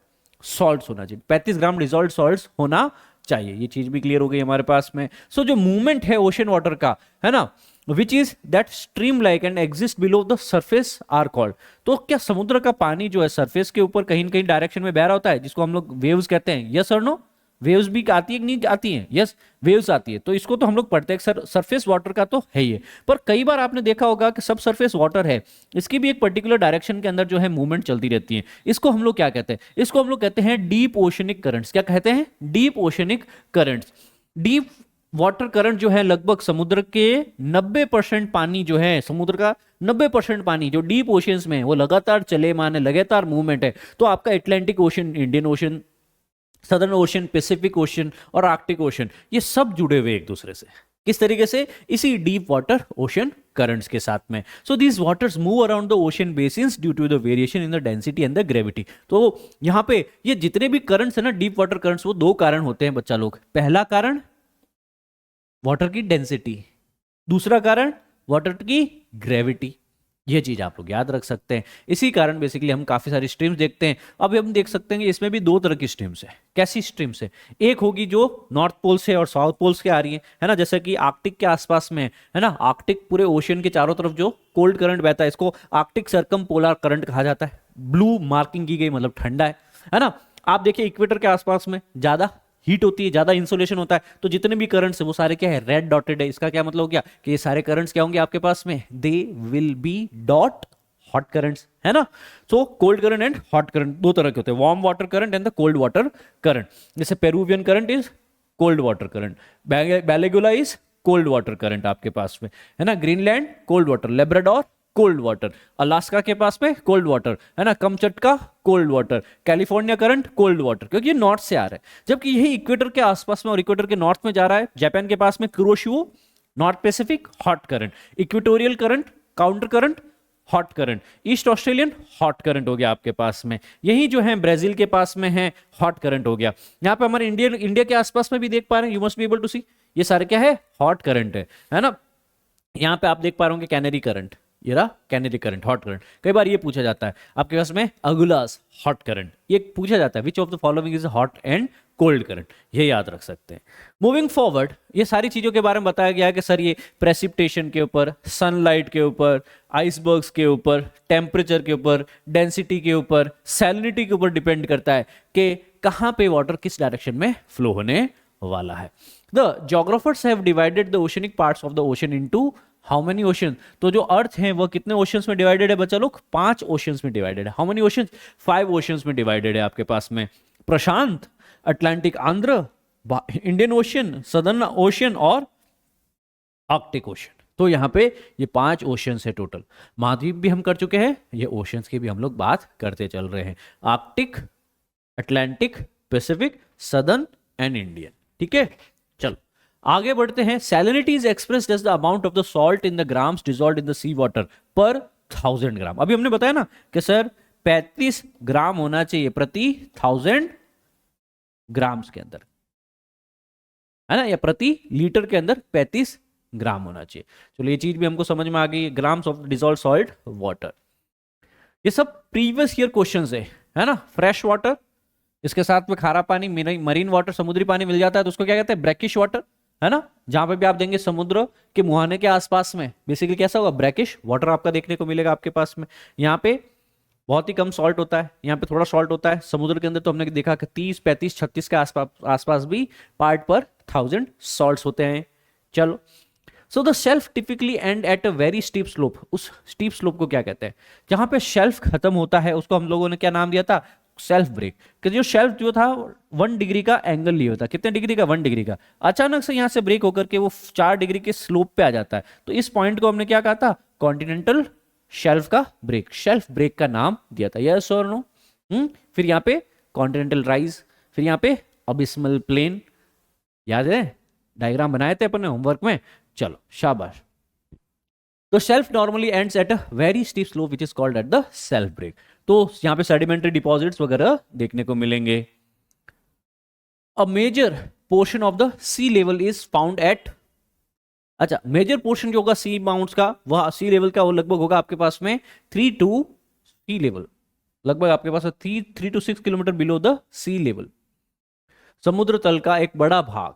सॉल्ट्स होना चाहिए। 35 ग्राम डिजॉल्व्ड सॉल्ट्स होना चाहिए। ये चीज भी क्लियर हो गई हमारे पास में। सो जो मूवमेंट है ओशन वाटर का, है ना, which is that stream like and exist below the surface are called. तो क्या समुद्र का पानी जो है सरफेस के ऊपर कहीं ना कहीं डायरेक्शन में बह रहा होता है जिसको हम लोग वेव्स कहते हैं? यस और नो? वेव्स भी आती है कि नहीं आती हैं? यस, वेव्स आती है। तो इसको तो हम लोग पढ़ते हैं, सर सरफेस वाटर का तो है ही। पर कई बार आपने देखा होगा कि सब सरफेस वाटर है, इसकी भी एक पर्टिकुलर डायरेक्शन के अंदर जो है मूवमेंट चलती रहती है। इसको हम लोग क्या कहते हैं? इसको हम लोग कहते हैं डीप ओशनिक करंट्स। क्या कहते हैं? Deep oceanic currents. Deep water current जो है लगभग समुद्र के 90% पानी जो है, समुद्र का 90% पानी जो डीप ओशियंस में है वो लगातार चले माने लगातार मूवमेंट है। तो आपका Atlantic ocean, Indian Ocean, Southern ocean, Pacific ocean और आर्कटिक ओशन, ये सब जुड़े हुए एक दूसरे से। किस तरीके से? इसी डीप वाटर ओशन करंट्स के साथ में। So these waters move around the ocean basins due to the variation in the density and the gravity. तो यहाँ पे ये जितने भी करंट्स है ना, डीप वाटर करंट्स, वो दो कारण होते हैं बच्चा लोग। पहला कारण वाटर की डेंसिटी, दूसरा कारण वाटर की ग्रेविटी। ये चीज आप लोग याद रख सकते हैं। इसी कारण बेसिकली हम काफी सारी स्ट्रीम्स देखते हैं। अभी हम देख सकते हैं कि इसमें भी दो तरह की स्ट्रीम्स है। कैसी स्ट्रीम्स है? एक होगी जो नॉर्थ पोल से और साउथ पोल से आ रही है ना, जैसे कि आर्कटिक के आसपास में है ना, आर्कटिक पूरे ओशन के चारों तरफ जो कोल्ड करंट बहता है, इसको आर्कटिक सर्कम पोलर करंट कहा जाता है। ब्लू मार्किंग की गई, मतलब ठंडा है ना। आप देखिए इक्वेटर के आसपास में ज्यादा हीट होती है, ज्यादा इंसोलेशन होता है, तो जितने भी करंट्स है वो सारे क्या है? रेड डॉटेड है। इसका क्या मतलब हो गया कि ये सारे करंट्स क्या होंगे आपके पास में? They will be dot hot currents, है ना। So cold current and hot current दो तरह के होते हैं, warm water current and the cold water current. जैसे Peruvian current is cold water current, Benguela is cold water current आपके पास में, है ना। Greenland cold water, Labrador cold water, Alaska के पास में कोल्ड वाटर, है ना। Kamchatka cold water, California current cold water, क्योंकि ये नॉर्थ से आ रहा है। जबकि यही इक्वेटर के आसपास में और इक्वेटर के नॉर्थ में जा रहा है, जापान के पास में Kuroshio North Pacific hot current, equatorial current counter current hot current, East Australian hot current हो गया आपके पास में। यही जो है ब्राजील के पास में है हॉट करंट हो गया। यहाँ पे हमारे इंडिया के आसपास में भी देख पा रहे हैं, you must be able to see, ये सारे क्या है? हॉट करंट है ना। यहाँ पे आप देख पा रहे होंगे कैनरी करंट, ये रहा कैनरी करंट, हॉट करंट। कई बार ये पूछा जाता है आपके पास में अगुलास हॉट करंट, ये पूछा जाता है which of the following is hot and cold current, ये याद रख सकते हैं। मूविंग फॉरवर्ड, ये सारी चीजों के बारे में बताया गया है कि सर ये प्रेसिपिटेशन के ऊपर, सनलाइट के ऊपर, आइसबर्ग्स के ऊपर, टेम्परेचर के ऊपर, डेंसिटी के ऊपर, सैलिनिटी के ऊपर डिपेंड करता है कि कहां पे वाटर किस डायरेक्शन में फ्लो होने वाला है। The geographers have divided the oceanic parts of the ocean into how many ocean. तो जो अर्थ है वो कितने ओशंस में डिवाइडेड है बच्चा लोग? 5 ओशंस में डिवाइडेड है। How many oceans? 5 ओशंस में डिवाइडेड है आपके पास में। प्रशांत, अटलांटिक आंध्र, इंडियन ओशन, सदर्न ओशन और आर्कटिक ओशन। तो यहाँ पे ये 5 ओशंस है टोटल। महाद्वीप भी हम कर चुके हैं, ये ओशंस की भी हम लोग बात करते चल रहे हैं। Arctic, Atlantic, Pacific, Southern and Indian. ठीक है, चलो आगे बढ़ते हैं। Salinity is expressed as the amount of the salt in the grams dissolved in the sea water per 1000 ग्राम। अभी हमने बताया ना कि सर 35 ग्राम होना चाहिए प्रति 1000 ग्राम्स के अंदर, है ना, या प्रति लीटर के अंदर 35 ग्राम होना चाहिए। चलो ये चीज भी हमको समझ में आ गई, grams of dissolve salt water. ये सब प्रीवियस ईयर क्वेश्चंस है ना। फ्रेश वाटर, इसके साथ में खारा पानी, मरीन वाटर, समुद्री पानी मिल जाता है तो उसको क्या कहते हैं? ब्रैकिश वाटर, है ना। जहां पे भी आप देंगे समुद्र के मुहाने के आसपास में बेसिकली कैसा होगा? ब्रैकिश वाटर आपका देखने को मिलेगा आपके पास में। यहाँ पे बहुत ही कम सॉल्ट होता है, यहाँ पे थोड़ा सॉल्ट होता है। समुद्र के अंदर तो हमने देखा कि 30, 35, 36 के आसपास भी पार्ट पर 1000 सॉल्ट्स होते हैं। चलो, so the shelf typically end eight a very steep slope. उस स्टीप स्लोप को क्या कहते हैं? जहां पे शेल्फ खत्म होता है उसको हम लोगों ने क्या नाम दिया था? Shelf break. कि जो शेल्फ जो था 1 डिग्री का एंगल लिए होता, कितने डिग्री का? 1 डिग्री का। अचानक से यहां से ब्रेक होकर के वो 4 डिग्री के स्लोप पे आ जाता है, तो इस पॉइंट को हमने क्या कहा था? कॉन्टिनेंटल शेल्फ का ब्रेक, शेल्फ ब्रेक का नाम दिया था। यस और नो? फिर यहाँ पे कॉन्टिनेंटल राइज, फिर यहाँ पे अबिस्मल प्लेन, याद है डायग्राम बनाए थे अपन ने होमवर्क में। चलो शाबाश। तो shelf normally ends at a very steep slope which is called at the shelf break. तो यहाँ पे सेडिमेंट्री डिपॉजिट्स वगैरह देखने को मिलेंगे। A major portion of the sea level is found at, अच्छा मेजर पोर्शन जो होगा सी माउंट्स का, वह सी लेवल का वो लगभग होगा आपके पास में 3 to सी लेवल, लगभग आपके पास 3 to 6 kilometre below the sea level. समुद्र तल का एक बड़ा भाग,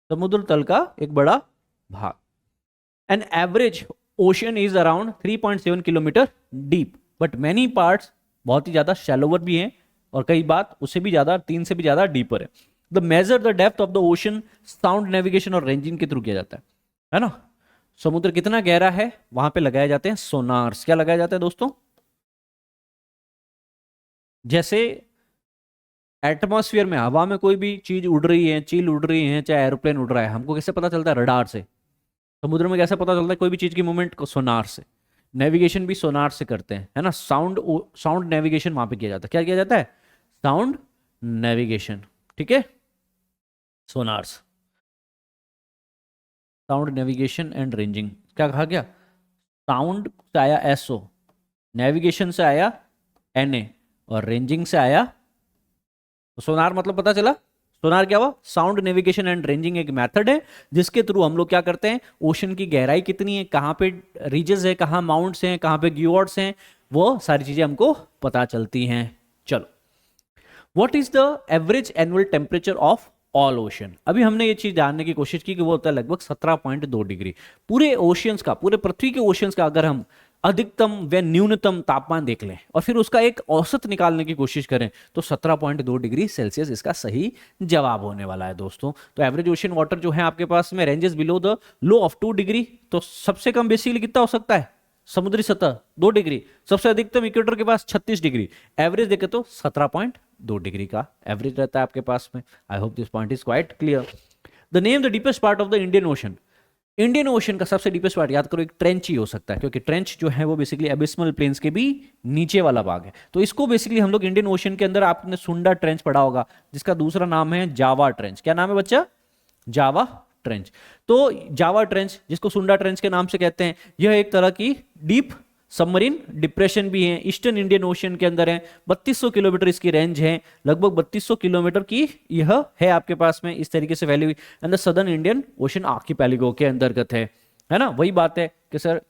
समुद्र तल का एक बड़ा भाग, an average ocean is around 3.7 kilometre deep, but many parts बहुत ही ज्यादा शैलोवर भी हैं और कई बात उससे भी ज्यादा 3 से भी ज्यादा डीपर है। The measure the depth of the ocean sound navigation और रेंजिंग के थ्रू किया जाता है ना। समुद्र कितना गहरा है वहां पे लगाए जाते हैं सोनार्स। क्या लगाया जाता है दोस्तों? जैसे एटमॉस्फेयर में हवा में कोई भी चीज उड़ रही है, चील उड़ रही है, चाहे एरोप्लेन उड़ रहा है, हमको कैसे पता चलता है? रडार से। समुद्र में कैसे पता चलता है कोई भी चीज की मूवमेंट को? सोनार से। नेविगेशन भी सोनार से करते हैं, है ना। साउंड साउंड नेविगेशन वहां पे किया जाता है। क्या किया जाता है? साउंड नेविगेशन, ठीक है। सोनार्स, साउंड नेविगेशन एंड रेंजिंग। क्या कहा गया? साउंड से आया एसओ, नेविगेशन से आया एनए, और रेंजिंग से आया तो सोनार। मतलब पता चला सोनार क्या हुआ? साउंड नेविगेशन एंड रेंजिंग एक मेथड है जिसके थ्रू हम लोग क्या करते हैं, ओशन की गहराई कितनी है, कहाँ पे रीजेस है, कहाँ माउंट्स हैं, कहाँ पे ग्यूआर्ड्स हैं, वो सारी चीजें हमको पता चलती हैं। चलो, what is the average annual temperature of all ocean? अभी हमने ये चीज जानने की कोशिश की कि वो होता है लगभग 17.2 डिग्री। पूरे ओशियंस का, पूरे पृथ्वी के ओशियंस का अगर हम अधिकतम व न्यूनतम तापमान देख लें और फिर उसका एक औसत निकालने की कोशिश करें तो 17.2 डिग्री सेल्सियस इसका सही जवाब होने वाला है दोस्तों। तो एवरेज ओशन वाटर जो है आपके पास में ranges below the low of 2 degree. तो सबसे कम बेसिकली कितना हो सकता है? समुद्री सतह 2 डिग्री। सबसे अधिकतम इक्वेटर के पास 36 डिग्री। एवरेज देखे तो 17.2 डिग्री का एवरेज रहता है आपके पास में। आई hope this point is quite clear. The name the deepest part of the Indian ocean. Indian ocean का सबसे डीपेस्ट पार्ट याद करो, एक ट्रेंच ही हो सकता है, क्योंकि ट्रेंच जो है वो बेसिकली एबिस्मल प्लेन्स के भी नीचे वाला भाग है। तो इसको बेसिकली हम लोग इंडियन ओशन के अंदर, आपने सुंडा ट्रेंच पढ़ा होगा, जिसका दूसरा नाम है जावा ट्रेंच। क्या नाम है बच्चा? Java trench. तो जावा ट्रेंच, जिसको सुंडा ट्रेंच के नाम से कहते हैं, यह एक तरह की डीप सबमरीन डिप्रेशन भी है, ईस्टर्न इंडियन ओशन के अंदर है। 3200 किलोमीटर इसकी रेंज है, लगभग 3200 किलोमीटर की यह है आपके पास में इस तरीके से value. And the southern Indian ocean archipelago के अंतर्गत है ना। वही बात है कि sir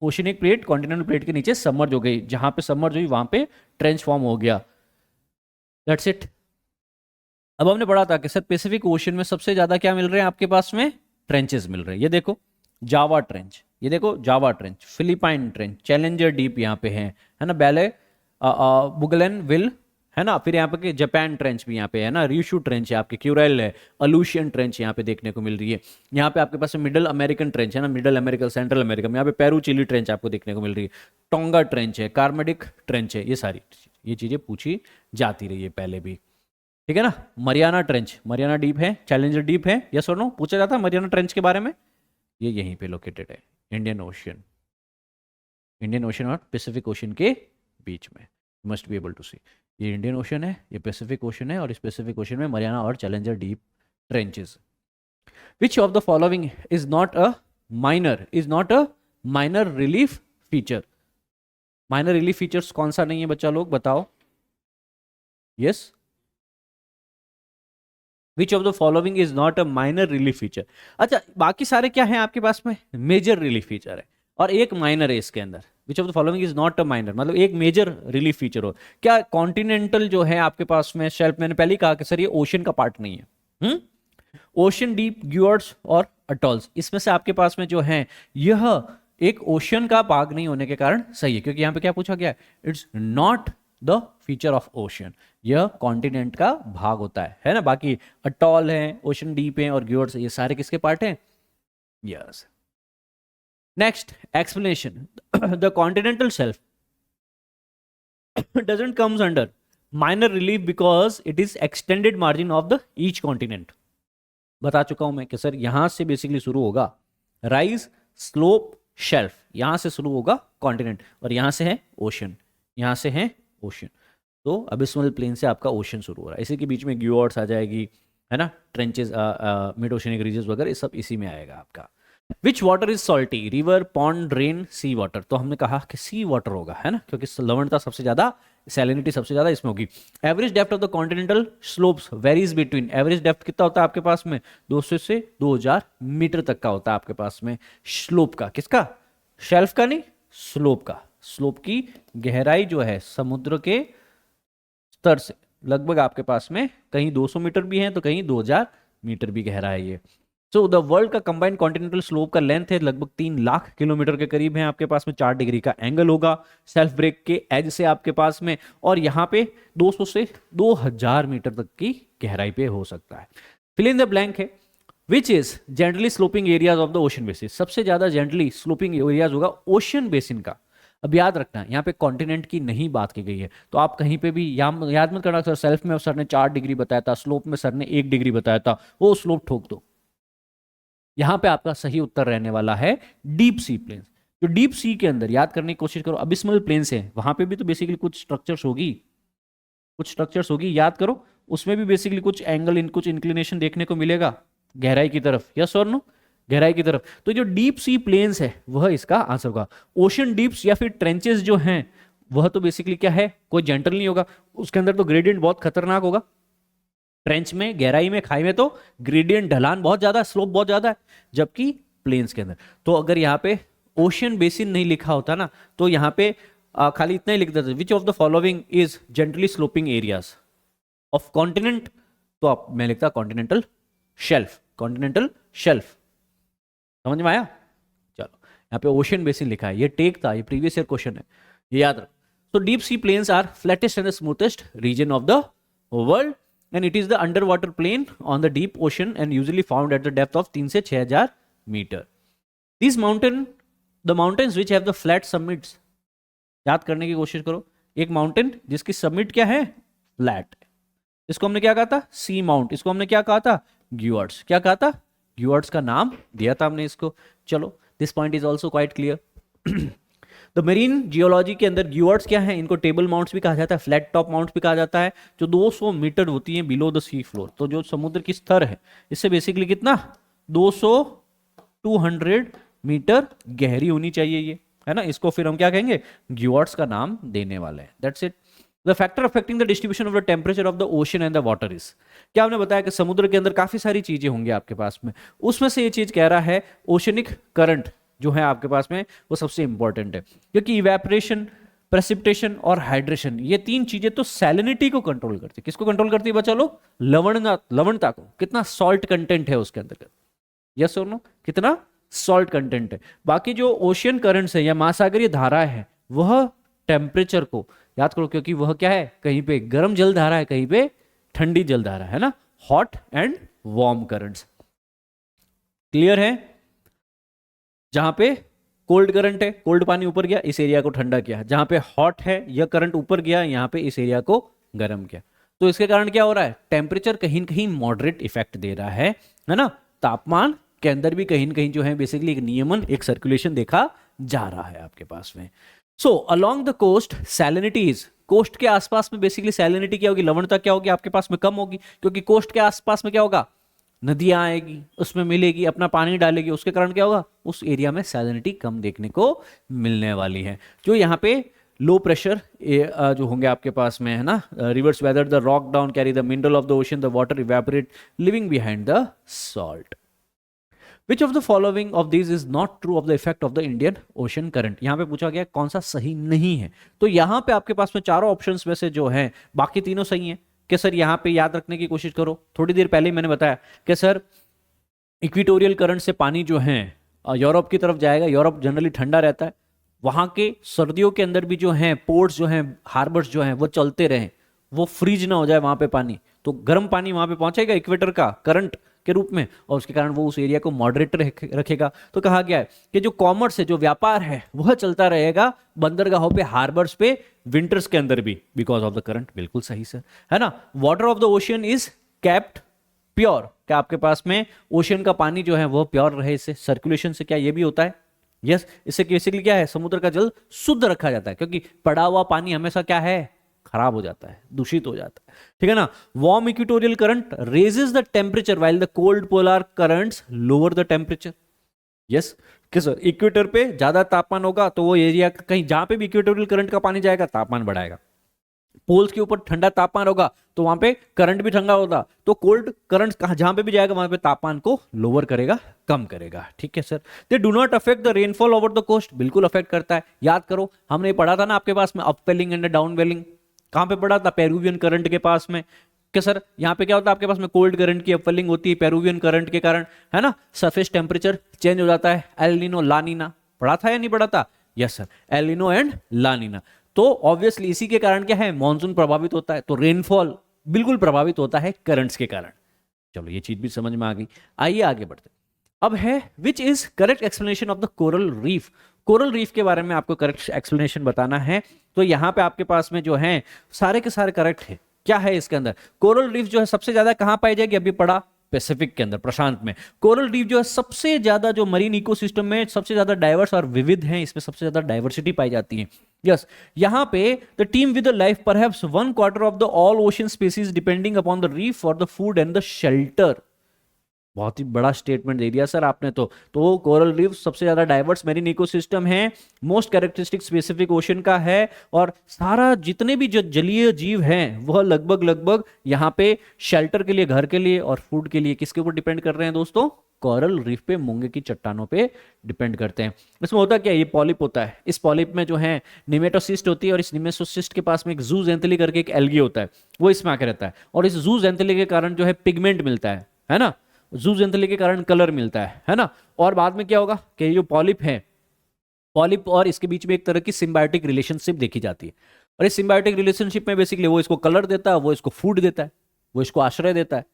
oceanic plate continental plate के नीचे सबमर्ज हो गई, जहां पे सबमर्ज हुई वहां पे ट्रेंच फॉर्म हो गया। That's it. अब हमने पढ़ा था कि सर पैसिफिक ओशन में सबसे ज्यादा क्या मिल रहे हैं आपके पास में? ट्रेंचेस मिल रहे हैं। ये देखो जावा ट्रेंच, ये देखो Java trench, Philippine trench, challenger deep यहाँ पे है ना, बैले बुगलेन विल, है ना। फिर यहाँ पे जापान ट्रेंच भी यहाँ पे है ना, रियूशु ट्रेंच है आपके, क्यूरेल है, अलूशियन ट्रेंच यहाँ पे देखने को मिल रही है। यहाँ पे आपके पास मिडल अमेरिकन ट्रेंच है ना, मिडल अमेरिका सेंट्रल अमेरिका में यहाँ पे पेरू चिली ट्रेंच आपको देखने को मिल रही है। टोंगा ट्रेंच है, कार्मेडिक ट्रेंच है। ये सारी ये चीजें पूछी जाती रही है पहले भी, ठीक है ना। मरियाना ट्रेंच, मरियाना डीप है, चैलेंजर डीप है, यस और नो पूछा जाता है मरियाना ट्रेंच के बारे में। ये यहीं पे लोकेटेड है, इंडियन ओशन, इंडियन ओशन और पैसिफिक ओशन के बीच में। Must be able to see, ये इंडियन ओशन है, ये पैसिफिक ओशन है, और इस पैसिफिक ओशन में मरियाना और challenger deep trenches. Which of the following is not a minor relief feature? Minor relief features कौन सा नहीं है बच्चा, लोग बताओ। Yes, which of the following is not a minor relief feature? अच्छा, बाकी सारे क्या है आपके पास में? मेजर रिलीफ फीचर है और एक माइनर है इसके अंदर। Which of the following is not a minor, मतलब एक मेजर रिलीफ फीचर हो। क्या कॉन्टिनेंटल जो है आपके पास में शेल्फ, मैंने पहले ही कहा कि सर ये ओशन का पार्ट नहीं है। ओशन डीप, ग्यूअर्ड्स और अटॉल्स, इसमें से आपके पास में जो है यह एक ओशन का भाग नहीं होने के कारण सही है, क्योंकि यहां पे क्या पूछा गया? It's not the feature of ocean, यह कॉन्टिनेंट का भाग होता है ना। बाकी अटॉल है, ओशन डीप है और ग्यूअर्ड्स, ये सारे किसके पार्ट हैं? Yes. Next explanation, the continental shelf doesn't comes under minor relief because it is extended margin of the each continent। बता चुका हूं मैं कि सर यहां से बेसिकली शुरू होगा राइज, स्लोप, शेल्फ, यहां से शुरू होगा कॉन्टिनेंट, और यहां से है ओशन, यहां से है ओशन। तो अबिस्मल प्लेन से आपका ओशन शुरू हो रहा है, इसी के बीच में ग्यूअर्ड्स आ जाएगी, है ना, ट्रेंचेस, मिड ओशनिक रीजन वगैरह, ये सब इसी में आएगा आपका। Which water is salty? River, pond, rain, sea water. तो हमने कहा कि सी वाटर होगा, है ना, क्योंकि लवणता सबसे ज्यादा, सैलिनिटी सबसे ज्यादा इसमें होगी। Average depth of the continental slopes varies between, average depth कितना होता है आपके पास में? 200 से 2000 मीटर तक का होता है आपके पास में स्लोप का। किसका? शेल्फ का नहीं, स्लोप का। स्लोप की गहराई जो है समुद्र के स्तर से लगभग आपके पास में कहीं 200 मीटर भी है तो कहीं 2000 मीटर भी गहरा है ये। सो द वर्ल्ड का कंबाइंड कॉन्टिनेंटल स्लोप का लेंथ है लगभग 3 लाख किलोमीटर के करीब है आपके पास में। 4 डिग्री का एंगल होगा सेल्फ ब्रेक के एज से आपके पास में, और यहाँ पे 200 से 2000 मीटर तक की गहराई पे हो सकता है। फिल इन द ब्लैंक है, which is gently sloping areas of the ocean basin. सबसे ज्यादा जेंटली स्लोपिंग एरियाज होगा ओशन बेसिन का। अब याद रखना यहाँ पे कॉन्टिनेंट की नहीं बात की गई है, तो आप कहीं पे भी याद मत करना सर सेल्फ में सर ने 4 डिग्री बताया था, स्लोप में सर ने 1 डिग्री बताया था, वो स्लोप ठोक दो। यहां पे आपका सही उत्तर रहने वाला है डीप सी प्लेन्स। जो डीप सी के अंदर याद करने की कोशिश करो, अबिस्मल प्लेन्स है, वहां पे भी तो बेसिकली कुछ स्ट्रक्चर्स होगी, कुछ स्ट्रक्चर्स होगी, याद करो, उसमें भी बेसिकली कुछ एंगल इन कुछ इंक्लिनेशन देखने को मिलेगा गहराई की तरफ, यस और नो, गहराई की तरफ। तो जो डीप सी प्लेन्स है वह इसका आंसर होगा। ओशन डीप्स या फिर ट्रेंचेस जो हैं वह तो बेसिकली क्या है, कोई जेंटल नहीं होगा, उसके अंदर तो ग्रेडियंट बहुत खतरनाक होगा। ट्रेंच में, गहराई में, खाई में तो ग्रेडियंट, ढलान बहुत ज्यादा, स्लोप बहुत ज्यादा है, जबकि प्लेन्स के अंदर तो अगर यहाँ पे ओशियन बेसिन नहीं लिखा होता ना तो यहाँ पे खाली इतना ही लिख देते, which of the following is gently sloping areas of continent, तो आप मैं लिखता कॉन्टिनेंटल शेल्फ, कॉन्टिनेंटल शेल्फ, समझ में आया। चलो यहाँ पे ओशियन बेसिन लिखा है, ये टेक था, ये प्रीवियस ईयर क्वेश्चन है, ये याद रखो। So deep sea plains are flattest and the smoothest region of the world and it is the underwater plain on the deep ocean and usually found at the depth of 3 से 6000 metre. These the mountains which have the flat summits, याद करने की कोशिश करो, एक mountain जिसकी submit क्या है, फ्लैट, इसको हमने क्या कहा था, सी माउंट, इसको हमने क्या कहा था, ग्यूअर्ट्स, क्या कहा था, ग्यूअर्ट्स का नाम दिया था हमने इसको। चलो this point is also quite clear. The marine geology के अंदर ग्यूअर्ट्स क्या है, इनको टेबल माउंट्स भी कहा जाता है, फ्लैट टॉप माउंट्स भी कहा जाता है, जो 200 मीटर होती है बिलो द सी फ्लोर, तो जो समुद्र की स्तर है इससे बेसिकली कितना 200 मीटर गहरी होनी चाहिए ये, है ना, इसको फिर हम क्या कहेंगे, ग्यूअर्ट्स का नाम देने वाले हैं, that's it. The factor affecting the distribution of the temperature of the ocean and the water is, क्या हमने बताया कि समुद्र के अंदर काफी सारी चीजें होंगी आपके पास में, उसमें से ये चीज कह रहा है ओशनिक करंट जो है आपके पास में वो सबसे इंपॉर्टेंट है, क्योंकि इवेपोरेशन, प्रेसिपिटेशन और हाइड्रेशन, ये तीन चीजें तो सैलिनिटी को कंट्रोल करती है। किसको कंट्रोल करती है बच्चा लोग, लवणता को, कितना सॉल्ट कंटेंट है उसके अंदर, यस और नो, कितना सॉल्ट कंटेंट है। बाकी जो ओशियन करंट्स है या महासागरीय धारा है वह टेम्परेचर को याद करो, क्योंकि वह क्या है, कहीं पे गर्म जल धारा है, कहीं पे ठंडी जल धारा है ना, hot and warm currents, clear है। जहां पे कोल्ड करंट है, कोल्ड पानी ऊपर गया, इस एरिया को ठंडा किया, जहां पे हॉट है, यह करंट ऊपर गया, यहां पे इस एरिया को गर्म किया, तो इसके कारण क्या हो रहा है, टेम्परेचर कहीं कहीं मॉडरेट इफेक्ट दे रहा है ना, तापमान के अंदर भी कहीं कहीं जो है बेसिकली एक नियमन, एक सर्कुलेशन देखा जा रहा है आपके पास में। So along the coast salinity is, coast के आसपास में बेसिकली सैलिनिटी क्या होगी, लवणता क्या होगी आपके पास में, कम होगी, क्योंकि कोस्ट के आसपास में क्या होगा, नदियां आएगी, उसमें मिलेगी, अपना पानी डालेगी, उसके कारण क्या होगा, उस एरिया में सैलिनिटी कम देखने को मिलने वाली है। जो यहाँ पे लो प्रेशर जो होंगे आपके पास में, है ना, reverse whether the rock down carry the mineral of the ocean, the water evaporate living behind the salt. Which of the following of these is not true of the effect of the Indian Ocean current? यहाँ पे पूछा गया कौन सा सही नहीं है, तो यहाँ पे आपके पास में चारों ऑप्शंस में से जो है बाकी तीनों सही हैं। कि सर यहाँ पे याद रखने की कोशिश करो, थोड़ी देर पहले ही मैंने बताया कि सर इक्वेटोरियल करंट से पानी जो है यूरोप की तरफ जाएगा, यूरोप जनरली ठंडा रहता है, वहां के सर्दियों के अंदर भी जो है पोर्ट्स जो हैं, हार्बर्स जो हैं वो चलते रहें, वो फ्रीज ना हो जाए वहां पे पानी, तो गर्म पानी वहां पे पहुंचेगा इक्वेटर का करंट के रूप में, और उसके कारण वो उस एरिया को मॉडरेट रखेगा। तो कहा गया है कि जो कॉमर्स है, जो व्यापार है, वह चलता रहेगा बंदरगाहों पे, हार्बर्स पे, विंटर्स के अंदर भी, बिकॉज ऑफ द करंट, बिल्कुल सही सर, है ना। Water of the ocean is capped pure, क्या आपके पास में ओशियन का पानी जो है वह प्योर रहे, इससे सर्कुलेशन से क्या ये भी होता है, यस, इससे बेसिकली क्या है, समुद्र का जल शुद्ध रखा जाता है, क्योंकि पड़ा हुआ पानी हमेशा क्या है, खराब हो जाता है, दूषित हो जाता है, ठीक है ना। Warm equatorial current raises the temperature while the cold polar currents lower the temperature, yes, कि सर इक्वेटर पे ज्यादा तापमान होगा तो वो एरिया कहीं जहां पे भी इक्वेटोरियल करंट का पानी जाएगा तापमान बढ़ाएगा, पोल्स के ऊपर ठंडा तापमान होगा तो वहां पे करंट भी ठंडा होगा, तो कोल्ड करंट जहां पे भी जाएगा वहां पे तापमान को लोअर करेगा, कम करेगा, ठीक है sir. They do not affect the rainfall over the coast, बिल्कुल अफेक्ट करता है, याद करो हमने पढ़ा था ना आपके पास में अपवेलिंग एंड डाउनवेलिंग, कहां पे पढ़ा था, पेरुवियन करंट के पास में, कि सर यहाँ पे क्या होता है आपके पास में कोल्ड करंट की अपवेलिंग होती है पेरुवियन करंट के कारण, है ना, सरफेस टेम्परेचर चेंज हो जाता है, एल नीनो ला नीना, पढ़ा था या नहीं पढ़ा था, yes sir, El Nino and La Nina, तो ऑब्वियसली इसी के कारण क्या है, मॉनसून प्रभावित होता है, तो रेनफॉल बिल्कुल प्रभावित होता है करंट्स के कारण। चलो ये चीज भी समझ में आ गई, आइए आगे बढ़ते। अब है which is correct explanation of the coral reef, coral reef के बारे में आपको करेक्ट एक्सप्लेनेशन बताना है, तो यहां पे आपके पास में जो है सारे के सारे करेक्ट है। क्या है इसके अंदर, कोरल रीफ जो है सबसे ज्यादा कहां पाई जाएगी, अभी पढ़ा पैसिफिक के अंदर, प्रशांत में। कोरल रीफ जो है सबसे ज्यादा, जो मरीन इकोसिस्टम में सबसे ज्यादा डाइवर्स और विविध हैं, इसमें सबसे ज्यादा डाइवर्सिटी पाई जाती है। यस, यहाँ पे the team with the life perhaps 1/4 of the all ocean species depending upon the reef for the food and the shelter. बहुत ही बड़ा स्टेटमेंट दे दिया सर आपने तो कोरल रीफ सबसे ज्यादा डाइवर्स मेरीन इकोसिस्टम है, मोस्ट कैरेक्टरिस्टिक स्पेसिफिक ओशन का है, और सारा जितने भी जो जलीय जीव हैं वह लगभग यहाँ पे शेल्टर के लिए, घर के लिए और फूड के लिए किसके ऊपर डिपेंड कर रहे हैं दोस्तों? कोरल रीफ पे, मूंगे की चट्टानों पे डिपेंड करते हैं। इसमें होता क्या है, ये पॉलिप होता है, इस पॉलिप में जो है निमेटोसिस्ट होती है, और इस निमेटोसिस्ट के पास में एक जूजेंथेली करके एक एल्गी होता है, वो इसमें आके रहता है, और इस जूजेंथेली के कारण जो है पिगमेंट मिलता है ना, जूजेंथेली के कारण कलर मिलता है ना। और बाद में क्या होगा कि ये जो पॉलिप है, पॉलिप और इसके बीच में एक तरह की सिम्बायोटिक रिलेशनशिप देखी जाती है, और इस सिम्बायोटिक रिलेशनशिप में बेसिकली वो इसको कलर देता है, वो इसको फूड देता है, वो इसको आश्रय देता है।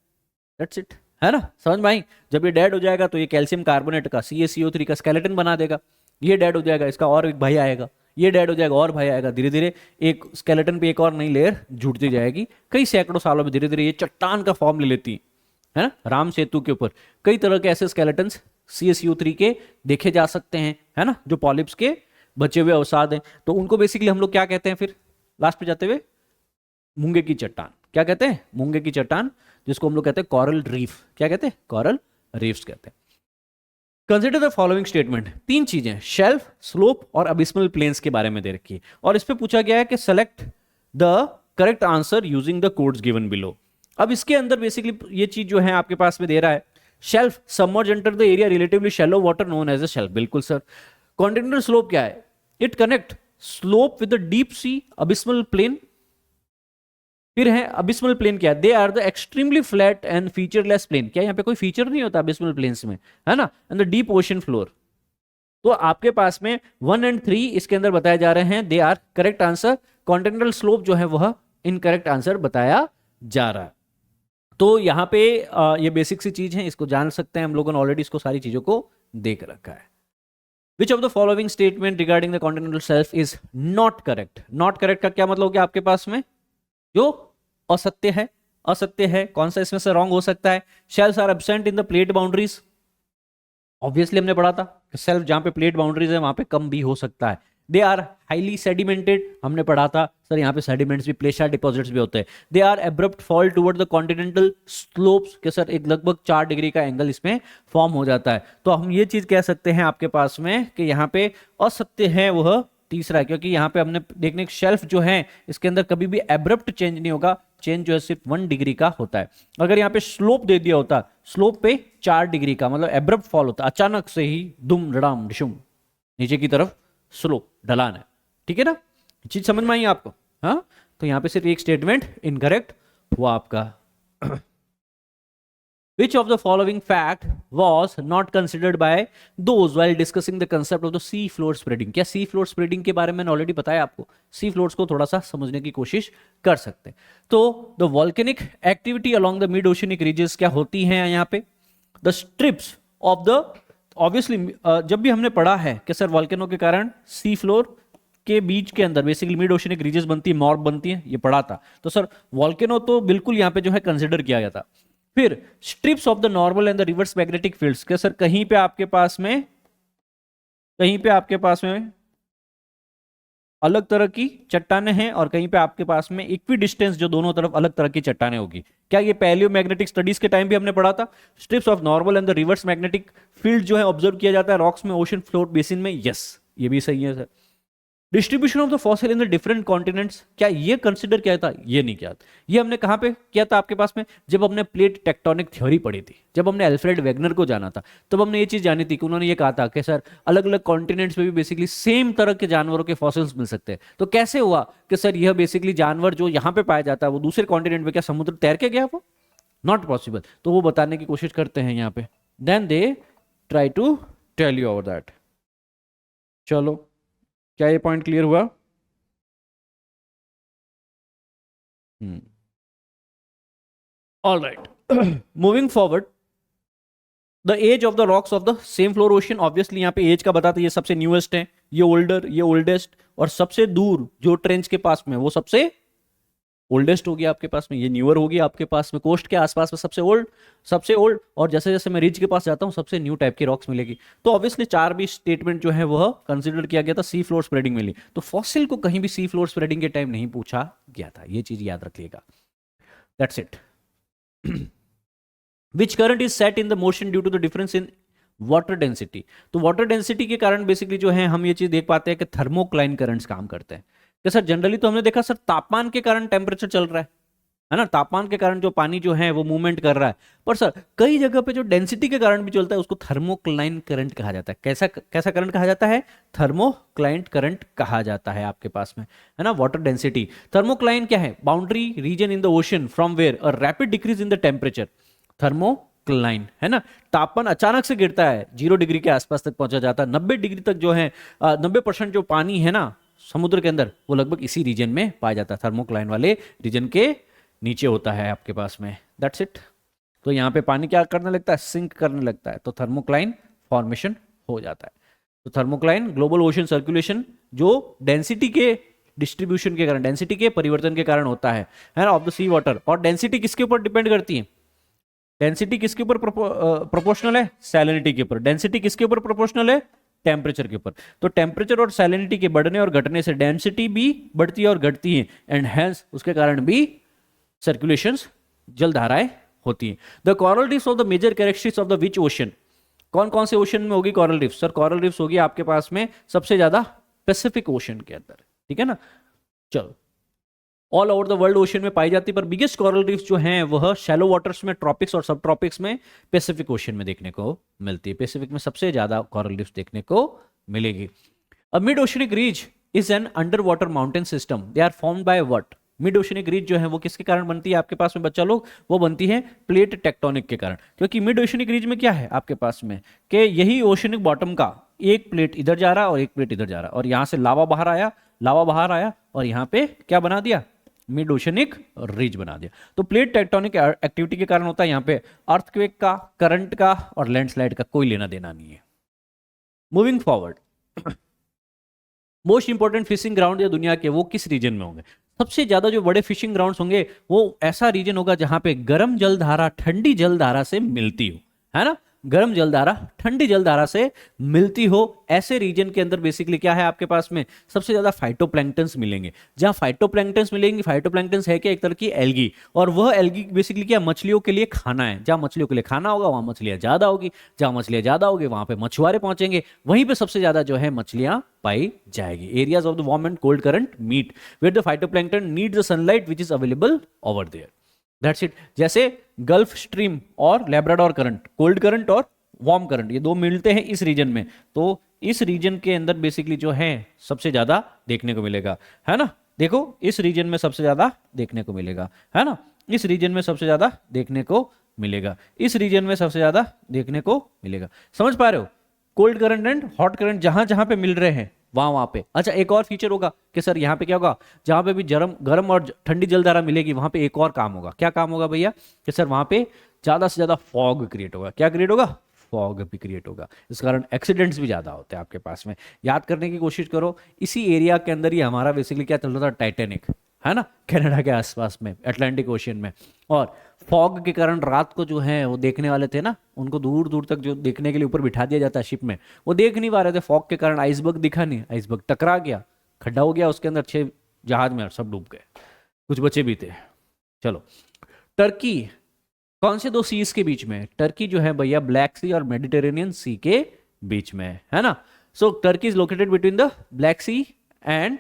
दैट्स इट, है ना, समझ में आई? जब ये डेड हो जाएगा तो ये कैल्शियम कार्बोनेट का CaCO3 का स्केलेटन बना देगा, ये डेड हो जाएगा, इसका और एक भाई आएगा, ये डेड हो जाएगा और भाई आएगा, धीरे धीरे एक स्केलेटन पे एक और नई लेयर जुड़ती जाएगी, कई सैकड़ों सालों में धीरे धीरे ये चट्टान का फॉर्म ले लेती है ना। राम सेतु के ऊपर कई तरह के ऐसे स्केलेटन्स CaCO3 के देखे जा सकते हैं, है ना, जो पॉलिप्स के बचे हुए अवसाद हैं। तो उनको बेसिकली हम लोग क्या कहते हैं फिर लास्ट पे जाते हुए? मूंगे की चट्टान। क्या कहते हैं? मूंगे की चट्टान, जिसको हम लोग कहते हैं कोरल रीफ। क्या कहते हैं? कोरल रीफ्स कहते हैं। Consider the following statement. 3 चीजें, शेल्फ, स्लोप और अबिस्मल प्लेन्स के बारे में दे रखी है, और इस पे पूछा गया है कि select the correct answer using the codes given below. अब इसके अंदर बेसिकली ये चीज जो है आपके पास में दे रहा है, shelf submerge enter the area relatively shallow water known as a shelf. बिल्कुल सर। कॉन्टिनेंटल स्लोप क्या है? It connect slope with the deep sea abysmal plain. फिर है अबिस्मल प्लेन क्या है? They are the extremely flat and featureless plain. क्या यहाँ पे कोई फीचर नहीं होता अबिस्मल प्लेन्स में, है ना। And the deep ocean floor. तो आपके पास में 1 और 3 इसके अंदर बताए जा रहे हैं, they are correct answer. Continental slope जो है वह इनकरेक्ट आंसर बताया जा रहा है। तो यहाँ पे ये बेसिक सी चीज है, इसको जान सकते हैं हम लोगों ने ऑलरेडी इसको सारी चीजों को देख रखा है। Which of the following statement regarding the continental shelf is not correct? Not correct का क्या मतलब? क्या आपके पास में जो असत्य है, असत्य है, कौन सा इसमें से रॉन्ग हो सकता है? Shelves are absent in the plate boundaries. Obviously हमने पढ़ा था कि सेल्फ जहां पे प्लेट बाउंड्रीज है वहां पे कम भी हो सकता है। दे आर हाईली सेडिमेंटेड, हमने पढ़ा था सर यहाँ पे सेडिमेंट्स भी, प्लेशियर डिपॉजिट्स भी होते हैं। They are abrupt fall toward the continental slopes के सर एक लगभग 4 डिग्री का एंगल इसमें फॉर्म हो जाता है। तो हम ये चीज कह सकते हैं आपके पास में कि यहाँ पे असत्य है वह तीसरा, क्योंकि यहाँ पे हमने देखने शेल्फ जो है इसके अंदर कभी भी एब्रप्ट चेंज नहीं होगा, चेंज जो है सिर्फ 1 डिग्री का होता है। अगर यहाँ पे स्लोप दे दिया होता, स्लोप पे 4 डिग्री का मतलब एब्रप्ट फॉल होता, अचानक से ही दुम धड़ाम डिशुम नीचे की तरफ स्लोप ढलान है, ठीक है ना। चीज समझ में आई आपको? हाँ, तो यहाँ पे सिर्फ एक स्टेटमेंट इनकरेक्ट हुआ आपका। Which of the following fact was not considered by those while discussing the concept of the sea floor spreading? क्या sea floor spreading के बारे में मैंने ऑलरेडी बताया आपको, sea floors को थोड़ा सा समझने की कोशिश कर सकते हैं। तो the volcanic activity along the mid oceanic ridges क्या होती हैं यहाँ पे? The strips of the obviously जब भी हमने पढ़ा है कि सर वॉल्केनो के कारण सी फ्लोर के बीच के अंदर बेसिकली मिड ओशनिक रीजेस बनती है, मॉर्ब बनती है, ये पढ़ा था। तो सर वॉल्केनो तो बिल्कुल यहाँ पे जो है कंसिडर किया गया था। फिर strips of the normal and the reverse magnetic fields के सर कहीं पे आपके पास में अलग तरह की चट्टानें हैं और कहीं पे आपके पास में इक्वी डिस्टेंस जो दोनों तरफ अलग तरह की चट्टानें होगी। क्या ये पैलियो मैग्नेटिक स्टडीज के टाइम भी हमने पढ़ा था? Strips of normal and the reverse magnetic field जो है ऑब्जर्व किया जाता है रॉक्स में, ओशन फ्लोर बेसिन में। यस, ये भी सही है sir. Distribution of the fossil in the different continents, क्या ये कंसिडर किया था? ये नहीं किया था। ये हमने कहां पे किया था आपके पास में? जब हमने प्लेट टेक्टोनिक थ्योरी पढ़ी थी, जब हमने अल्फ्रेड वेगनर को जाना था, तब हमने ये चीज जानी थी कि उन्होंने ये कहा था कि सर अलग अलग कॉन्टिनेंट्स में भी बेसिकली सेम तरह के जानवरों के फॉसिल्स मिल सकते हैं। तो कैसे हुआ कि सर यह बेसिकली जानवर जो यहाँ पे पाया जाता है वो दूसरे कॉन्टिनेंट में क्या समुद्र तैर के गया? वो नॉट पॉसिबल। तो वो बताने की कोशिश करते हैं यहाँ पे, then they try to tell you over that. चलो, क्या ये पॉइंट क्लियर हुआ? All right. Moving forward, the age of the rocks of the same floor ocean, obviously यहाँ पे एज का बताते, ये सबसे न्यूएस्ट है, ये ओल्डर, ये ओल्डेस्ट, और सबसे दूर जो ट्रेंच के पास में वो सबसे ओल्डेस्ट होगी आपके पास में, ये न्यूअर होगी आपके पास में, कोस्ट के आसपास में सबसे ओल्ड, और जैसे जैसे मैं रिज के पास जाता हूँ सबसे न्यू टाइप की रॉक्स मिलेगी। तो ऑब्वियसली 4 भी स्टेटमेंट जो है वह कंसिडर किया गया था, सी फ्लोर स्प्रेडिंग मिली। तो फॉसिल को कहीं भी सी फ्लोर स्प्रेडिंग के टाइम नहीं पूछा गया था, ये चीज याद रखिएगा। That's it. Which current is set in the motion due to the difference in water density. तो वाटर डेंसिटी के कारण बेसिकली जो है हम ये चीज देख पाते हैं कि थर्मोक्लाइन करंट्स काम करते हैं। कि सर जनरली तो हमने देखा सर तापमान के कारण टेम्परेचर चल रहा है ना, तापमान के कारण जो पानी जो है वो मूवमेंट कर रहा है, पर सर कई जगह पे जो डेंसिटी के कारण भी चलता है उसको थर्मोक्लाइन करंट कहा जाता है। कैसा कैसा करंट कहा जाता है? थर्मोक्लाइन करंट कहा जाता है आपके पास में, है ना। वाटर डेंसिटी, थर्मोक्लाइन क्या है? Boundary region in the ocean from where a rapid decrease in the temperature, thermocline, है ना। तापमान अचानक से गिरता है, 0 डिग्री के आसपास तक पहुंचा जाता है, 90 डिग्री तक जो है 90% जो पानी है ना समुद्र के अंदर वो लगभग इसी रीजन में पाया जाता है, थर्मोक्लाइन वाले रीजन के नीचे होता है आपके पास में। That's it. तो यहाँ पे पानी क्या करने लगता है? सिंक करने लगता है, तो थर्मोक्लाइन फॉर्मेशन हो जाता है। तो थर्मोक्लाइन ग्लोबल ओशन सर्कुलेशन जो डेंसिटी के डिस्ट्रीब्यूशन के कारण, डेंसिटी के परिवर्तन के कारण होता है ना, ऑफ द सी वाटर। और डेंसिटी किसके ऊपर डिपेंड करती है? डेंसिटी किसके ऊपर प्रोपोर्शनल है? सैलिनिटी के ऊपर। डेंसिटी किसके ऊपर प्रोपोर्शनल है? टेम्परेचर के ऊपर। तो टेम्परेचर और सैलिनिटी के बढ़ने और घटने से डेंसिटी भी बढ़ती है और घटती है, एंड हेंस उसके कारण भी सर्कुलेशंस, जलधाराएं होती हैं। The coral reefs of the major characteristics of the which ocean. कौन कौन से ओशन में होगी coral reefs? Sir coral reefs होगी आपके पास में सबसे ज्यादा पैसिफिक ओशन के अंदर, ठीक है ना। चलो, all over the world ocean में पाई जाती है, पर बिगेस्ट कोरल रीफ्स जो हैं वह शैलो वाटर्स में, ट्रॉपिक्स और सब ट्रॉपिक्स में, पैसिफिक ओशन में देखने को मिलती है। पैसिफिक में सबसे ज्यादा कोरल रीफ्स देखने को मिलेगी। A mid oceanic ridge is an underwater mountain system. They are formed by what? Mid oceanic ridge जो है वो किसके कारण बनती है आपके पास में बच्चा लोग? वो बनती है प्लेट टेक्टोनिक के कारण। क्योंकि मिड ओशनिक रीज में क्या है आपके पास में कि यही ओशनिक बॉटम का एक प्लेट इधर जा रहा है और एक प्लेट इधर जा रहा है, और यहां से लावा बाहर आया और यहां पे क्या बना दिया? मिड ओशनिक रिज बना दिया। तो प्लेट टेक्टोनिक एक्टिविटी के कारण होता है यहाँ पे अर्थक्वेक का, करंट का और लैंडस्लाइड का कोई लेना देना नहीं है। Moving forward, most important fishing ground जो दुनिया के वो किस रीजन में होंगे? सबसे ज्यादा जो बड़े फिशिंग ग्राउंड्स होंगे वो ऐसा रीजन होगा जहां पे गर्म जलधारा ठंडी जलधारा से मिलती हो, है ना। गर्म जलधारा ठंडी जलधारा से मिलती हो, ऐसे रीजन के अंदर बेसिकली क्या है आपके पास में? सबसे ज्यादा फाइटोप्लैंक्टन्स मिलेंगे। जहां फाइटोप्लैंक्टन्स मिलेंगे, फाइटोप्लैंक्टन्स है क्या? एक तरह की एल्गी, और वह एल्गी बेसिकली क्या? मछलियों के लिए खाना है। जहां मछलियों के लिए खाना होगा वहां मछलियां ज्यादा होगी, जहां मछलियां ज्यादा होगी वहां पे मछुआरे पहुंचेंगे, वहीं पे सबसे ज्यादा जो है मछलियां पाई जाएगी। Areas of the warm and cold current meet where the phytoplankton need the sunlight which is available over there. That's it. जैसे गल्फ स्ट्रीम और लैब्राडोर करंट, कोल्ड करंट और वार्म करंट, ये दो मिलते हैं इस रीजन में, तो इस रीजन के अंदर बेसिकली जो है सबसे ज्यादा देखने को मिलेगा, है ना। देखो इस रीजन में सबसे ज्यादा देखने को मिलेगा, है ना। इस रीजन में सबसे ज्यादा देखने को मिलेगा, इस रीजन में सबसे ज्यादा देखने को मिलेगा। समझ पा रहे हो? Cold current and hot current जहां जहां पे मिल रहे हैं वहां पे। अच्छा, एक और फीचर होगा कि सर यहाँ पे क्या होगा? जहां पे भी गर्म और ठंडी जलधारा मिलेगी वहां पे एक और काम होगा। क्या काम होगा भैया? कि सर वहां पे ज्यादा से ज्यादा फॉग क्रिएट होगा। क्या क्रिएट होगा? फॉग भी क्रिएट होगा। इस कारण एक्सीडेंट्स भी ज्यादा होते हैं आपके पास में। याद करने की कोशिश करो, इसी एरिया के अंदर ही हमारा बेसिकली क्या चल रहा था? टाइटैनिक, है ना, कनाडा के आसपास में, अटलांटिक ओशियन में। और फॉग के कारण रात को जो है वो देखने वाले थे ना, उनको दूर दूर तक जो देखने के लिए ऊपर बिठा दिया जाता है शिप में, वो देख नहीं पा रहे थे फॉग के कारण। आइसबर्ग दिखा नहीं, आइसबर्ग टकरा गया, खड्डा हो गया उसके अंदर, 6 जहाज में सब डूब गए, कुछ बचे भी थे। चलो, टर्की कौन से 2 सीज के बीच में? टर्की जो है भैया ब्लैक सी और मेडिटेरेनियन सी के बीच में है ना। So Turkey is located between the Black Sea and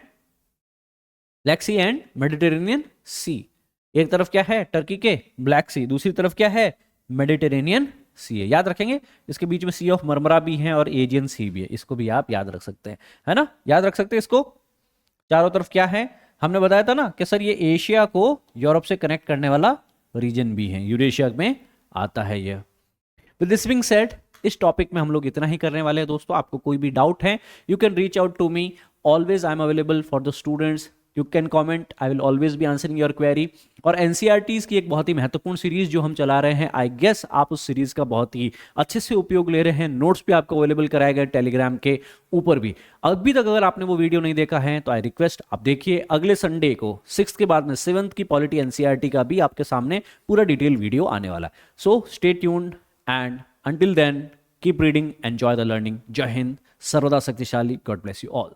Mediterranean Sea. एक तरफ क्या है टर्की के? ब्लैक सी, दूसरी तरफ क्या है? मेडिटेरेनियन सी है। याद रखेंगे, इसके बीच में सी ऑफ मरमरा भी है और एजियन सी भी है, इसको भी आप याद रख सकते हैं, है ना। याद रख सकते हैं इसको। चारों तरफ क्या है? हमने बताया था ना कि सर ये एशिया को यूरोप से कनेक्ट करने वाला रीजन भी है, यूरेशिया में आता है ये। विद दिस बीइंग सेड, इस टॉपिक में हम लोग इतना ही करने वाले हैं दोस्तों। आपको कोई भी डाउट है, you can reach out to me, always I am available for the students. You can comment, I will always be answering your query. और एनसीईआरटीज की एक बहुत ही महत्वपूर्ण सीरीज जो हम चला रहे हैं, आई गेस आप उस सीरीज का बहुत ही अच्छे से उपयोग ले रहे हैं। नोट्स भी आपको अवेलेबल कराए गए टेलीग्राम के ऊपर भी। अभी तक अगर आपने वो वीडियो नहीं देखा है तो आई रिक्वेस्ट आप देखिए। अगले संडे को 6th के बाद में 7th की पॉलिटी एनसीईआरटी का भी आपके सामने पूरा डिटेल वीडियो आने वाला है। So stay tuned and until then keep reading, enjoy the learning. Jai Hind, Sarvada Shaktishaali. God bless you all.